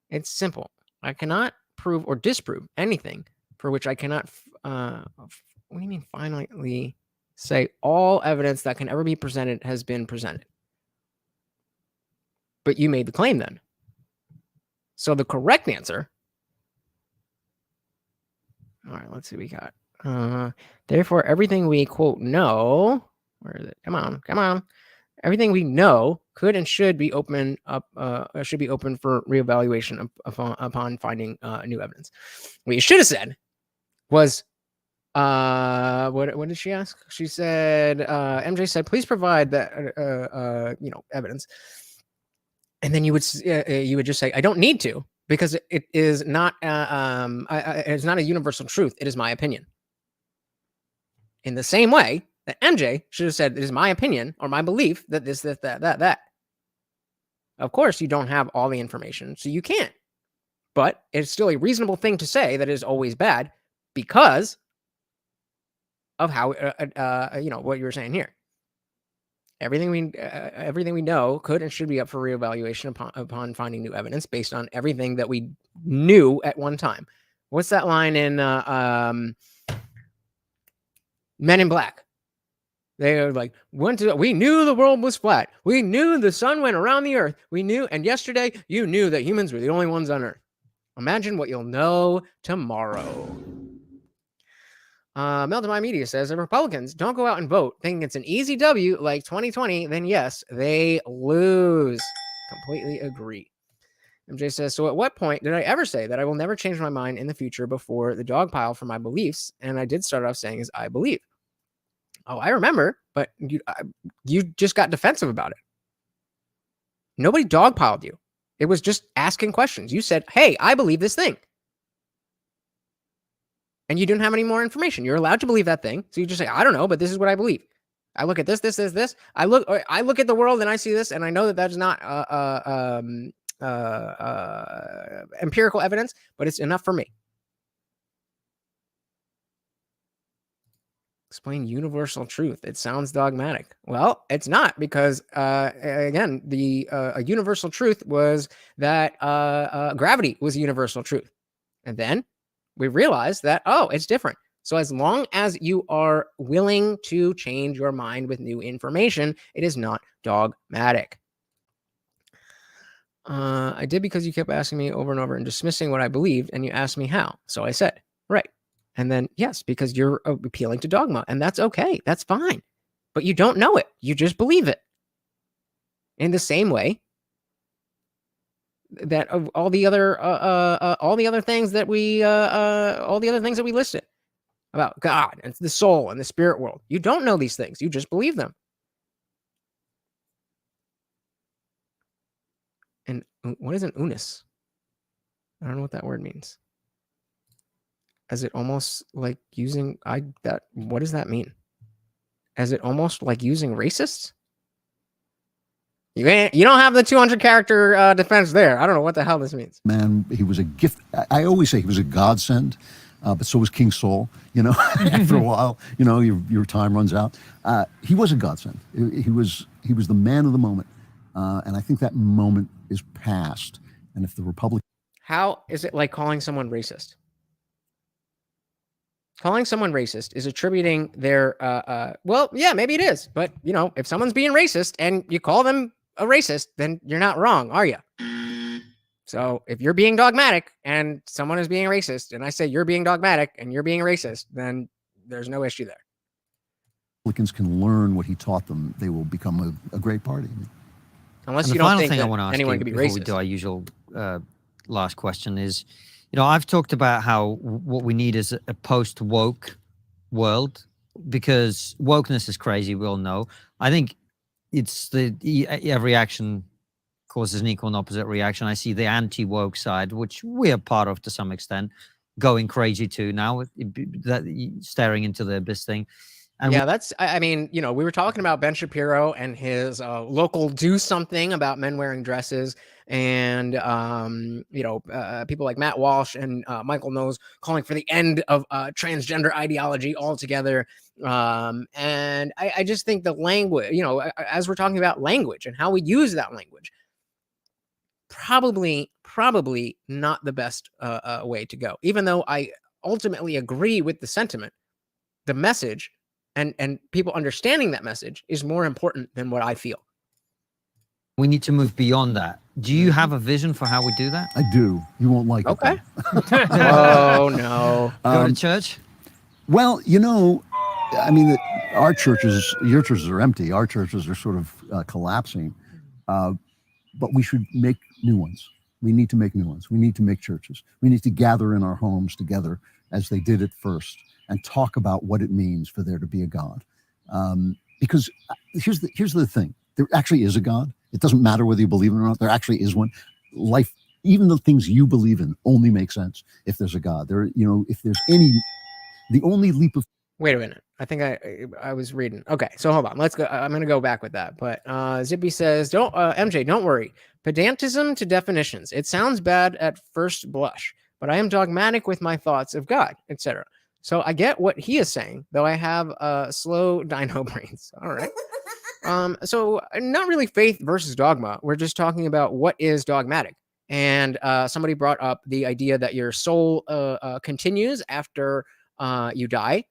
It's simple. I cannot prove or disprove anything for which I cannot, what do you mean finally say all evidence that can ever be presented has been presented? But you made the claim then. So the correct answer, all right, let's see what we got. Therefore, everything we quote know, where is it? Come on. Everything we know could and should be open for reevaluation upon finding new evidence. What you should have said was, what did she ask? She said, MJ said, please provide that evidence, and then you would just say, I don't need to because it is not it's not a universal truth. It is my opinion. In the same way that MJ should have said, it is my opinion or my belief that this, that. Of course, you don't have all the information, so you can't. But it's still a reasonable thing to say that it is always bad because of how, what you were saying here. Everything we know could and should be up for reevaluation upon finding new evidence based on everything that we knew at one time. What's that line in Men in Black? They are like, we knew the world was flat. We knew the sun went around the earth. We knew, and yesterday you knew that humans were the only ones on earth. Imagine what you'll know tomorrow. Melton My Media says, if Republicans don't go out and vote thinking it's an easy W like 2020, then yes, they lose. Completely agree. MJ says, so at what point did I ever say that I will never change my mind in the future before the dog pile for my beliefs? And I did start off saying is I believe. Oh, I remember, but you just got defensive about it. Nobody dogpiled you. It was just asking questions. You said, hey, I believe this thing. And you didn't have any more information. You're allowed to believe that thing. So you just say, I don't know, but this is what I believe. I look at this. I look at the world and I see this, and I know that that's not empirical evidence, but it's enough for me. Explain universal truth. It sounds dogmatic. Well, it's not, because again, a universal truth was that gravity was a universal truth, and then we realized that it's different. So as long as you are willing to change your mind with new information, it is not dogmatic. I did because you kept asking me over and over and dismissing what I believed, and you asked me how. So I said, right. And then, yes, because you're appealing to dogma, and that's okay. That's fine. But you don't know it. You just believe it. In the same way that all the other things that we listed about God and the soul and the spirit world. You don't know these things. You just believe them. And what is an unus? I don't know what that word means. Is it almost like using what does that mean? Is it almost like using racists? You don't have the 200 character defense there. I don't know what the hell this means. Man, he was a gift. I always say he was a godsend, but so was King Saul. After a while, your time runs out. He was a godsend. He was the man of the moment, and I think that moment is past. And if the Republic, how is it like calling someone racist? Calling someone racist is attributing their, well, yeah, maybe it is. But, if someone's being racist and you call them a racist, then you're not wrong, are you? So if you're being dogmatic and someone is being racist, and I say you're being dogmatic and you're being racist, then there's no issue there. Republicans can learn what he taught them, they will become a great party. Unless you don't think that anyone could be racist. We racist. do our usual last question is, I've talked about how what we need is a post-woke world, because wokeness is crazy, we all know. I think it's every action causes an equal and opposite reaction. I see the anti-woke side, which we are part of to some extent, going crazy too now, staring into the abyss thing. And yeah, we were talking about Ben Shapiro and his local do something about men wearing dresses, and people like Matt Walsh and Michael Knowles calling for the end of transgender ideology altogether. And I just think the language, as we're talking about language and how we use that language, probably not the best way to go. Even though I ultimately agree with the sentiment, the message and people understanding that message is more important than what I feel. We need to move beyond that. Do you have a vision for how we do that? I do. You won't like okay. it. Okay. Oh, no. Go to church? Well, our churches, your churches are empty. Our churches are sort of collapsing. But we should make new ones. We need to make new ones. We need to make churches. We need to gather in our homes together as they did at first and talk about what it means for there to be a God. Because here's the thing. There actually is a God. It doesn't matter whether you believe it or not. There actually is one. Life, even the things you believe in, only make sense if there's a God. If there's the only leap of... Wait a minute. I think I was reading. Okay, so hold on. Let's go. I'm going to go back with that. But Zippy says, MJ, don't worry. Pedantism to definitions. It sounds bad at first blush, but I am dogmatic with my thoughts of God, etc. So I get what he is saying, though I have slow dino brains. All right. So not really faith versus dogma. We're just talking about what is dogmatic. And somebody brought up the idea that your soul continues after you die,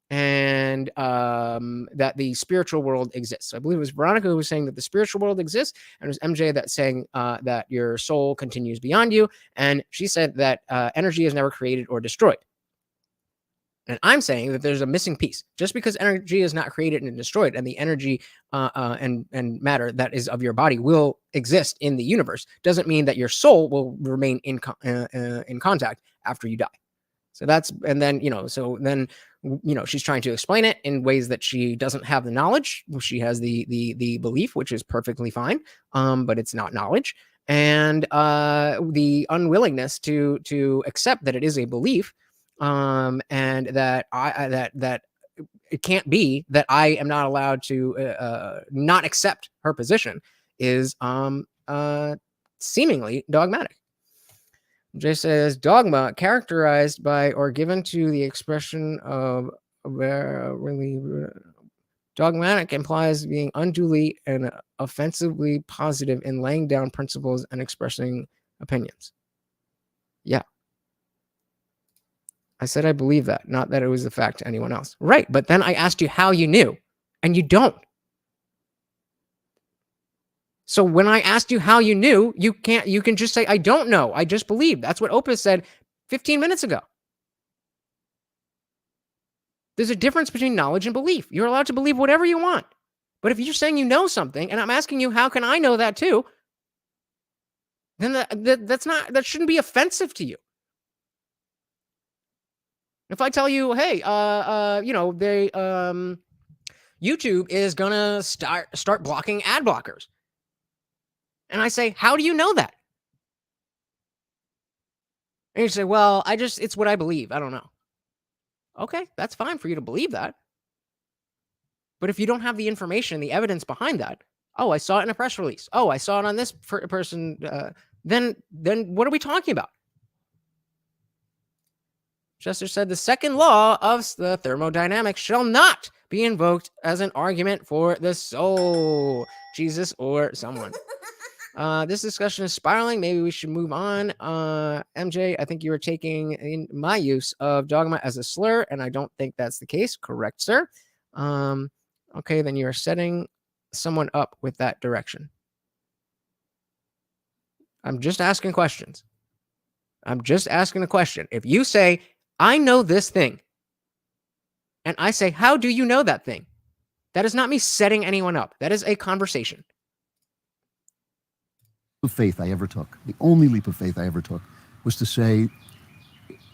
and that the spiritual world exists. So I believe it was Veronica who was saying that the spiritual world exists, and it was MJ that's saying that your soul continues beyond you. And she said that energy is never created or destroyed. And I'm saying that there's a missing piece. Just because energy is not created and destroyed, and the energy and matter that is of your body will exist in the universe, doesn't mean that your soul will remain in contact after you die. So she's trying to explain it in ways that she doesn't have the knowledge. She has the belief, which is perfectly fine, but it's not knowledge. And the unwillingness to accept that it is a belief. And that that it can't be that I am not allowed to not accept her position is seemingly dogmatic. Jay says dogma characterized by or given to the expression of really dogmatic implies being unduly and offensively positive in laying down principles and expressing opinions. Yeah. I said I believe that, not that it was a fact to anyone else. Right, but then I asked you how you knew, and you don't. So when I asked you how you knew, you can just say, I don't know. I just believe. That's what Opus said 15 minutes ago. There's a difference between knowledge and belief. You're allowed to believe whatever you want. But if you're saying you know something, and I'm asking you, how can I know that too? Then that shouldn't be offensive to you. If I tell you, hey, YouTube is gonna start blocking ad blockers. And I say, how do you know that? And you say, well, it's what I believe. I don't know. Okay, that's fine for you to believe that. But if you don't have the information, the evidence behind that, oh, I saw it in a press release. Oh, I saw it on this person. Then what are we talking about? Chester said the second law of the thermodynamics shall not be invoked as an argument for the soul, Jesus or someone. This discussion is spiraling. Maybe we should move on. MJ, I think you were taking in my use of dogma as a slur, and I don't think that's the case. Correct, sir. Okay, then you are setting someone up with that direction. I'm just asking questions. I'm just asking a question. If you say, I know this thing, and I say, how do you know that thing? That is not me setting anyone up. That is a conversation. Of faith I ever took, the only leap of faith I ever took, was to say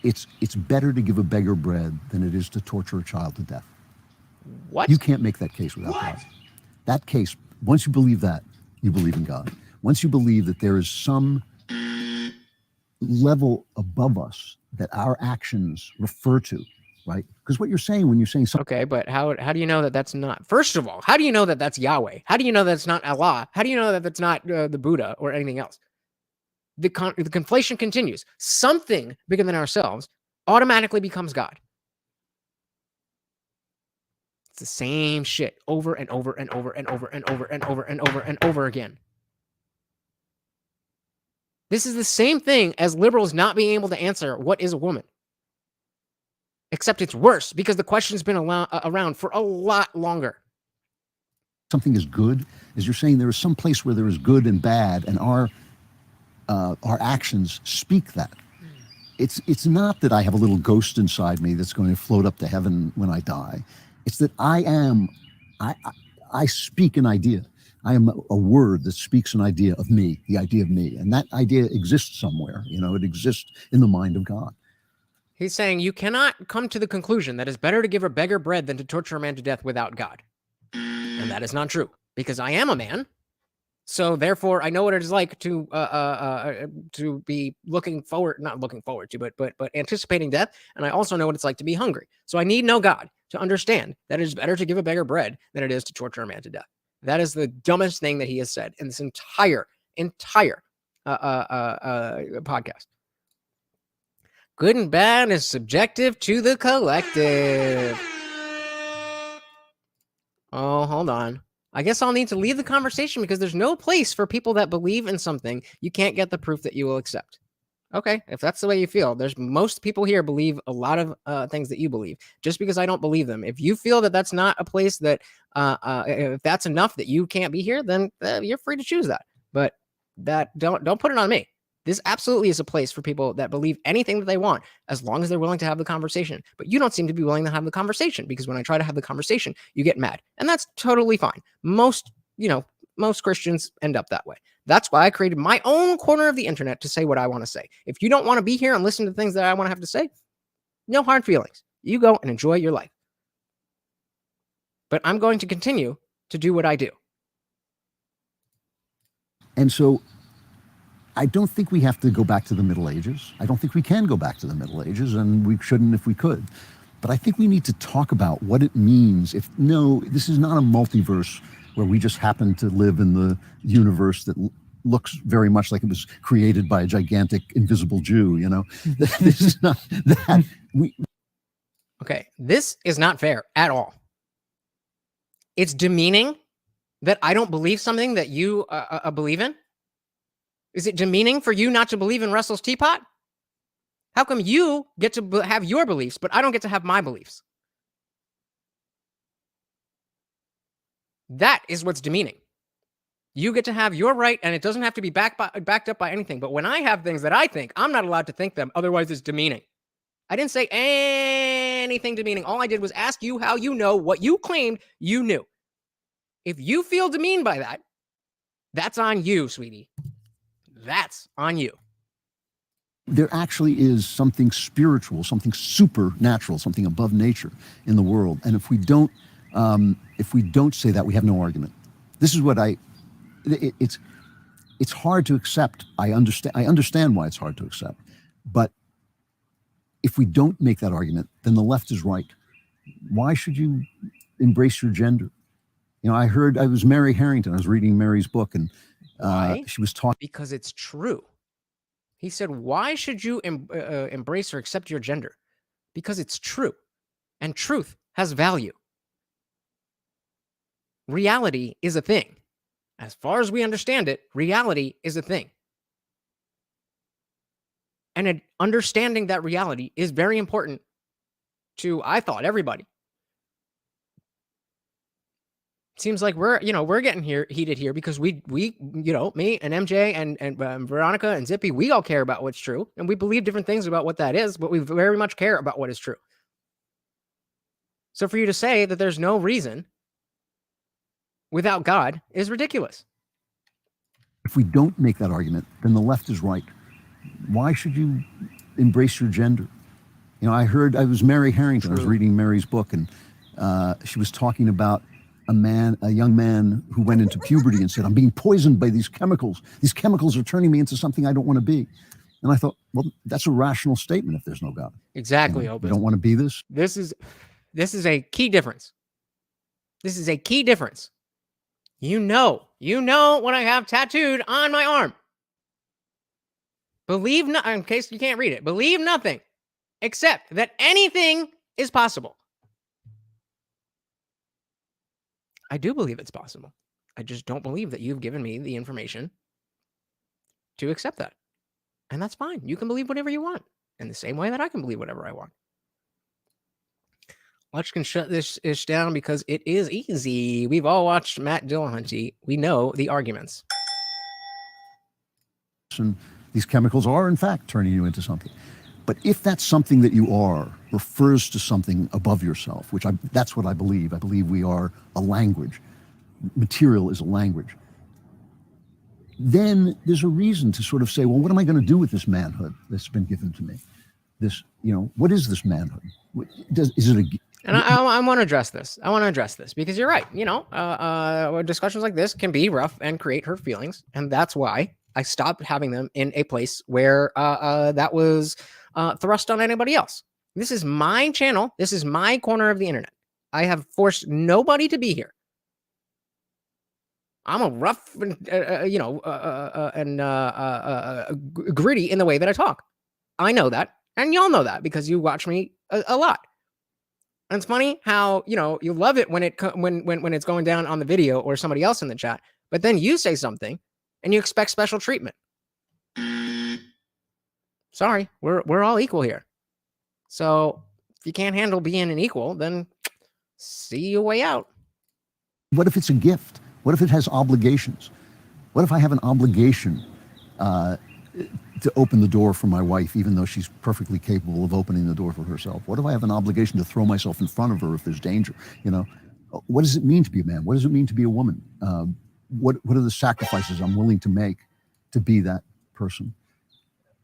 it's better to give a beggar bread than it is to torture a child to death. What? You can't make that case without God. That case, once you believe that, you believe in God. Once you believe that there is some level above us that our actions refer to, right? Because what you're saying when you're saying something. Okay, but how do you know that that's not? First of all, how do you know that that's Yahweh? How do you know that's not Allah? How do you know that that's not the Buddha or anything else? The conflation continues. Something bigger than ourselves automatically becomes God. It's the same shit over and over and over and over and over and over and over and over again. This is the same thing as liberals not being able to answer what is a woman. Except it's worse because the question's been around for a lot longer. Something is good, as you're saying, there is some place where there is good and bad, and our actions speak that. It's not that I have a little ghost inside me that's going to float up to heaven when I die. It's that I speak an idea. I am a word that speaks an idea of me, the idea of me. And that idea exists somewhere. It exists in the mind of God. He's saying you cannot come to the conclusion that it's better to give a beggar bread than to torture a man to death without God. And that is not true, because I am a man. So therefore, I know what it is like to be not looking forward to, but anticipating death. And I also know what it's like to be hungry. So I need no God to understand that it is better to give a beggar bread than it is to torture a man to death. That is the dumbest thing that he has said in this entire podcast. Good and bad is subjective to the collective. Oh, hold on. I guess I'll need to leave the conversation because there's no place for people that believe in something you can't get the proof that you will accept. Okay, if that's the way you feel, most people here believe a lot of things that you believe. Just because I don't believe them, if you feel that that's not a place that, if that's enough that you can't be here, then you're free to choose that. But don't put it on me. This absolutely is a place for people that believe anything that they want, as long as they're willing to have the conversation. But you don't seem to be willing to have the conversation, because when I try to have the conversation, you get mad, and that's totally fine. Most Christians end up that way. That's why I created my own corner of the internet to say what I want to say. If you don't want to be here and listen to things that I want to have to say, no hard feelings. You go and enjoy your life. But I'm going to continue to do what I do. And so I don't think we have to go back to the Middle Ages. I don't think we can go back to the Middle Ages, and we shouldn't if we could. But I think we need to talk about what it means this is not a multiverse where we just happen to live in the universe that looks very much like it was created by a gigantic invisible Jew, This is not that. Okay, this is not fair at all. It's demeaning that I don't believe something that you believe in. Is it demeaning for you not to believe in Russell's teapot? How come you get to have your beliefs, but I don't get to have my beliefs? That is what's demeaning. You get to have your right, and it doesn't have to be backed up by anything. But when I have things that I think, I'm not allowed to think them. Otherwise, it's demeaning. I didn't say anything demeaning. All I did was ask you how you know what you claimed you knew. If you feel demeaned by that, that's on you, sweetie. That's on you. There actually is something spiritual, something supernatural, something above nature in the world. And if we don't say that, we have no argument. This is what it's hard to accept. I understand why it's hard to accept. But if we don't make that argument, then the left is right. Why should you embrace your gender? You know, I was Mary Harrington. I was reading Mary's book, and she was talking. Because it's true. He said, why should you embrace or accept your gender? Because it's true. And truth has value. Reality is a thing. As far as we understand it, reality is a thing. And understanding that reality is very important to, I thought, everybody. Seems like we're getting heated here because we me and MJ and Veronica and Zippy, we all care about what's true, and we believe different things about what that is, but we very much care about what is true. So for you to say that there's no reason without God is ridiculous. If we don't make that argument, then the left is right. Why should you embrace your gender? You know, I was Mary Harrington. True. I was reading Mary's book, and she was talking about a young man who went into puberty and said, I'm being poisoned by these chemicals. These chemicals are turning me into something I don't want to be. And I thought, well, that's a rational statement if there's no God. Exactly. You don't want to be this. This is a key difference. This is a key difference. You know what I have tattooed on my arm. In case you can't read it, believe nothing except that anything is possible. I do believe it's possible. I just don't believe that you've given me the information to accept that. And that's fine. You can believe whatever you want in the same way that I can believe whatever I want. Let's can shut this ish down because it is easy. We've all watched Matt Dillahunty. We know the arguments. And these chemicals are, in fact, turning you into something. But if that's something that you are refers to something above yourself, that's what I believe. I believe we are a language. Material is a language. Then there's a reason to sort of say, well, what am I going to do with this manhood that's been given to me? What is this manhood? Is it a... And I want to address this. I want to address this because you're right. Discussions like this can be rough and create hurt feelings. And that's why I stopped having them in a place where that was thrust on anybody else. This is my channel. This is my corner of the internet. I have forced nobody to be here. I'm a rough and gritty in the way that I talk. I know that, and y'all know that because you watch me a lot. And it's funny how you love it when it's going down on the video or somebody else in the chat, but then you say something and you expect special treatment. Sorry, we're all equal here. So if you can't handle being an equal, then see your way out. What if it's a gift? What if it has obligations? What if I have an obligation to open the door for my wife, even though she's perfectly capable of opening the door for herself? What if I have an obligation to throw myself in front of her if there's danger? What does it mean to be a man? What does it mean to be a woman? What are the sacrifices I'm willing to make to be that person?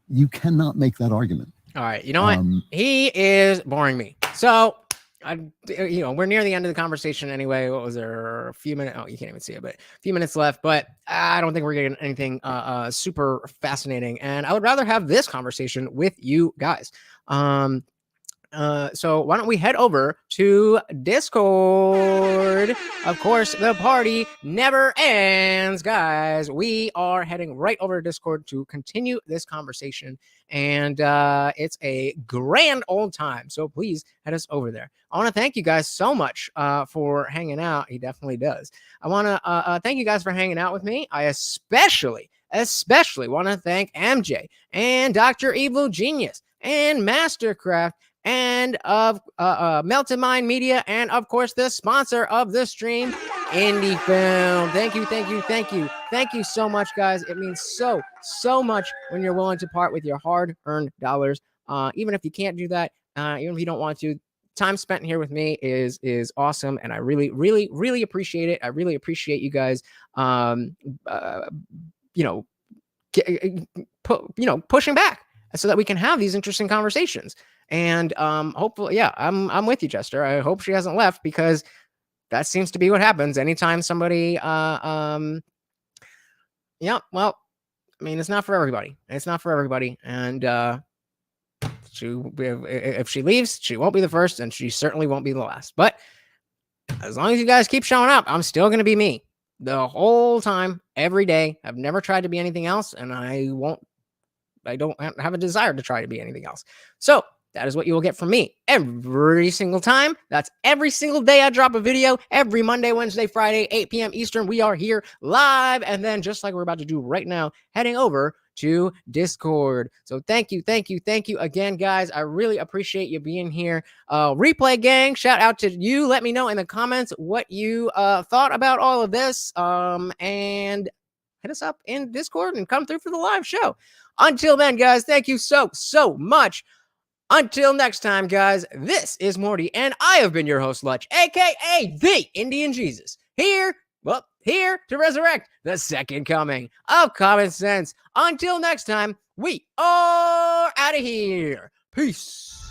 You cannot make that argument. All right. You know what? He is boring me. So, we're near the end of the conversation anyway. What was there? A few minutes? Oh, you can't even see it, but a few minutes left. But I don't think we're getting anything super fascinating. And I would rather have this conversation with you guys. So why don't we head over to Discord? Of course, the party never ends, guys. We are heading right over to Discord to continue this conversation, and it's a grand old time. So please head us over there. I want to thank you guys so much for hanging out. He definitely does. I want to thank you guys for hanging out with me. I especially want to thank MJ and Dr. Evil Genius and Mastercraft and of Melted Mind Media, and of course the sponsor of the stream, Indie Film. Thank you so much, guys. It means so much when you're willing to part with your hard-earned dollars. Even if you can't do that, even if you don't want to, time spent here with me is awesome, and I really appreciate it. I really appreciate you guys. Pushing back so that we can have these interesting conversations. And hopefully, yeah, I'm with you, Jester. I hope she hasn't left, because that seems to be what happens anytime somebody yeah, well, I mean, it's not for everybody. And if she leaves, she won't be the first, and she certainly won't be the last. But as long as you guys keep showing up, I'm still going to be me the whole time, every day. I've never tried to be anything else, and I don't have a desire to try to be anything else. So that is what you will get from me every single time. That's every single day I drop a video. Every Monday, Wednesday, Friday, 8 p.m. Eastern, we are here live. And then, just like we're about to do right now, heading over to Discord. So thank you again, guys. I really appreciate you being here. Replay gang, shout out to you. Let me know in the comments what you thought about all of this. And hit us up in Discord and come through for the live show. Until then, guys, thank you so much. Until next time, guys, this is Morty, and I have been your host, Lutch, aka the Indian Jesus, here to resurrect the second coming of common sense. Until next time, we are out of here. Peace.